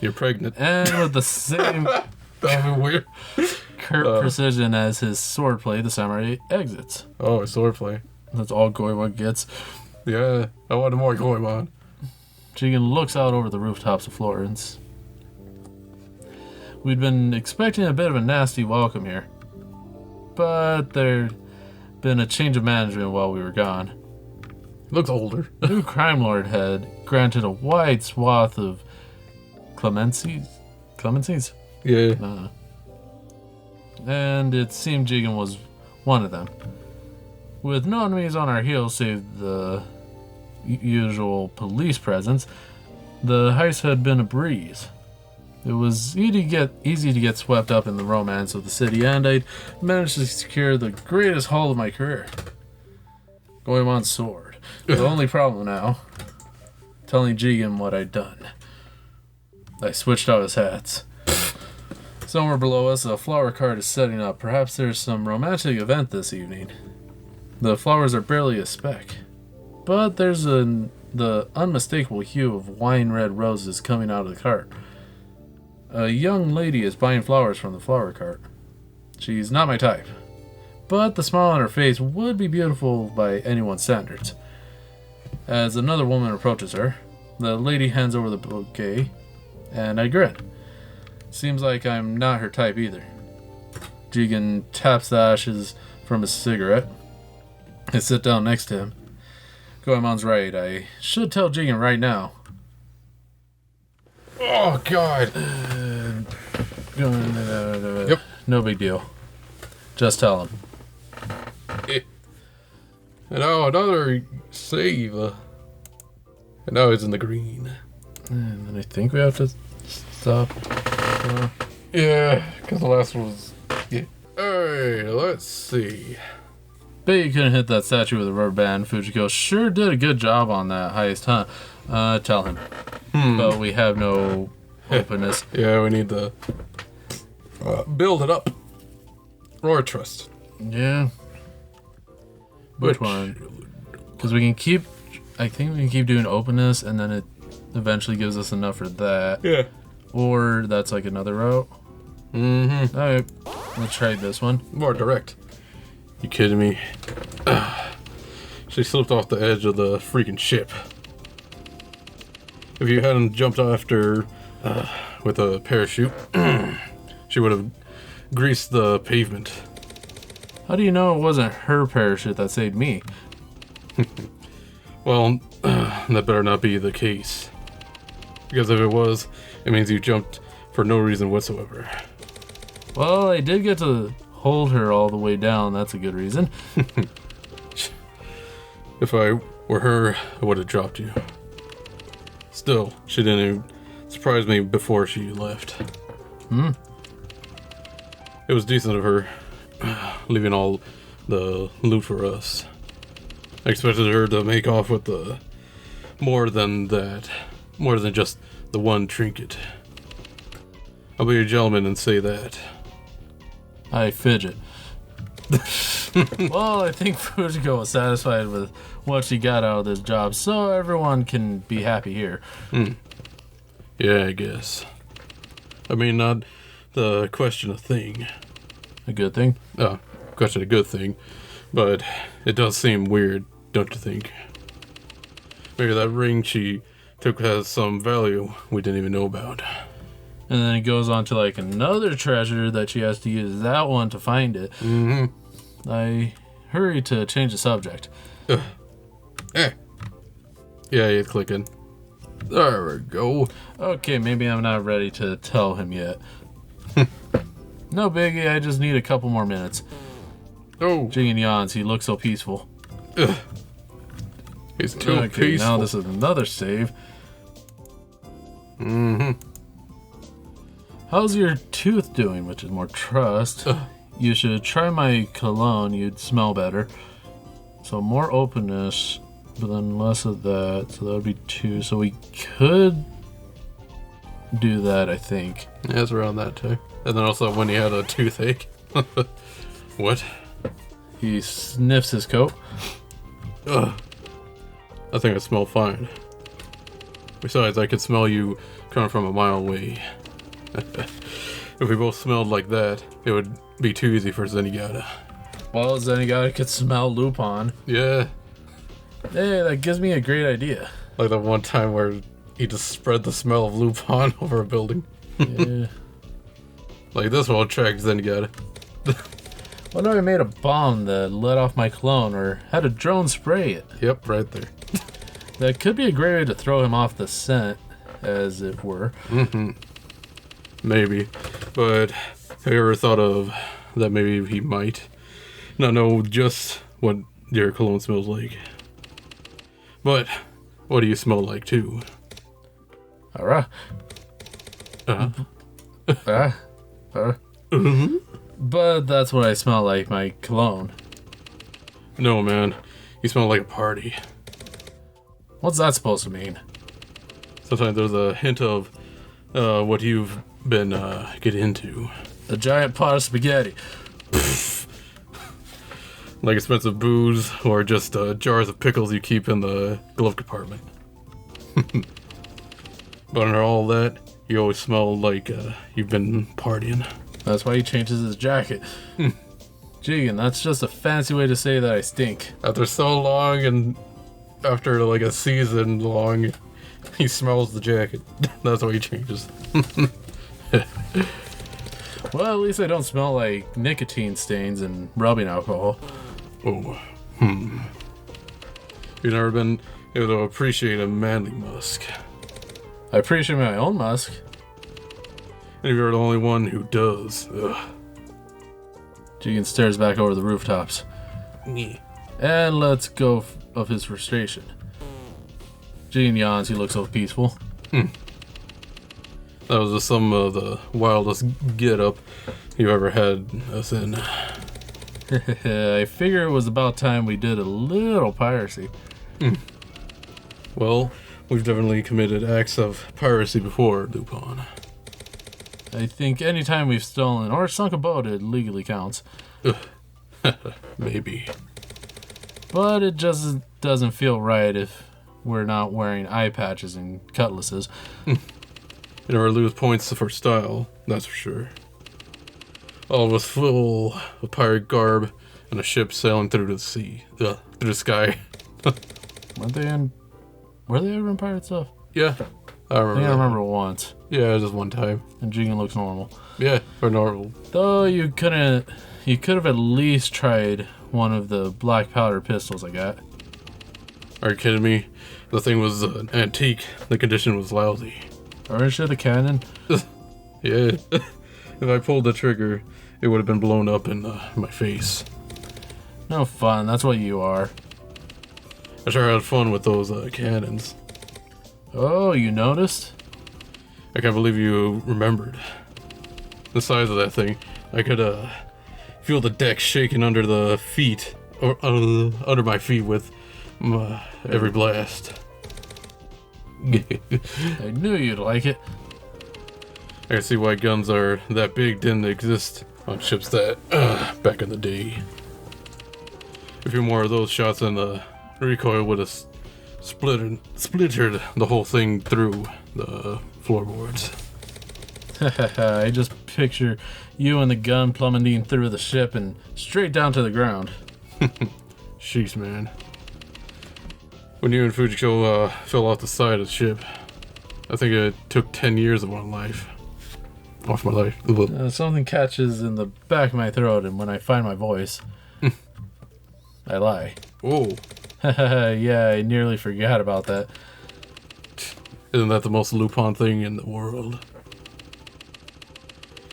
You're pregnant.
And with the same
That'd be weird.
curt precision as his swordplay, the samurai exits.
Oh, swordplay.
That's all Goemon gets.
Yeah, I wanted more going on.
Jigen looks out over the rooftops of Florence. We'd been expecting a bit of a nasty welcome here, but there'd been a change of management while we were gone.
Looks older.
The new crime lord had granted a wide swath of clemencies?
Yeah.
And it seemed Jigen was one of them. With no enemies on our heels save the usual police presence, the heist had been a breeze. It was easy to get swept up in the romance of the city, and I'd managed to secure the greatest haul of my career. Goemon's sword. The only problem now, telling Jigen what I'd done. I switched out his hats. Somewhere below us, a flower cart is setting up. Perhaps there's some romantic event this evening. The flowers are barely a speck, but there's the unmistakable hue of wine-red roses coming out of the cart. A young lady is buying flowers from the flower cart. She's not my type, but the smile on her face would be beautiful by anyone's standards. As another woman approaches her, the lady hands over the bouquet, and I grin. Seems like I'm not her type either. Jigen taps the ashes from his cigarette. I sit down next to him. Goemon's right. I should tell Jigen right now.
Oh, God.
Yep. No big deal. Just tell him.
And now another save. And now it's in the green.
And then I think we have to stop.
Yeah, because the last one was... Yeah. Alright, let's see.
Bet you couldn't hit that statue with a rubber band. Fujiko sure did a good job on that heist, huh? Tell him. But we have no openness.
Yeah, we need to build it up. Or trust.
Yeah. Which one? Because we can keep... I think we can keep doing openness, and then it eventually gives us enough for that.
Yeah.
Or that's like another route.
Mm-hmm.
Alright, let's try this one.
More direct. You kidding me? She slipped off the edge of the freaking ship. If you hadn't jumped after with a parachute, she would have greased the pavement.
How do you know it wasn't her parachute that saved me?
Well, that better not be the case. Because if it was, it means you jumped for no reason whatsoever.
Well, I did get to hold her all the way down. That's a good reason.
If I were her, I would have dropped you. Still, she didn't even surprise me before she left. It was decent of her, leaving all the loot for us. I expected her to make off with the more than that. More than just the one trinket. I'll be a gentleman and say that.
I fidget. Well, I think Fujiko was satisfied with what she got out of this job, so everyone can be happy here.
Yeah, I guess. I may not the question a thing.
A good thing?
Question a good thing, but it does seem weird, don't you think? Maybe that ring she took has some value we didn't even know about.
And then it goes on to like another treasure that she has to use that one to find it.
Mm-hmm.
I hurry to change the subject.
Yeah, it's clicking. There we go.
Okay, maybe I'm not ready to tell him yet. No biggie, I just need a couple more minutes.
Oh.
Jigen yawns, he looks so peaceful.
He's too peaceful.
Now this is another save.
Mm-hmm.
How's your tooth doing? Which is more trust. You should try my cologne, you'd smell better. So more openness, but then less of that. So that would be 2. So we could do that, I think.
Yeah, it's around that too. And then also when he had a toothache. What?
He sniffs his coat.
Ugh. I think I smell fine. Besides, I could smell you coming from a mile away. If we both smelled like that, it would be too easy for Zenigata.
Well, Zenigata could smell Lupin.
Yeah.
Hey, that gives me a great idea.
Like that one time where he just spread the smell of Lupin over a building.
Yeah.
Like this will attract Zenigata.
What if I made a bomb that let off my cologne or had a drone spray it?
Yep, right there.
That could be a great way to throw him off the scent, as it were.
Mm-hmm. Maybe. But have you ever thought of that maybe he might not know just what your cologne smells like? But what do you smell like too?
Alright.
Mm-hmm.
But that's what I smell like, my cologne.
No, man. You smell like a party.
What's that supposed to mean?
Sometimes there's a hint of what you've been getting into.
A giant pot of spaghetti.
Like expensive booze or just jars of pickles you keep in the glove compartment. But under all that, you always smell like you've been partying.
That's why he changes his jacket. Jigen, that's just a fancy way to say that I stink.
After so long and after like a season long, he smells the jacket. That's why he changes.
Well, at least I don't smell like nicotine stains and rubbing alcohol.
Oh. You've never been able to appreciate a manly musk.
I appreciate my own musk.
And you're the only one who does. Ugh.
Jigen stares back over the rooftops.
Yeah.
And lets go of his frustration. Jigen yawns, he looks so peaceful.
That was just some of the wildest get-up you ever had us in.
I figure it was about time we did a little piracy.
Well, we've definitely committed acts of piracy before, Lupin.
I think anytime we've stolen or sunk a boat, it legally counts.
Maybe.
But it just doesn't feel right if we're not wearing eye patches and cutlasses.
You never lose points for style, that's for sure. All of us full of pirate garb and a ship sailing through the sea. Through the sky.
Were they ever in pirate stuff?
Yeah. I
I think I remember once.
Yeah, just one time.
And Jigen looks normal.
Yeah, or normal.
Though you could have at least tried one of the black powder pistols I got.
Are you kidding me? The thing was an antique. The condition was lousy.
Or is it a cannon?
Yeah. If I pulled the trigger, it would have been blown up in my face.
No fun, that's what you are.
I sure had fun with those cannons.
Oh, you noticed?
I can't believe you remembered. The size of that thing. I could feel the deck shaking under the feet, or under my feet with every blast.
I knew you'd like it.
I can see why guns are that big didn't exist on ships that back in the day. A few more of those shots and the recoil would have splintered the whole thing through the floorboards.
I just picture you and the gun plummeting through the ship and straight down to the ground.
Sheesh, man. When you and Fujiko fell off the side of the ship, I think it took 10 years of my life. Off my life.
Something catches in the back of my throat, and when I find my voice, I lie.
Oh.
Yeah, I nearly forgot about that.
Isn't that the most Lupin thing in the world?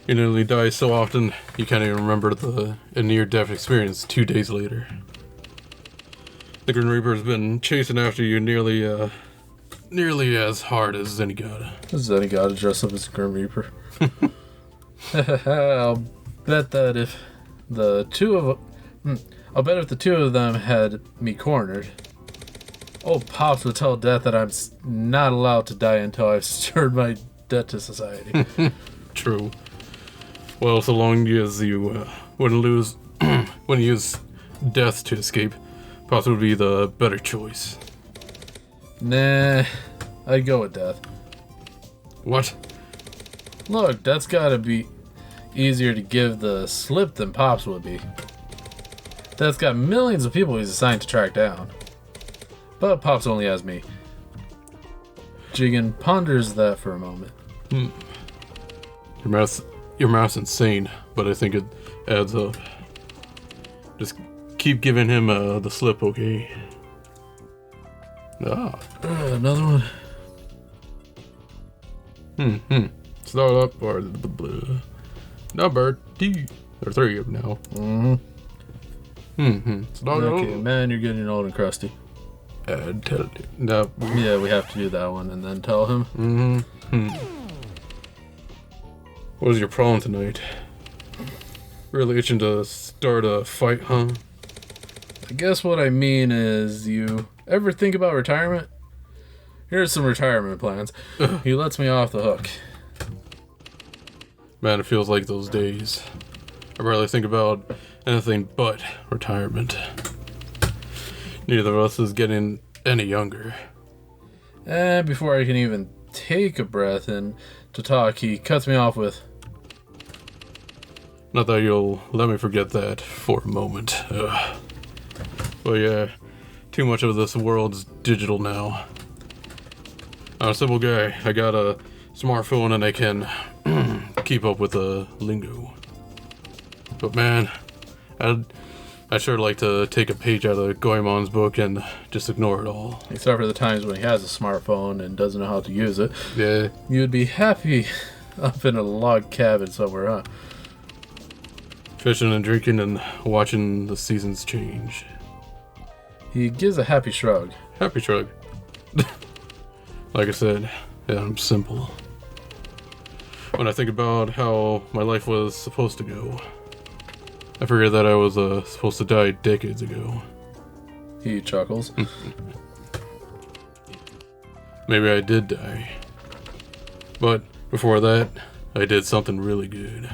You nearly die so often, you can't even remember a near-death experience 2 days later. The Grim Reaper's been chasing after you nearly as hard as Zenigata.
Zenigata dressed up as a Grim Reaper. I'll bet if the two of them had me cornered, old Pops would tell Death that I'm not allowed to die until I've stirred my debt to society.
True. Well, so long as you wouldn't use Death to escape, Pops would be the better choice.
Nah, I'd go with Death.
What?
Look, Death's gotta be easier to give the slip than Pops would be. Death's got millions of people he's assigned to track down. But Pops only has me. Jigen ponders that for a moment.
Your math's insane, but I think it adds up. Just keep giving him the slip, okay?
Another one.
Start up or number 2 or 3 now. Start
Okay,
up.
man, you're getting old and crusty.
Tell it. No.
Yeah, we have to do that one and then tell him.
What is your problem tonight? Really itching to start a fight, huh?
I guess what I mean is, you ever think about retirement? Here's some retirement plans. He lets me off the hook.
Man, it feels like those days. I barely think about anything but retirement. Neither of us is getting any younger.
And before I can even take a breath in to talk, he cuts me off with,
Not that you'll let me forget that for a moment. But yeah, too much of this world's digital now. I'm a simple guy. I got a smartphone and I can keep up with the lingo. But man, I'd sure like to take a page out of Goemon's book and just ignore it all.
except for the times when he has a smartphone and doesn't know how to use it.
Yeah.
You'd be happy up in a log cabin somewhere, huh?
Fishing and drinking and watching the seasons change.
He gives a happy shrug.
Happy shrug. Like I said, yeah, I'm simple. When I think about how my life was supposed to go, I forget that I was supposed to die decades ago.
He chuckles.
Maybe I did die. But before that, I did something really good.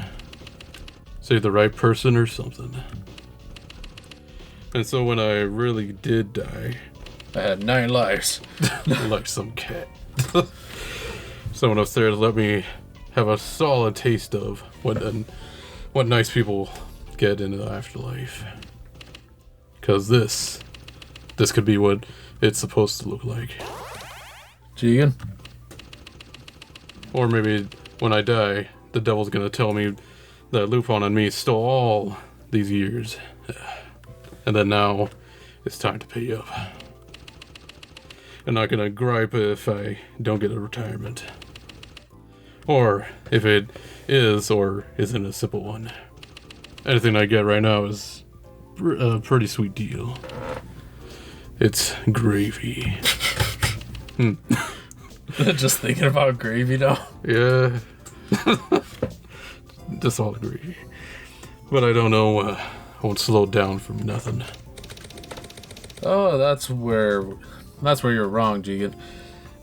Save the right person or something. And so when I really did die,
I had 9 lives.
like some cat. Someone upstairs let me have a solid taste of what nice people get in the afterlife. Because this could be what it's supposed to look like.
Jigen?
Or maybe when I die, the devil's gonna tell me that Lupin and me stole all these years. And then now, it's time to pay up. I'm not gonna gripe if I don't get a retirement. Or if it is or isn't a simple one. Anything I get right now is a pretty sweet deal. It's gravy.
Just thinking about gravy now.
Yeah. Just all the gravy. But I don't know, I won't slow down from nothing.
Oh, that's where you're wrong, Jigen.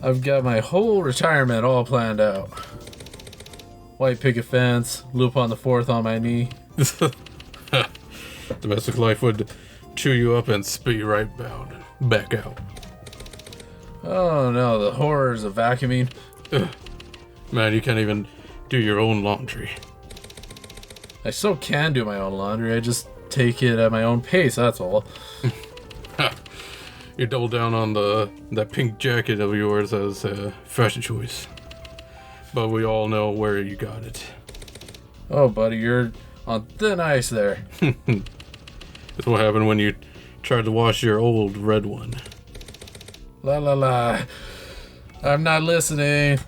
I've got my whole retirement all planned out. White picket fence, Lupin the Fourth on my knee.
Domestic life would chew you up and spit you right back out.
Oh no, the horrors of vacuuming.
Man, you can't even do your own laundry.
I still can do my own laundry. I just take it at my own pace, that's all.
You double down on that pink jacket of yours as a fashion choice. But we all know where you got it.
Oh, buddy, you're on thin ice there.
That's what happened when you tried to wash your old red one.
La la la. I'm not listening.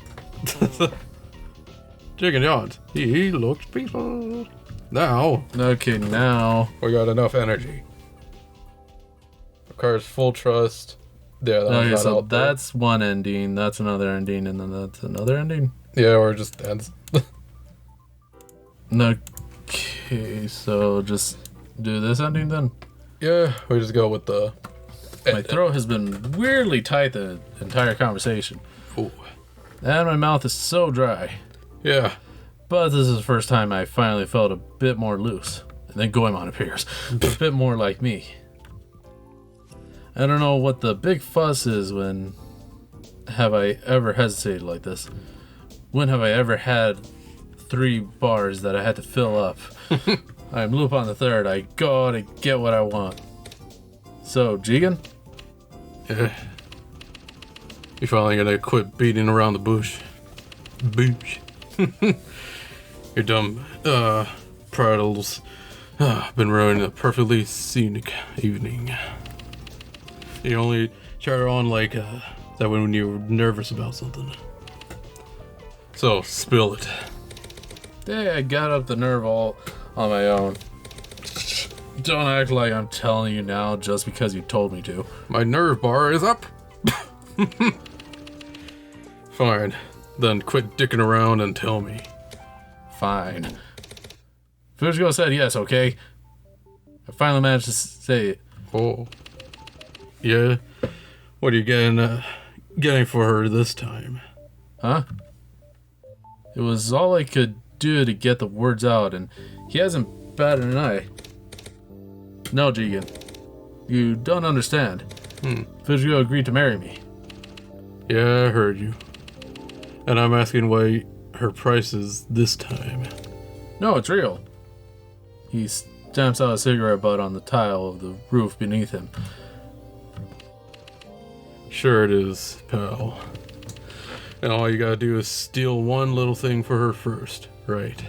Jigen Johns, he looks peaceful. Now,
Okay, now.
we got enough energy. Requires full trust. Yeah, that
Okay,
one's
so
not out there.
that's one ending, that's another ending, and then that's another ending?
Yeah, or just ends.
Okay, so just do this ending then?
Yeah, we just go with the...
My throat has been weirdly tight the entire conversation.
Ooh.
And my mouth is so dry.
Yeah.
But this is the first time I finally felt a bit more loose. And then Goemon appears. A bit more like me. I don't know what the big fuss is when have I ever hesitated like this. When have I ever had 3 bars that I had to fill up? I'm Lupin the Third. I gotta get what I want. So, Jigen?
Yeah. You finally gonna quit beating around the bush. Bush. Your dumb, prattles been ruining a perfectly scenic evening. You only chatter on like that when you're nervous about something. So, spill it.
Yeah, I got up the nerve all on my own. Don't act like I'm telling you now just because you told me to.
My nerve bar is up. Fine. Then quit dicking around and tell me.
Fine. Fujiko said yes, okay? I finally managed to say it.
Oh. Yeah? What are you getting for her this time?
Huh? It was all I could do to get the words out, and he hasn't batted an eye. No, Jigen. You don't understand. Fujiko agreed to marry me.
Yeah, I heard you. And I'm asking why her price is this time.
No, it's real. He stamps out a cigarette butt on the tile of the roof beneath him.
Sure it is, pal. And all you gotta do is steal one little thing for her first, right?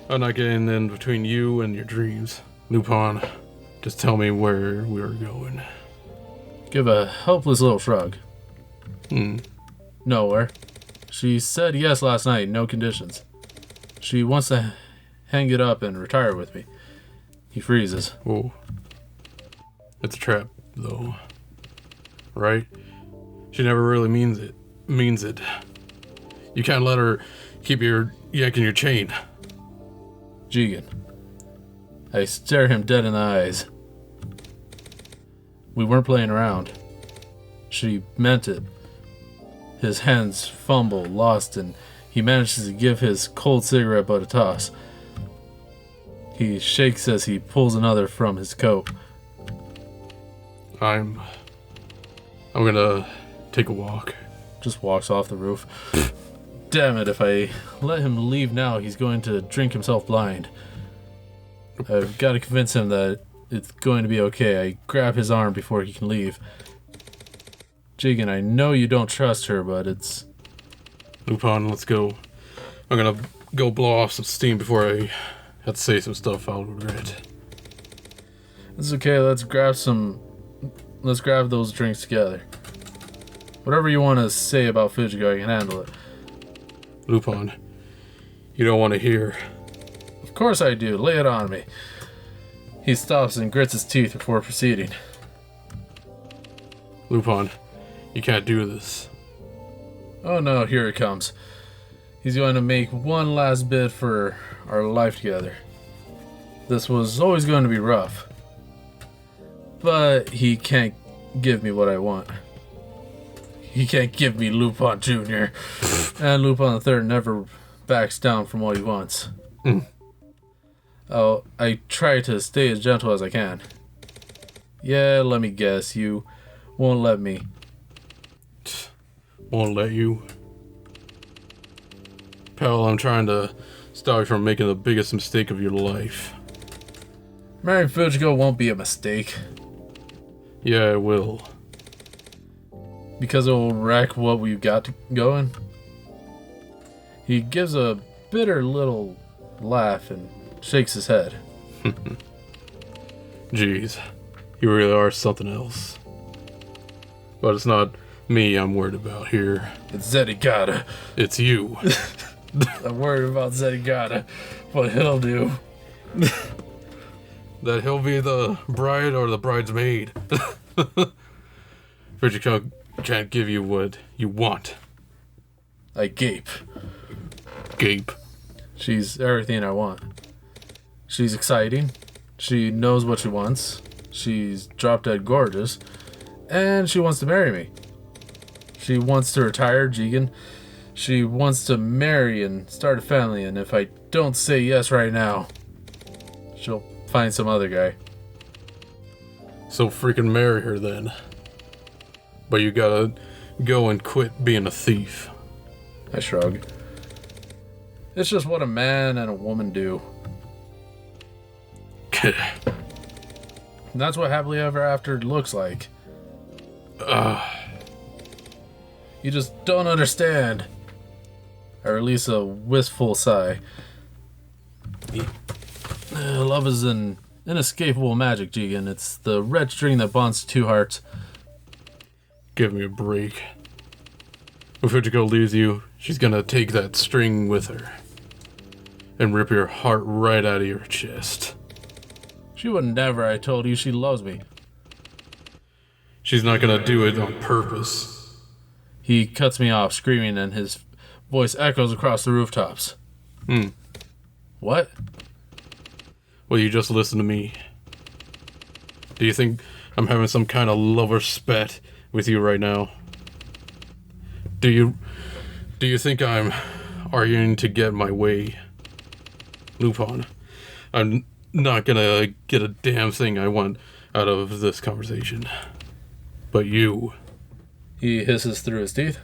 I'm not getting in between you and your dreams. Lupin, just tell me where we're going.
Give a helpless little shrug.
Hmm.
Nowhere. She said yes last night, no conditions. She wants to hang it up and retire with me. He freezes.
Oh. It's a trap, though. Right? She never really means it. You can't let her keep yanking your chain.
Jigen. I stare him dead in the eyes. We weren't playing around. She meant it. His hands fumble, lost, and he manages to give his cold cigarette butt a toss. He shakes as he pulls another from his coat.
I'm gonna take a walk.
Just walks off the roof. Damn it, if I let him leave now, he's going to drink himself blind. I've got to convince him that it's going to be okay. I grab his arm before he can leave. Jigen, I know you don't trust her, but it's...
Lupin, let's go. I'm gonna go blow off some steam before I have to say some stuff I'll regret.
It's okay, let's grab those drinks together. Whatever you want to say about Fujiko, I can handle it.
Lupin, you don't want to hear.
Of course I do, lay it on me. He stops and grits his teeth before proceeding.
Lupin, you can't do this.
Oh no, here it comes. He's going to make one last bid for our life together. This was always going to be rough. But he can't give me what I want. He can't give me Lupin Jr. And Lupin III never backs down from what he wants. Oh, I try to stay as gentle as I can. Yeah, let me guess, you won't let me.
Won't let you. pal, I'm trying to stop you from making the biggest mistake of your life.
Marrying Fujiko won't be a mistake.
Yeah, it will.
Because it will wreck what we've got going. He gives a bitter little laugh and shakes his head.
Jeez, you really are something else. But it's not me I'm worried about here.
It's Zenigata.
It's you.
I'm worried about Zenigata. What he'll do.
That he'll be the bride or the bridesmaid. Fujiko can't give you what you want.
I gape.
Gape.
She's everything I want. She's exciting. She knows what she wants. She's drop dead gorgeous. And she wants to marry me. She wants to retire, Jigen. She wants to marry and start a family, and if I don't say yes right now, she'll find some other guy.
So freaking marry her then. But you gotta go and quit being a thief.
I shrug. It's just what a man and a woman do. And that's what happily ever after looks like. You just don't understand. I release a wistful sigh. Love is an inescapable magic, Jigen. It's the red string that bonds two hearts.
Give me a break. When Fujiko leaves you, she's gonna take that string with her and rip your heart right out of your chest.
She would never. I told you she loves me.
She's not gonna do it on purpose.
He cuts me off, screaming, and his voice echoes across the rooftops. What?
Well, you just listen to me. Do you think I'm having some kind of lover spat with you right now? Do you think I'm arguing to get my way? Lupin, I'm not gonna get a damn thing I want out of this conversation. But you...
He hisses through his teeth.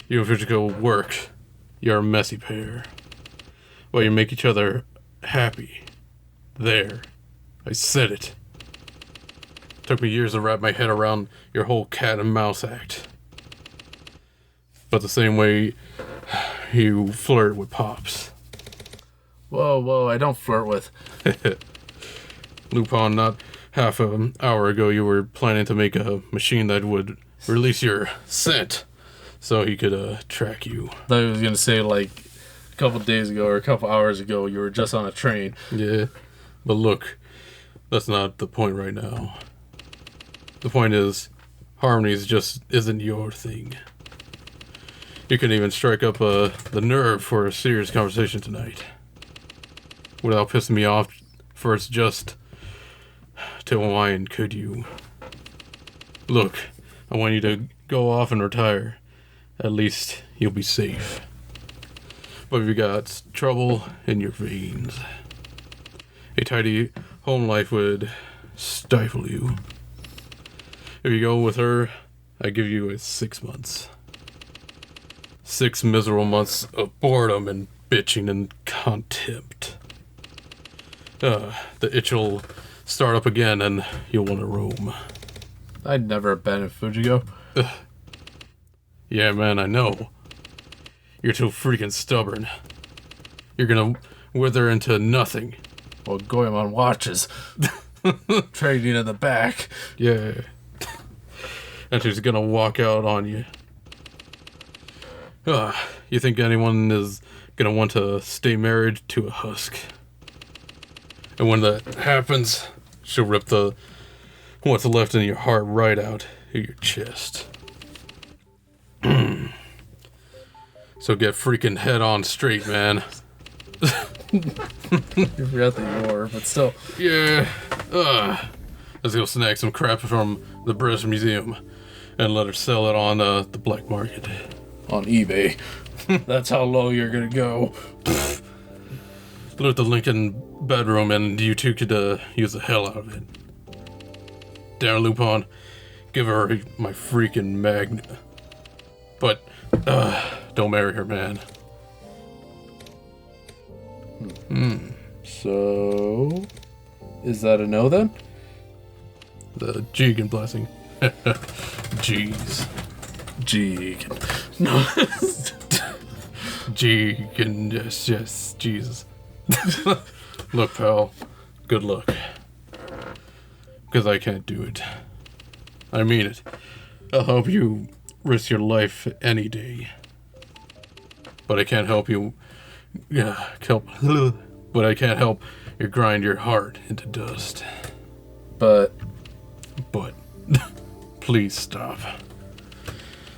You and Fujiko work. You're a messy pair. Well, you make each other happy. There. I said it. Took me years to wrap my head around your whole cat and mouse act. But the same way you flirt with Pops.
Whoa, I don't flirt with.
Lupin, not half an hour ago you were planning to make a machine that would release your scent so he could track you.
I thought he was going to say like a couple days ago or a couple hours ago you were just on a train.
Yeah, but look, that's not the point right now. The point is, harmonies just isn't your thing. You can even strike up the nerve for a serious conversation tonight. Without pissing me off first, just tell why, could you? Look, I want you to go off and retire. At least you'll be safe. But if you got trouble in your veins, a tidy home life would stifle you. If you go with her, I give you 6 months. 6 miserable months of boredom and bitching and contempt. The itch'll start up again and you'll want to roam.
I'd never abandon Fujiko.
Yeah, man, I know. You're too freaking stubborn. You're gonna wither into nothing.
Well, Goemon watches. Trading in the back.
Yeah. And she's gonna walk out on you. You think anyone is gonna want to stay married to a husk? And when that happens, she'll rip what's left in your heart right out of your chest. So get freaking head on straight, man.
You forgot that you were, but still.
Yeah. Let's go snag some crap from the British Museum and let her sell it on the black market.
On eBay. That's how low you're gonna go.
Loot the Lincoln bedroom and you two could use the hell out of it. Damn, Lupin, give her my freaking magnet. But Don't marry her, man.
So, is that a no then?
The Jigen blessing. Jeez.
Jigen. No.
Jigen, yes, Jesus. Look, pal, good luck. Because I can't do it. I mean it. I'll help you risk your life any day. But I can't help you. But I can't help you grind your heart into dust.
But
please stop.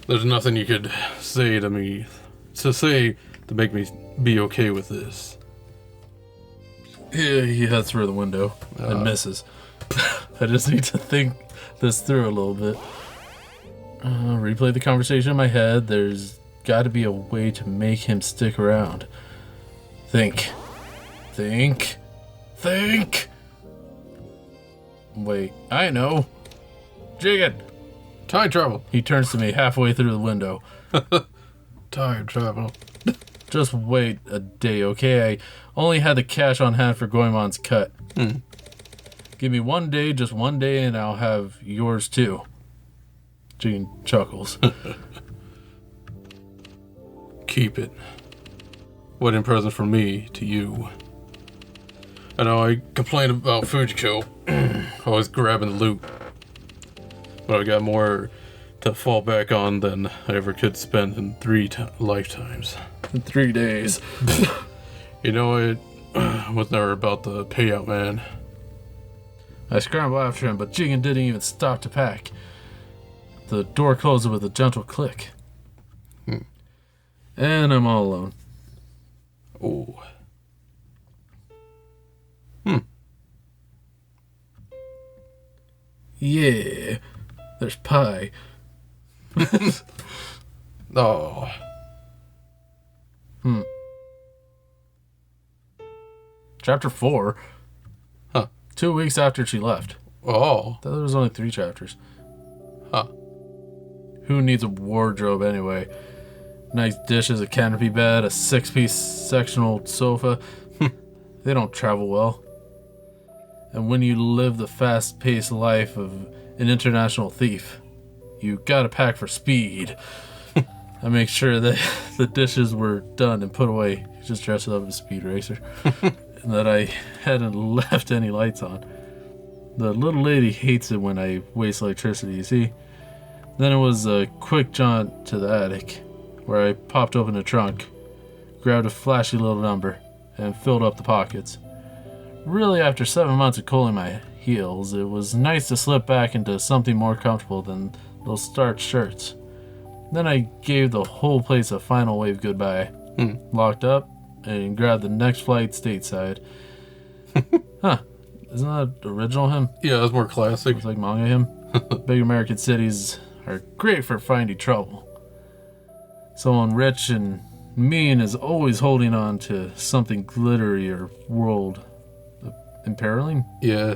There's nothing you could say to me to make me be okay with this.
he heads through the window and misses. I just need to think this through a little bit. Replay the conversation in my head. There's got to be a way to make him stick around. Think. Wait, I know. Jigen!
Time travel.
He turns to me halfway through the window.
Time travel.
Just wait a day, okay? I only had the cash on hand for Goemon's cut. Give me 1 day, just 1 day, and I'll have yours too. Jigen chuckles.
Keep it. Wedding present from me to you. I know I complained about Fujiko, always grabbing the loot, but I got more to fall back on than I ever could spend in 3 lifetimes.
In 3 days.
You know, it was never about the payout, man.
I scrambled after him, but Jigen didn't even stop to pack. The door closes with a gentle click. And I'm all alone.
Oh.
Yeah, there's pie.
Oh.
Chapter 4.
Huh.
2 weeks after she left.
Oh.
There was only 3 chapters.
Huh.
Who needs a wardrobe anyway? Nice dishes, a canopy bed, a 6-piece sectional sofa. They don't travel well. And when you live the fast-paced life of an international thief, you gotta pack for speed. I make sure that the dishes were done and put away. Just dressed up as a speed racer. And that I hadn't left any lights on. The little lady hates it when I waste electricity, you see? Then it was a quick jaunt to the attic, where I popped open the trunk, grabbed a flashy little number, and filled up the pockets. Really, after 7 months of cooling my heels, it was nice to slip back into something more comfortable than those starched shirts. Then I gave the whole place a final wave goodbye, locked up, and grabbed the next flight stateside. Huh, isn't that original hymn?
Yeah, that's more classic.
It's like manga hymn. Big American cities are great for finding trouble. Someone rich and mean is always holding on to something glittery or world imperiling.
Yeah.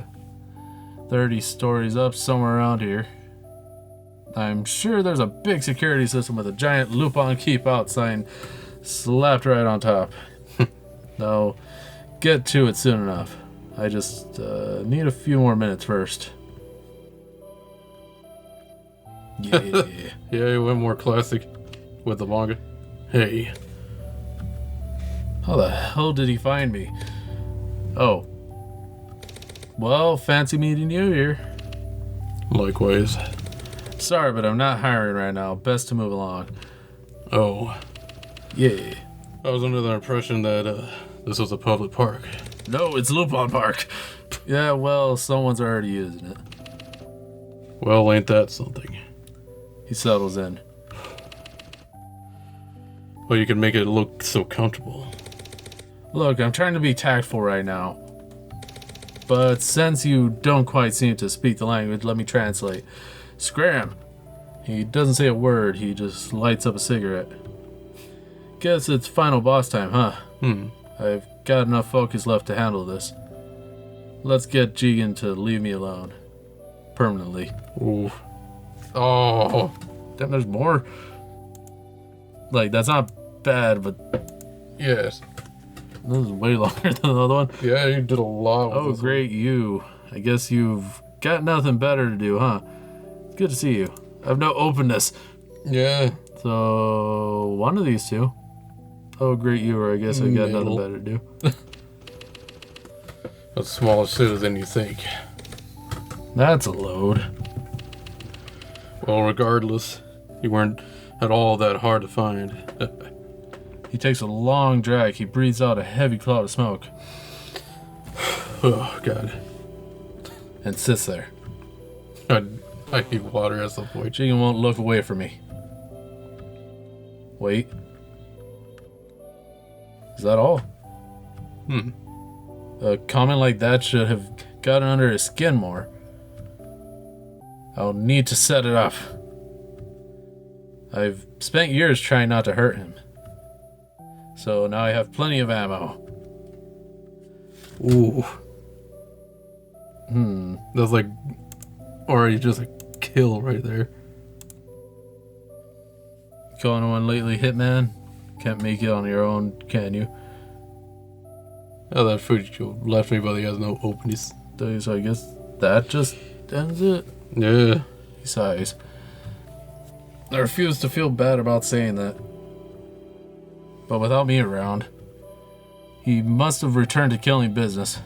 30 stories up somewhere around here. I'm sure there's a big security system with a giant Lupin Keep Out sign slapped right on top. I'll get to it soon enough. I just need a few more minutes first. Yeah.
Yeah, it went more classic with the manga. Hey.
How the hell did he find me? Oh. Well, fancy meeting you here.
Likewise.
Sorry, but I'm not hiring right now. Best to move along.
Oh.
Yeah.
I was under the impression that this was a public park.
No, it's Lupin Park. Yeah, well, someone's already using it.
Well, ain't that something?
He settles in.
Well, you can make it look so comfortable.
Look, I'm trying to be tactful right now. But since you don't quite seem to speak the language, let me translate. Scram. He doesn't say a word, he just lights up a cigarette. Guess it's final boss time, huh? I've got enough focus left to handle this. Let's get Jigen to leave me alone. Permanently.
Ooh. Oh.
Damn, there's more. Like, that's not bad, but
Yes.
this is way longer than the other one.
Yeah, you did a lot with
Oh,
this
great, you. I guess you've got nothing better to do, huh? It's good to see you. I have no openness.
one. Yeah.
So, one of these two. Oh, great, you, or I guess I got nothing
Middle.
better to do.
A smaller city than you think.
That's a load.
Well, regardless, you weren't at all that hard to find.
He takes a long drag. He breathes out a heavy cloud of smoke
Oh, God.
and sits there.
I need water at some point.
Jigen won't look away from me. Wait. Is that all? A comment like that should have gotten under his skin more. I'll need to set it up. I've spent years trying not to hurt him. So now I have plenty of ammo.
Ooh. That's like already just a kill right there.
Calling one lately, Hitman? Can't make it on your own, can you?
Oh, that Fujiko left me, but he has no openness.
So I guess that just ends it.
Yeah.
He sighs. I refuse to feel bad about saying that. But without me around, he must have returned to the killing business.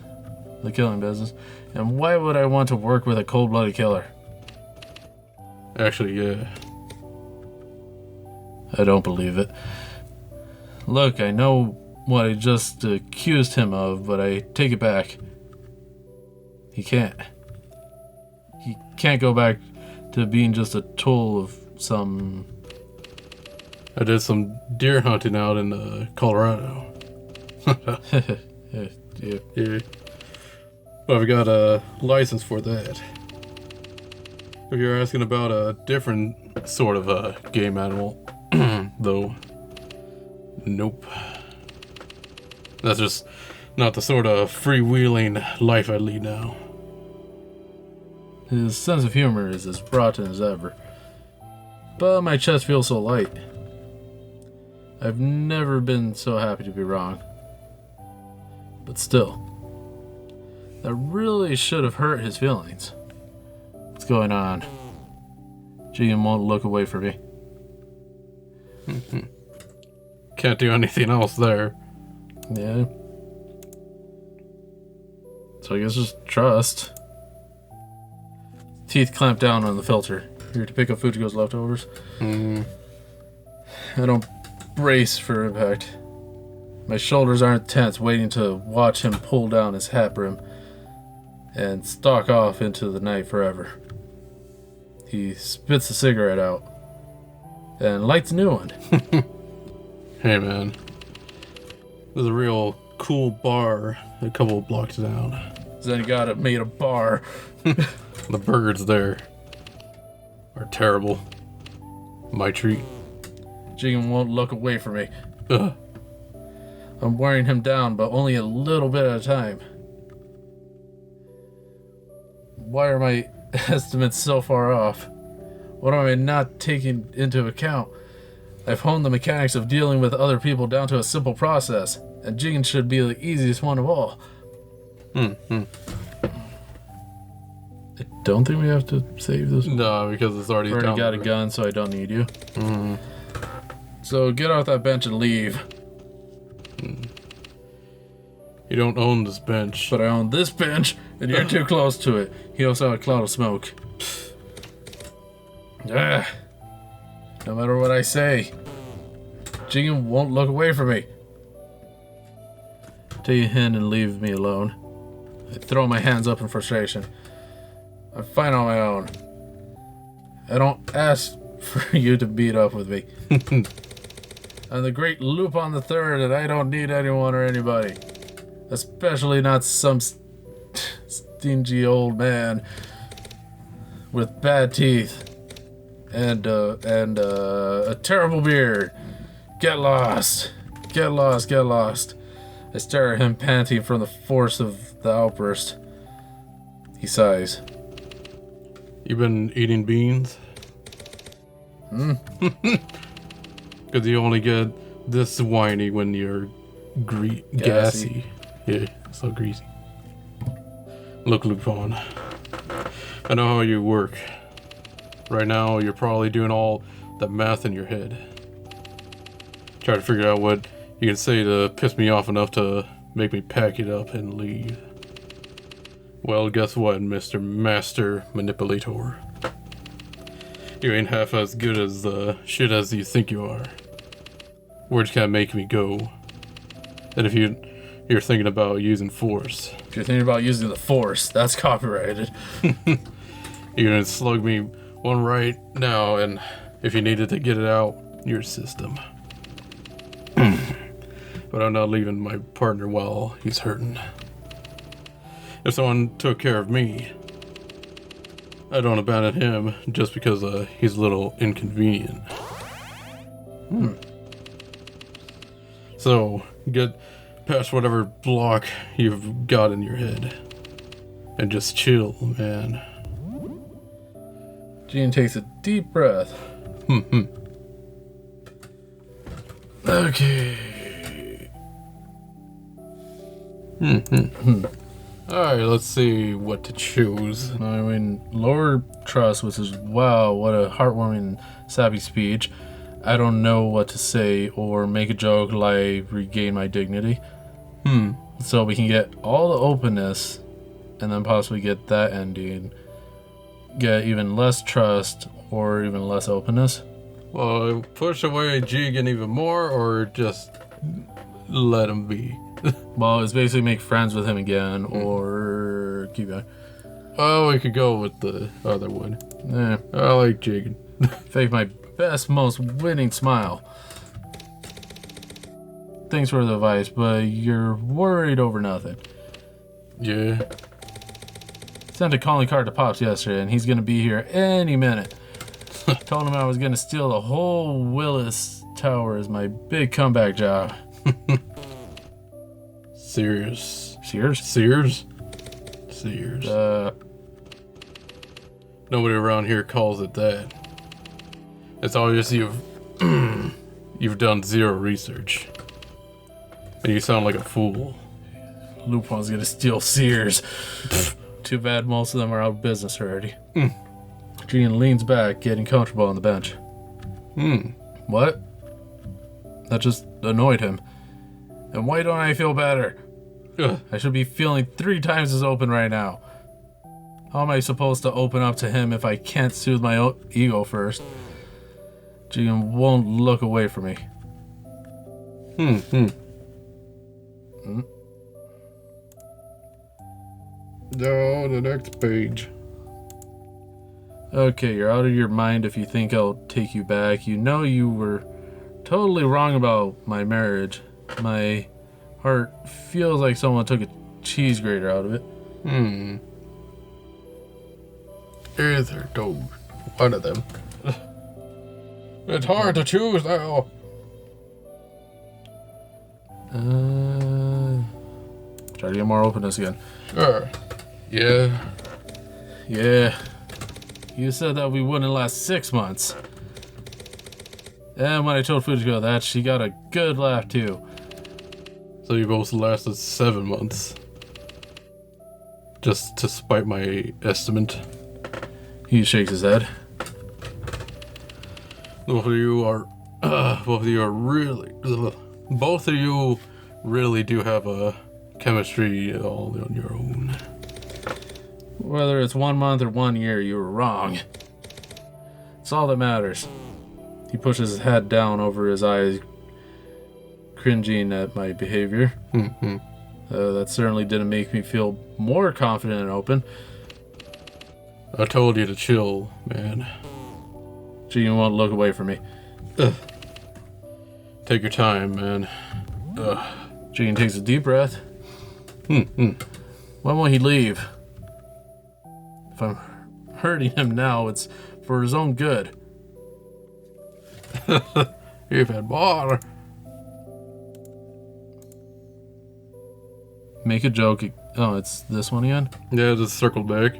And why would I want to work with a cold-blooded killer?
Actually, yeah.
I don't believe it. Look, I know what I just accused him of, but I take it back. He can't. He can't go back to being just a tool of some...
I did some deer hunting out in Colorado.
Yeah.
Yeah. Well, I've got a license for that. If you're asking about a different sort of a game animal, though, nope. That's just not the sort of freewheeling life I lead now.
His sense of humor is as rotten as ever. But my chest feels so light. I've never been so happy to be wrong. But still, that really should have hurt his feelings. What's going on? Jigen won't look away from me.
Can't do anything else there.
Yeah. So I guess just trust. Teeth clamp down on the filter. Here to pick up Fujiko's leftovers. I don't brace for impact. My shoulders aren't tense, waiting to watch him pull down his hat brim and stalk off into the night forever. He spits the cigarette out and lights a new one.
Hey, man. There's a real cool bar a couple of blocks down.
Then he got it made a bar.
The burgers there are terrible. My treat.
Jigen won't look away from me.
Ugh.
I'm wearing him down, but only a little bit at a time. Why are my estimates so far off? What am I not taking into account? I've honed the mechanics of dealing with other people down to a simple process, and Jigen should be the easiest one of all. I don't think we have to save this one.
No, because it's already
Already
down
got a
there.
gun, so I don't need you. So get off that bench and leave.
You don't own this bench.
But I own this bench, and you're too close to it. He also had a cloud of smoke. Ah. No matter what I say, Jigen won't look away from me. Take a hand and leave me alone. I throw my hands up in frustration. I'm fine on my own. I don't ask for you to beat up with me. I'm the great Lupin the Third, and I don't need anyone or anybody. Especially not some stingy old man with bad teeth and a terrible beard. Get lost. Get lost. Get lost. I stare at him, panting from the force of the outburst. He sighs.
You been eating beans? Because you only get this whiny when you're gassy. Yeah, so greasy. Look, Lupin. I know how you work. Right now, you're probably doing all that math in your head. Try to figure out what you can say to piss me off enough to make me pack it up and leave. Well, guess what, Mr. Master Manipulator? You ain't half as good as the shit as you think you are. Words can't make me go. And if you're thinking about using force...
If you're thinking about using the force, that's copyrighted.
You're gonna slug me one right now, and if you needed to get it out, your system. But I'm not leaving my partner while he's hurting. If someone took care of me, I don't abandon him just because he's a little inconvenient. So, get past whatever block you've got in your head. And just chill, man.
Jigen takes a deep breath. Okay.
Alright, let's see what to choose.
I mean, lower trust, which is, wow, what a heartwarming, sappy speech. I don't know what to say or make a joke like regain my dignity. So we can get all the openness and then possibly get that ending. Get even less trust or even less openness.
Well, push away Jigen even more or just let him be?
Well, it's basically make friends with him again or keep going.
Oh, we could go with the other one. I like Jigen.
Fake my best, most winning smile. Thanks for the advice, but you're worried over nothing.
Yeah.
Sent a calling card to Pops yesterday, and he's gonna be here any minute. Told him I was gonna steal the whole Willis Tower as my big comeback job.
Sears.
Sears?
Nobody around here calls it that. It's obvious you've done zero research. And you sound like a fool.
Lupin's gonna steal Sears. Too bad most of them are out of business already. Jigen leans back, getting comfortable on the bench. What? That just annoyed him. And why don't I feel better? I should be feeling 3 times as open right now. How am I supposed to open up to him if I can't soothe my ego first? Jigen won't look away from me.
No, the next page.
Okay, you're out of your mind if you think I'll take you back. You know you were totally wrong about my marriage. My heart feels like someone took a cheese grater out of it.
Either go. One of them. It's hard to choose now.
Try to get more openness again.
Sure. Yeah.
You said that we wouldn't last 6 months. And when I told Fujiko that, she got a good laugh too.
So you both lasted 7 months. Just to spite my estimate.
He shakes his head.
Both of you really do have a chemistry all on your own.
Whether it's 1 month or 1 year, you were wrong. It's all that matters. He pushes his head down over his eyes, cringing at my behavior. That certainly didn't make me feel more confident and open.
I told you to chill, man.
Jigen won't look away from me.
Take your time, man.
Jigen takes a deep breath. When will he leave? If I'm hurting him now, it's for his own good.
You've had more.
Make a joke. Oh, it's this one again?
Yeah, just circle back.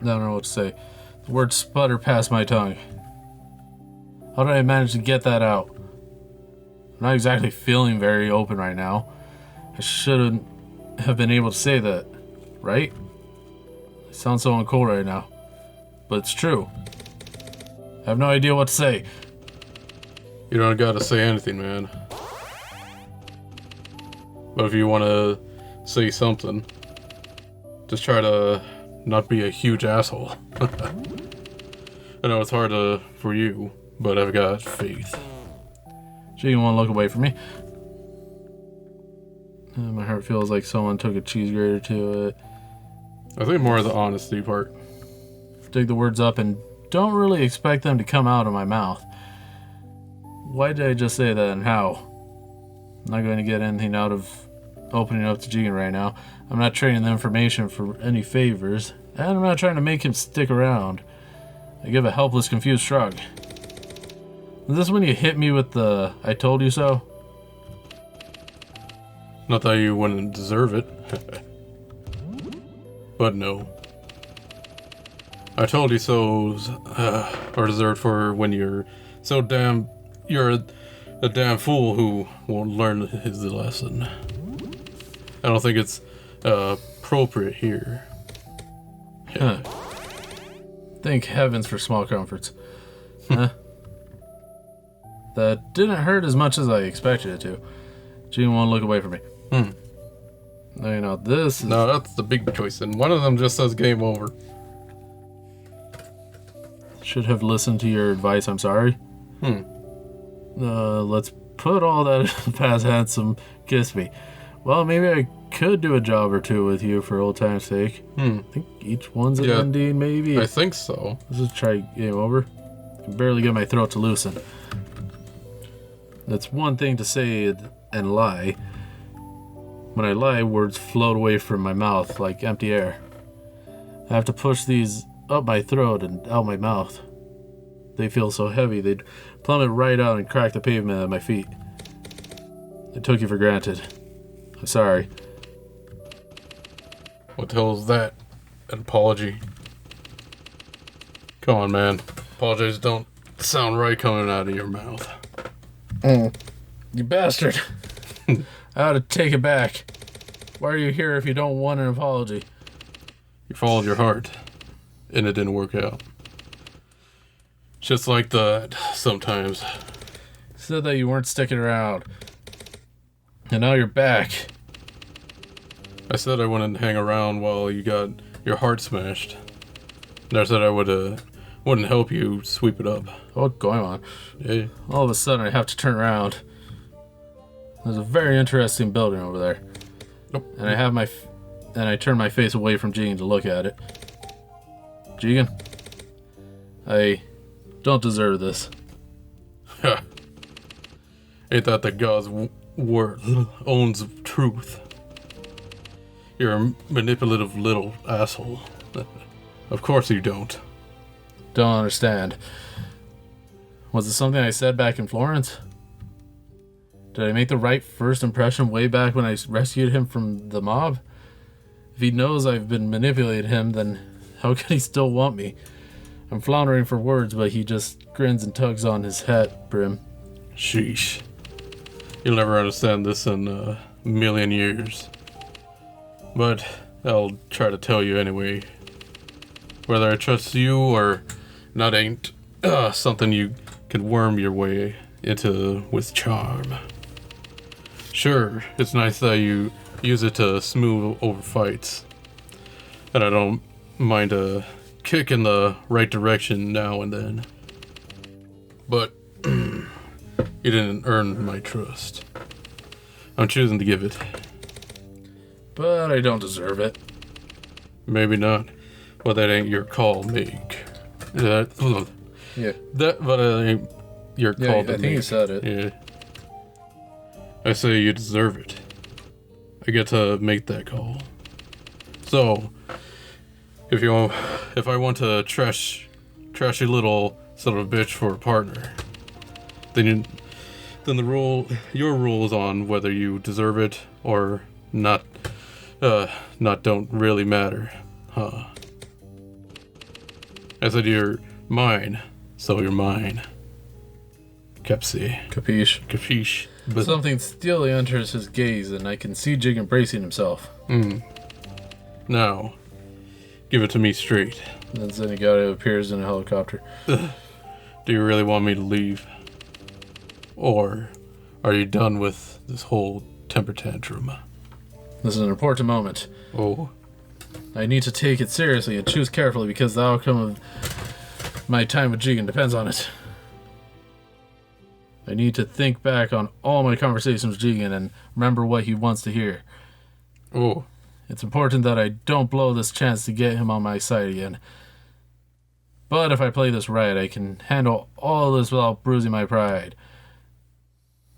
I don't know what to say. The words sputter past my tongue. How did I manage to get that out? I'm not exactly feeling very open right now. I shouldn't have been able to say that, right? I sound so uncool right now. But it's true. I have no idea what to say.
You don't gotta say anything, man. But if you want to say something, just try to not be a huge asshole. I know it's hard for you, but I've got faith.
Jigen won't look away from me. My heart feels like someone took a cheese grater to it.
I think more of the honesty part.
Dig the words up and don't really expect them to come out of my mouth. Why did I just say that and how? I'm not going to get anything out of opening up to Jigen right now. I'm not trading the information for any favors, and I'm not trying to make him stick around. I give a helpless, confused shrug. Is this when you hit me with the "I told you so"?
Not that you wouldn't deserve it. But no. I told you so's are reserved for when you're a damn fool who won't learn his lesson. I don't think it's appropriate here.
Huh. Thank heavens for small comforts. Huh? That didn't hurt as much as I expected it to. Jigen won't look away from me. Now you know this is...
No, that's the big choice, and one of them just says game over.
Should have listened to your advice, I'm sorry. Let's put all that in the past handsome kiss me. Well, maybe I could do a job or two with you for old time's sake. I think each one's an ending, maybe.
I think so.
Let's just try game over. I can barely get my throat to loosen. That's one thing to say and lie. When I lie, words float away from my mouth like empty air. I have to push these up my throat and out my mouth. They feel so heavy, they'd plummet right out and crack the pavement at my feet. I took you for granted. I'm sorry.
What the hell is that? An apology? Come on, man. Apologies don't sound right coming out of your mouth.
You bastard. I ought to take it back. Why are you here if you don't want an apology?
You followed your heart, and it didn't work out. Just like that, sometimes.
You said that you weren't sticking around. And now you're back.
I said I wouldn't hang around while you got your heart smashed. And I said I wouldn't help you sweep it up.
What's going on?
Yeah.
All of a sudden I have to turn around. There's a very interesting building over there.
Nope.
And I turn my face away from Jigen to look at it. Jigen, I don't deserve this.
Ain't that the God's word owns truth? You're a manipulative little asshole. Of course you don't.
Don't understand. Was it something I said back in Florence? Did I make the right first impression way back when I rescued him from the mob? If he knows I've been manipulating him, then how could he still want me? I'm floundering for words, but he just grins and tugs on his hat brim.
Sheesh. You'll never understand this in a million years. But I'll try to tell you anyway. Whether I trust you or not ain't something you can worm your way into with charm. Sure, it's nice that you use it to smooth over fights. And I don't mind a kick in the right direction now and then. But you didn't earn my trust. I'm choosing to give it.
But I don't deserve it.
Maybe not. But that ain't your call to make.
Yeah.
But ain't your call to
I think
make.
you said it.
Yeah. I say you deserve it. I get to make that call. So, if I want to trashy little son of a bitch for a partner, then your rule is on whether you deserve it or not. Not don't really matter, huh? I said you're mine, so you're mine. Capsi.
Capiche?
Capiche. But,
Something steely enters his gaze, and I can see Jigen bracing himself.
Now, give it to me straight.
Then Zenigata appears in a helicopter.
Do you really want me to leave? Or are you done with this whole temper tantrum?
This is an important moment.
Oh.
I need to take it seriously and choose carefully because the outcome of my time with Jigen depends on it. I need to think back on all my conversations with Jigen and remember what he wants to hear.
Oh.
It's important that I don't blow this chance to get him on my side again. But if I play this right, I can handle all this without bruising my pride.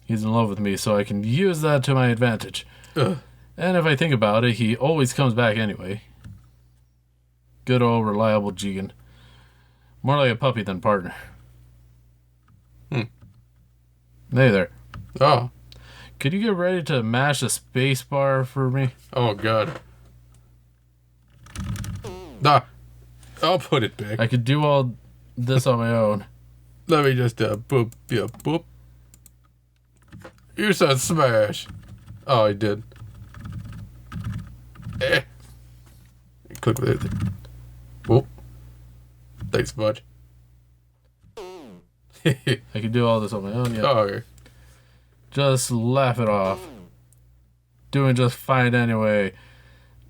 He's in love with me, so I can use that to my advantage. And if I think about it, he always comes back anyway. Good old reliable Jigen. More like a puppy than partner. Hey there.
Oh.
Could you get ready to mash the space bar for me?
Oh, God. Ah. I'll put it back.
I could do all this on my own.
Let me just, boop, yeah, boop. You said smash. Oh, I did. Click with it. Whoop. Thanks, bud.
I could do all this on my own, yeah.
Oh, okay.
Just laugh it off. Doing just fine anyway.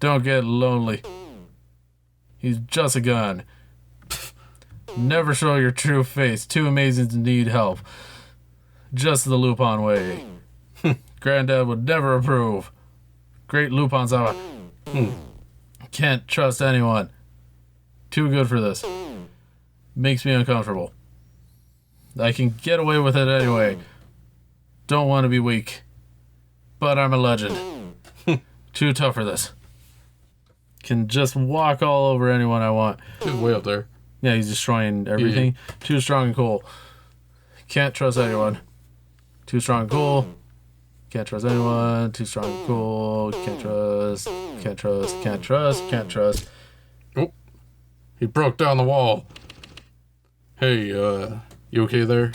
Don't get lonely. He's just a gun. Never show your true face. Too amazing to need help. Just the Lupin way. Granddad would never approve. Great Lupin Sama. Can't trust anyone. Too good for this. Makes me uncomfortable. I can get away with it anyway. Don't want to be weak. But I'm a legend. Too tough for this. Can just walk all over anyone I want.
He's way up there.
Yeah, he's destroying everything. Too strong and cool. Can't trust anyone. Too strong and cool. Can't trust anyone. Too strong and cool. Can't trust. Can't trust. Can't trust. Can't trust.
Oh. He broke down the wall. Hey, you okay there?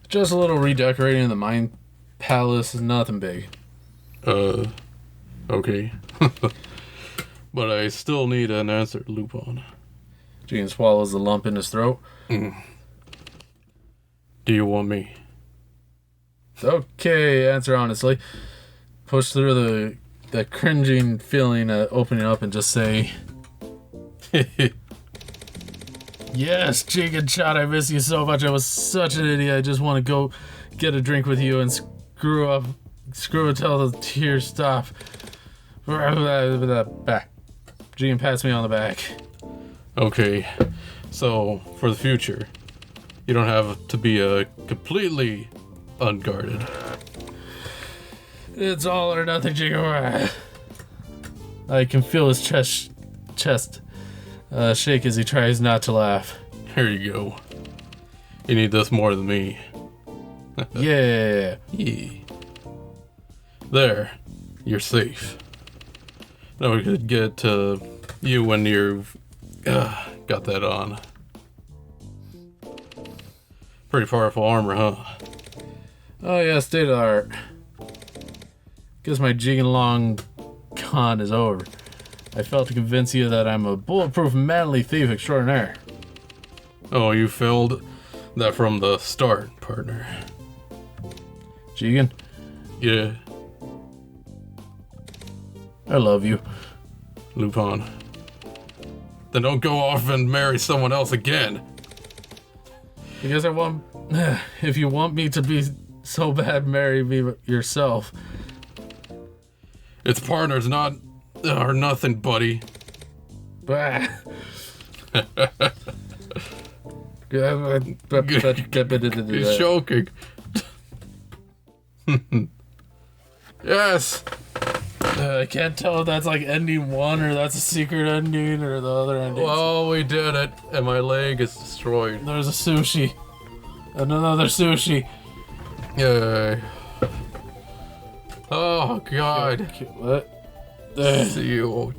Just a little redecorating the Mind Palace. Nothing big.
Okay. But I still need an answer, Lupin.
Jigen swallows the lump in his throat.
Do you want me?
Okay, answer honestly. Push through the cringing feeling of opening up and just say, yes, Jigen-chan, I miss you so much. I was such an idiot. I just want to go get a drink with you and screw until the tears stop. Back. Jigen pats me on the back.
Okay, so for the future, you don't have to be completely unguarded.
It's all or nothing, Jigen. I can feel his chest shake as he tries not to laugh.
Here you go. You need this more than me.
Yeah.
Yeah. There, you're safe. Now we could get to you when you've got that on. Pretty powerful armor, huh?
Oh yeah, state of the art. Guess my Jigen Long con is over. I failed to convince you that I'm a bulletproof manly thief extraordinaire.
Oh, you failed that from the start, partner.
Jigen,
Yeah,
I love you.
Lupin. Then don't go off and marry someone else again.
Because if you want me to be so bad, marry me yourself.
It's partners, not or nothing, buddy.
Bah.
He's choking. Yes.
I can't tell if that's like ending one or that's a secret ending or the other ending.
Well, we did it, and my leg is destroyed.
There's a sushi. And another sushi.
Yay. Oh, God.
What?
See you.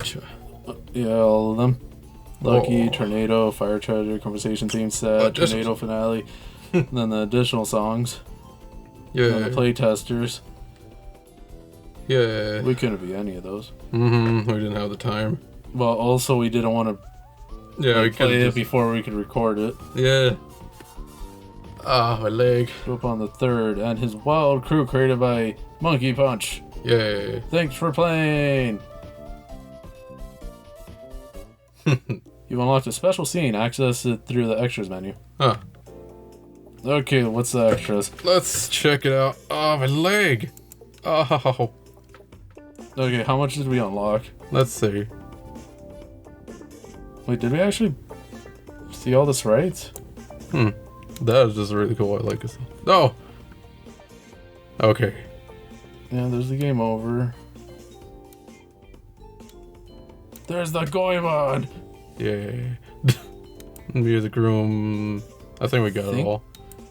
Yeah, all of them. Lucky,
Oh.
Tornado, Fire Treasure, Conversation Theme Set,
Just-
Tornado Finale, then the additional songs.
Yeah.
And the playtesters.
Yeah.
We couldn't be any of those.
We didn't have the time.
Well, also we didn't want to
Yeah, we
play it
just...
before we could record it.
Yeah. Ah, my leg.
Lupin the Third and his wild crew created by Monkey Punch.
Yeah.
Thanks for playing. You've unlocked a special scene. Access it through the extras menu.
Huh.
Okay, what's the extras?
Let's check it out. Oh, my leg. Oh.
Okay, how much did we unlock?
Let's see.
Wait, did we actually see all the sprites?
That is just really cool. I like it. No. Okay.
Yeah, there's the game over. There's the Goemon!
Yeah. Music room. I think we got it all.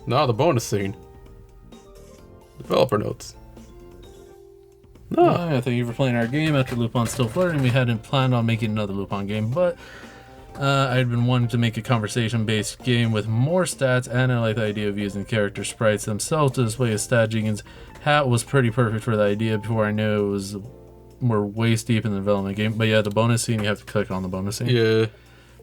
No, the bonus scene. Developer notes. No.
Yeah, thank you for playing our game. After Lupin's still flirting, we hadn't planned on making another Lupin game, but I'd been wanting to make a conversation-based game with more stats, and I like the idea of using character sprites themselves to display a stat. Jigen's hat was pretty perfect for the idea before I knew we're waist deep in the development game. But yeah, the bonus scene, you have to click on the bonus scene.
Yeah.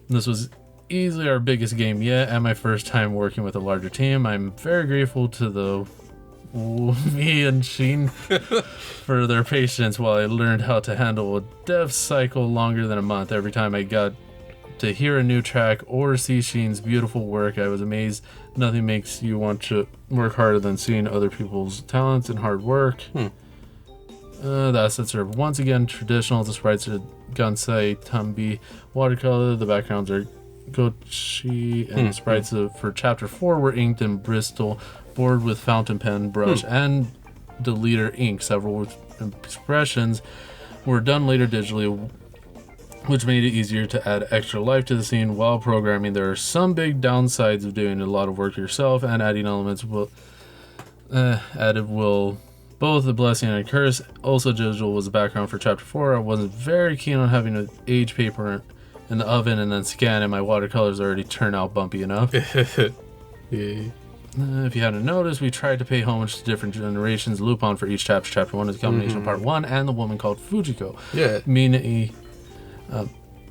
This was easily our biggest game yet, and my first time working with a larger team. I'm very grateful to me and Sheen for their patience while I learned how to handle a dev cycle longer than a month. Every time I got to hear a new track or see Sheen's beautiful work, I was amazed. Nothing makes you want to work harder than seeing other people's talents and hard work. The assets are once again traditional. The sprites are Gansai, Tumbi, watercolor. The backgrounds are Gochi, and the sprites for Chapter 4 were inked in Bristol board with fountain pen, brush, and deleter ink. Several expressions were done later digitally, which made it easier to add extra life to the scene while programming. There are some big downsides of doing a lot of work yourself, and adding elements added will both a blessing and a curse. Also, digital was the background for Chapter 4. I wasn't very keen on having to age paper in the oven and then scan it. My watercolors already turn out bumpy enough.
Yeah.
If you hadn't noticed, we tried to pay homage to different generations. Lupin for each chapter. Chapter 1 is a combination of Part 1 and the woman called Fujiko.
Yeah.
Meaning,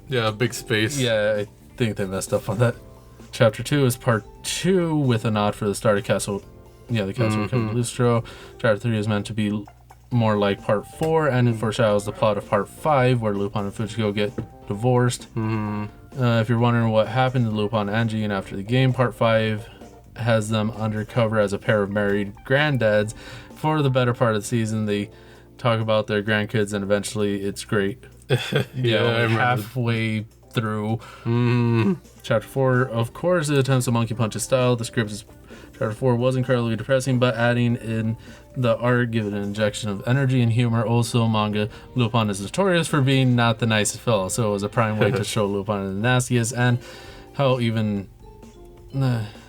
Yeah, big space.
yeah, I think they messed up on that. Chapter 2 is Part 2 with a nod for the start of Castle. Yeah, the Castle of Cagliostro. Chapter 3 is meant to be more like Part 4, and it foreshadows the plot of Part 5, where Lupin and Fujiko get divorced. If you're wondering what happened to Lupin and Jigen after the game, Part 5 has them undercover as a pair of married granddads. For the better part of the season, they talk about their grandkids, and eventually it's great.
Yeah,
halfway through. Chapter 4, of course, it attempts to monkey punch his style. The script is Chapter 4 was incredibly depressing, but adding in the art give it an injection of energy and humor. Also, manga Lupin is notorious for being not the nicest fellow, so it was a prime way to show Lupin the nastiest, and how even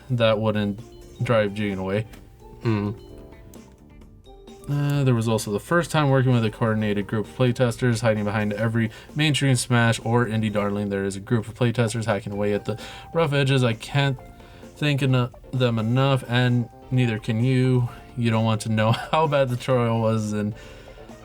that wouldn't drive Jigen away. There was also the first time working with a coordinated group of playtesters. Hiding behind every mainstream smash or indie darling, there is a group of playtesters hacking away at the rough edges. I can't thank them enough, and neither can you. You don't want to know how bad the tutorial was in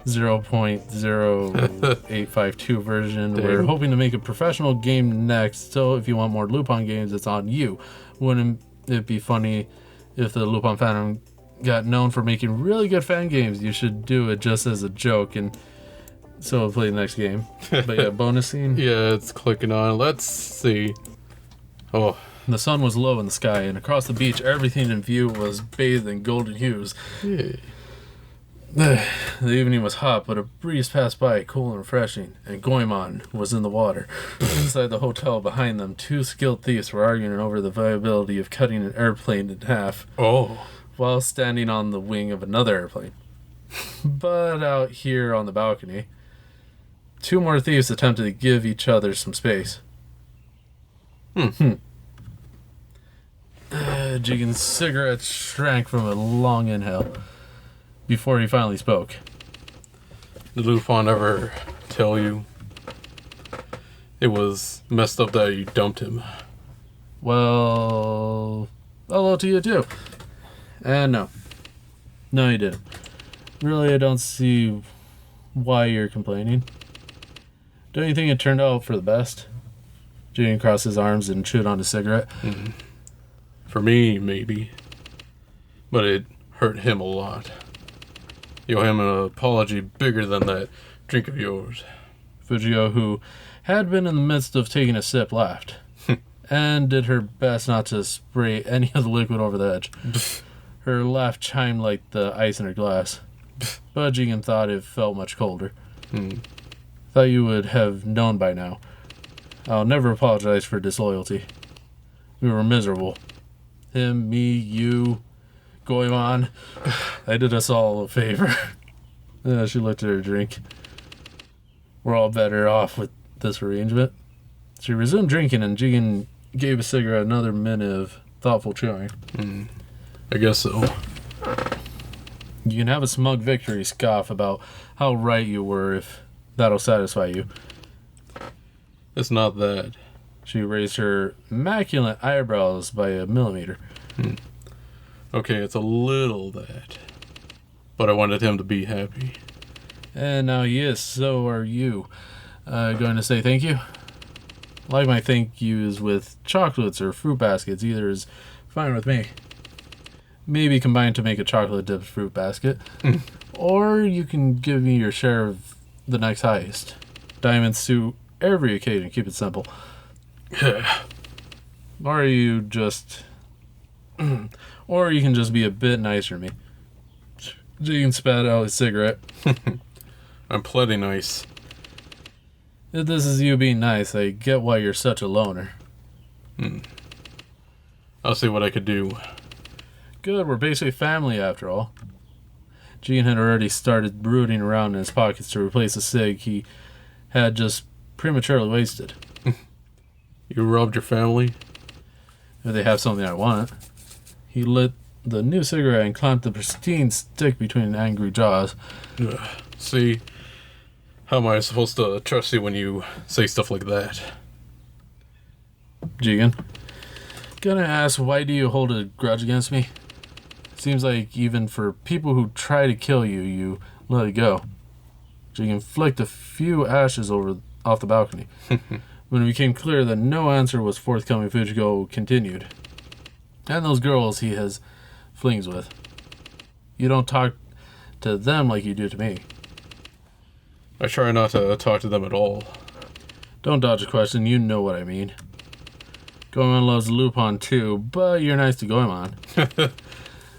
0.0852 version.
Dang.
We're hoping to make a professional game next, so if you want more Lupin games, it's on you. Wouldn't it be funny if the Lupin fandom got known for making really good fan games? You should do it just as a joke, and so we'll play the next game. But yeah, bonus scene.
Yeah, it's clicking on. Let's see. Oh.
The sun was low in the sky, and across the beach, everything in view was bathed in golden hues.
Yeah.
The evening was hot, but a breeze passed by, cool and refreshing, and Goemon was in the water. Inside the hotel behind them, two skilled thieves were arguing over the viability of cutting an airplane in half.
Oh.
While standing on the wing of another airplane. But out here on the balcony, two more thieves attempted to give each other some space. Jigen's cigarette shrank from a long inhale before he finally spoke.
Did Lupin ever tell you it was messed up that you dumped him?
Well, Hello to you too. And no. No, you didn't. Really, I don't see why you're complaining. Don't you think it turned out for the best? Jigen crossed his arms and chewed on a cigarette.
For me, maybe. But it hurt him a lot. You owe him an apology bigger than that drink of yours.
Fujiko, who had been in the midst of taking a sip, laughed. And did her best not to spray any of the liquid over the edge. Her laugh chimed like the ice in her glass. But Jigen thought it felt much colder. Thought you would have known by now. I'll never apologize for disloyalty. We were miserable. Him, me, you, Goemon. I did us all a favor. She looked at her drink. We're all better off with this arrangement. She resumed drinking, and Jigen gave a cigarette another minute of thoughtful chewing.
I guess so.
You can have a smug victory scoff about how right you were if that'll satisfy you.
It's not that.
She raised her immaculate eyebrows by a millimeter.
Okay, it's a little that. But I wanted him to be happy.
And now he is, so are you. Going to say thank you? Like my thank yous with chocolates or fruit baskets, either is fine with me. Maybe combine to make a chocolate dipped fruit basket. Or you can give me your share of the next highest. Diamonds suit every occasion, keep it simple. Or you just... or you can just be a bit nicer to me. Jigen spat out his cigarette.
I'm plenty nice.
If this is you being nice, I get why you're such a loner.
I'll see what I could do.
Good, we're basically family after all. Jigen had already started rooting around in his pockets to replace the cig he had just prematurely wasted.
You robbed your family?
If they have something I want. He lit the new cigarette and clamped the pristine stick between angry jaws.
See? How am I supposed to trust you when you say stuff like that?
Jigen, gonna ask, why do you hold a grudge against me? Seems like even for people who try to kill you, you let it go. Jigen flicked a few ashes off the balcony. When it became clear that no answer was forthcoming, Fujiko continued. And those girls he has flings with. You don't talk to them like you do to me.
I try not to talk to them at all.
Don't dodge a question, you know what I mean. Goemon loves Lupin too, but you're nice to Goemon.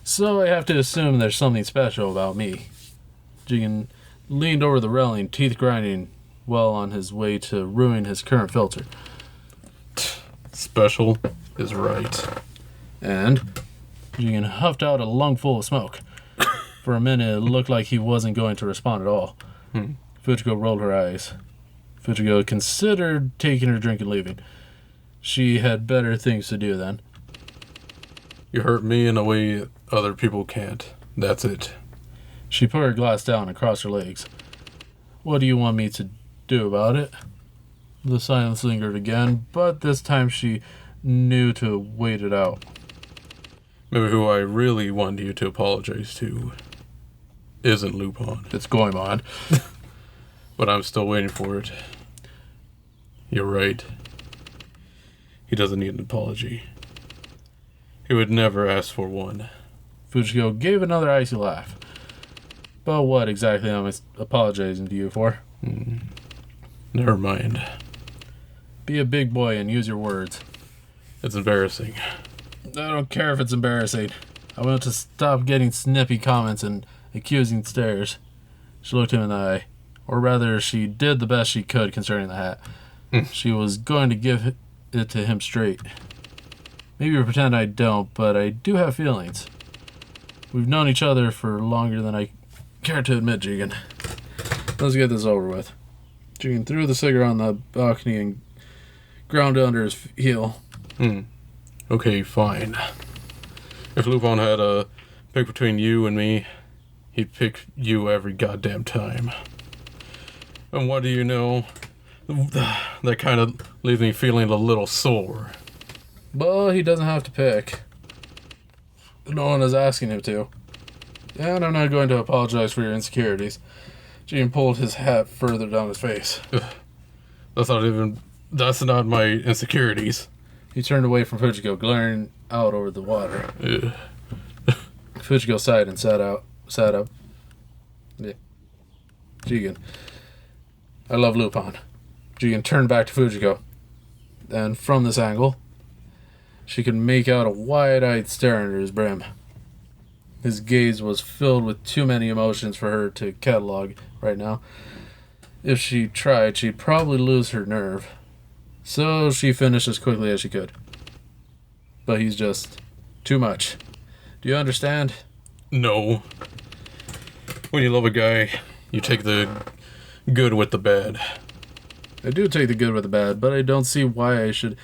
So I have to assume there's something special about me. Jigen leaned over the railing, teeth grinding, well on his way to ruin his current filter.
Special is right.
And Jigen huffed out a lungful of smoke. For a minute, it looked like he wasn't going to respond at all. Fujiko rolled her eyes. Fujiko considered taking her drink and leaving. She had better things to do then.
You hurt me in a way other people can't. That's it.
She put her glass down and crossed her legs. What do you want me to do about it? The silence lingered again, but this time she knew to wait it out.
Maybe who I really want you to apologize to isn't Lupin.
It's Goemon.
But I'm still waiting for it. You're right. He doesn't need an apology. He would never ask for one.
Fujiko gave another icy laugh. But what exactly am I apologizing to you for?
Never mind.
Be a big boy and use your words.
It's embarrassing.
I don't care if it's embarrassing. I want to stop getting snippy comments and accusing stares. She looked him in the eye. Or rather, she did the best she could concerning the hat. She was going to give it to him straight. Maybe pretend I don't, but I do have feelings. We've known each other for longer than I care to admit, Jigen. Let's get this over with. Jigen threw the cigarette on the balcony and ground it under his heel.
Okay, fine. If Lupin had a pick between you and me, he'd pick you every goddamn time. And what do you know? That kind of leaves me feeling a little sore.
But he doesn't have to pick. No one is asking him to. And I'm not going to apologize for your insecurities. Jigen pulled his hat further down his face.
That's not my insecurities.
He turned away from Fujiko, glaring out over the water.
Ugh.
Fujiko sighed and sat up. Yeah. Jigen. I love Lupin. Jigen turned back to Fujiko. And from this angle, she could make out a wide-eyed stare under his brim. His gaze was filled with too many emotions for her to catalog right now. If she tried, she'd probably lose her nerve. So she finished as quickly as she could. But he's just too much. Do you understand?
No. When you love a guy, you take the good with the bad.
I do take the good with the bad, but I don't see why I should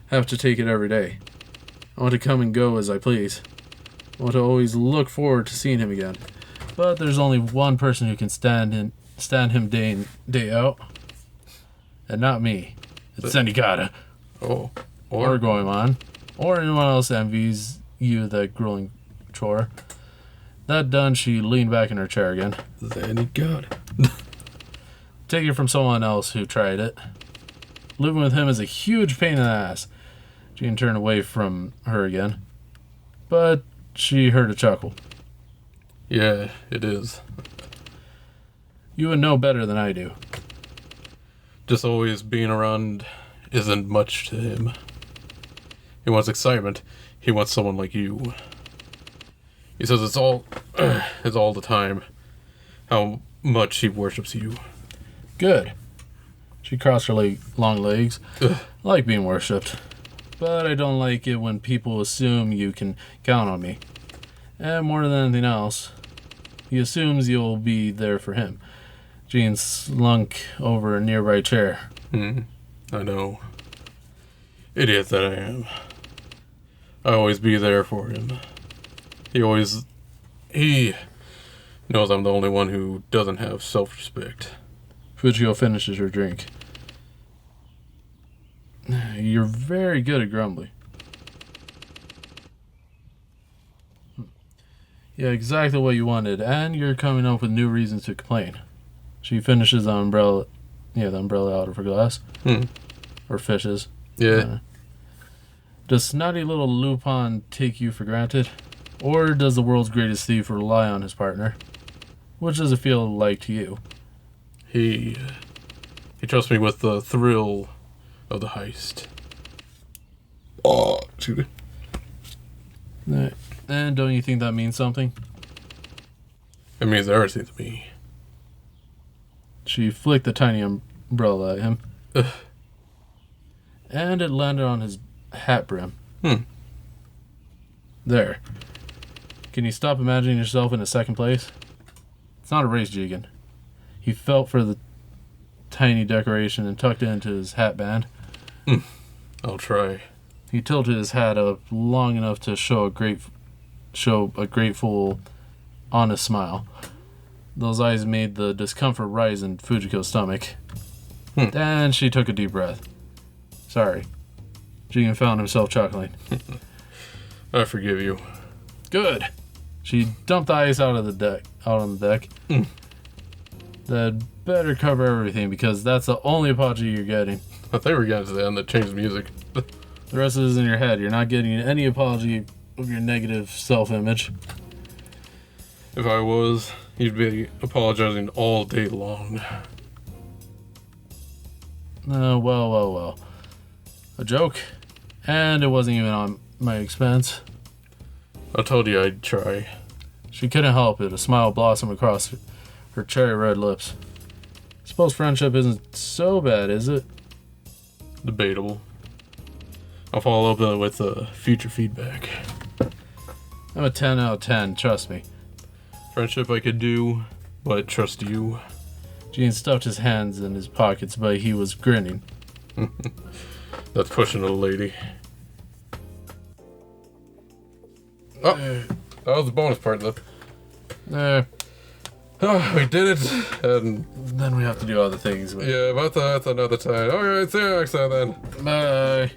have to take it every day. I want to come and go as I please. I want to always look forward to seeing him again. But there's only one person who can stand him day in, day out. And not me. It's Zenigata.
Oh.
Or Goemon. Or anyone else envies you that grueling chore. That done, she leaned back in her chair again.
Zenigata.
Take it from someone else who tried it. Living with him is a huge pain in the ass. Jigen turned away from her again. But she heard a chuckle.
Yeah, it is.
You would know better than I do.
Just always being around isn't much to him. He wants excitement. He wants someone like you. He says it's all the time. How much he worships you.
Good. She crossed her long legs. I like being worshipped. But I don't like it when people assume you can count on me. And more than anything else, he assumes you'll be there for him. Jigen slunk over a nearby chair.
I know. Idiot that I am. I always be there for him. He knows I'm the only one who doesn't have self-respect.
Fujiko finishes her drink. You're very good at grumbling. Yeah, exactly what you wanted, and you're coming up with new reasons to complain. She finishes the umbrella out of her glass. Or fishes.
Yeah.
Does snotty little Lupin take you for granted? Or does the world's greatest thief rely on his partner? Which does it feel like to you?
He trusts me with the thrill of the heist. Oh, excuse me.
And don't you think that means something?
It means everything to me.
She flicked the tiny umbrella at him. And it landed on his hat brim. There. Can you stop imagining yourself in a second place? It's not a race, Jigen. He felt for the tiny decoration and tucked it into his hat band.
I'll try.
He tilted his hat up long enough to show a grateful, honest smile. Those eyes made the discomfort rise in Fujiko's stomach. And she took a deep breath. Sorry. Jigen found himself chuckling.
I forgive you.
Good. She dumped the ice out on the deck. That better cover everything, because that's the only apology you're getting.
I think we're getting to the end that changed music.
The rest is in your head. You're not getting any apology of your negative self-image.
If I was, you'd be apologizing all day long.
Well. A joke. And it wasn't even on my expense.
I told you I'd try.
She couldn't help it. A smile blossomed across her cherry red lips. Suppose friendship isn't so bad, is it?
Debatable. I'll follow up with future feedback.
I'm a 10 out of 10, trust me.
Friendship I could do, but trust you.
Jigen stuffed his hands in his pockets, but he was grinning.
That's pushing a lady. Oh, that was the bonus part, though. We did it, and
then we have to do other things.
Yeah, but that's another time. Alright, see you next time then.
Bye.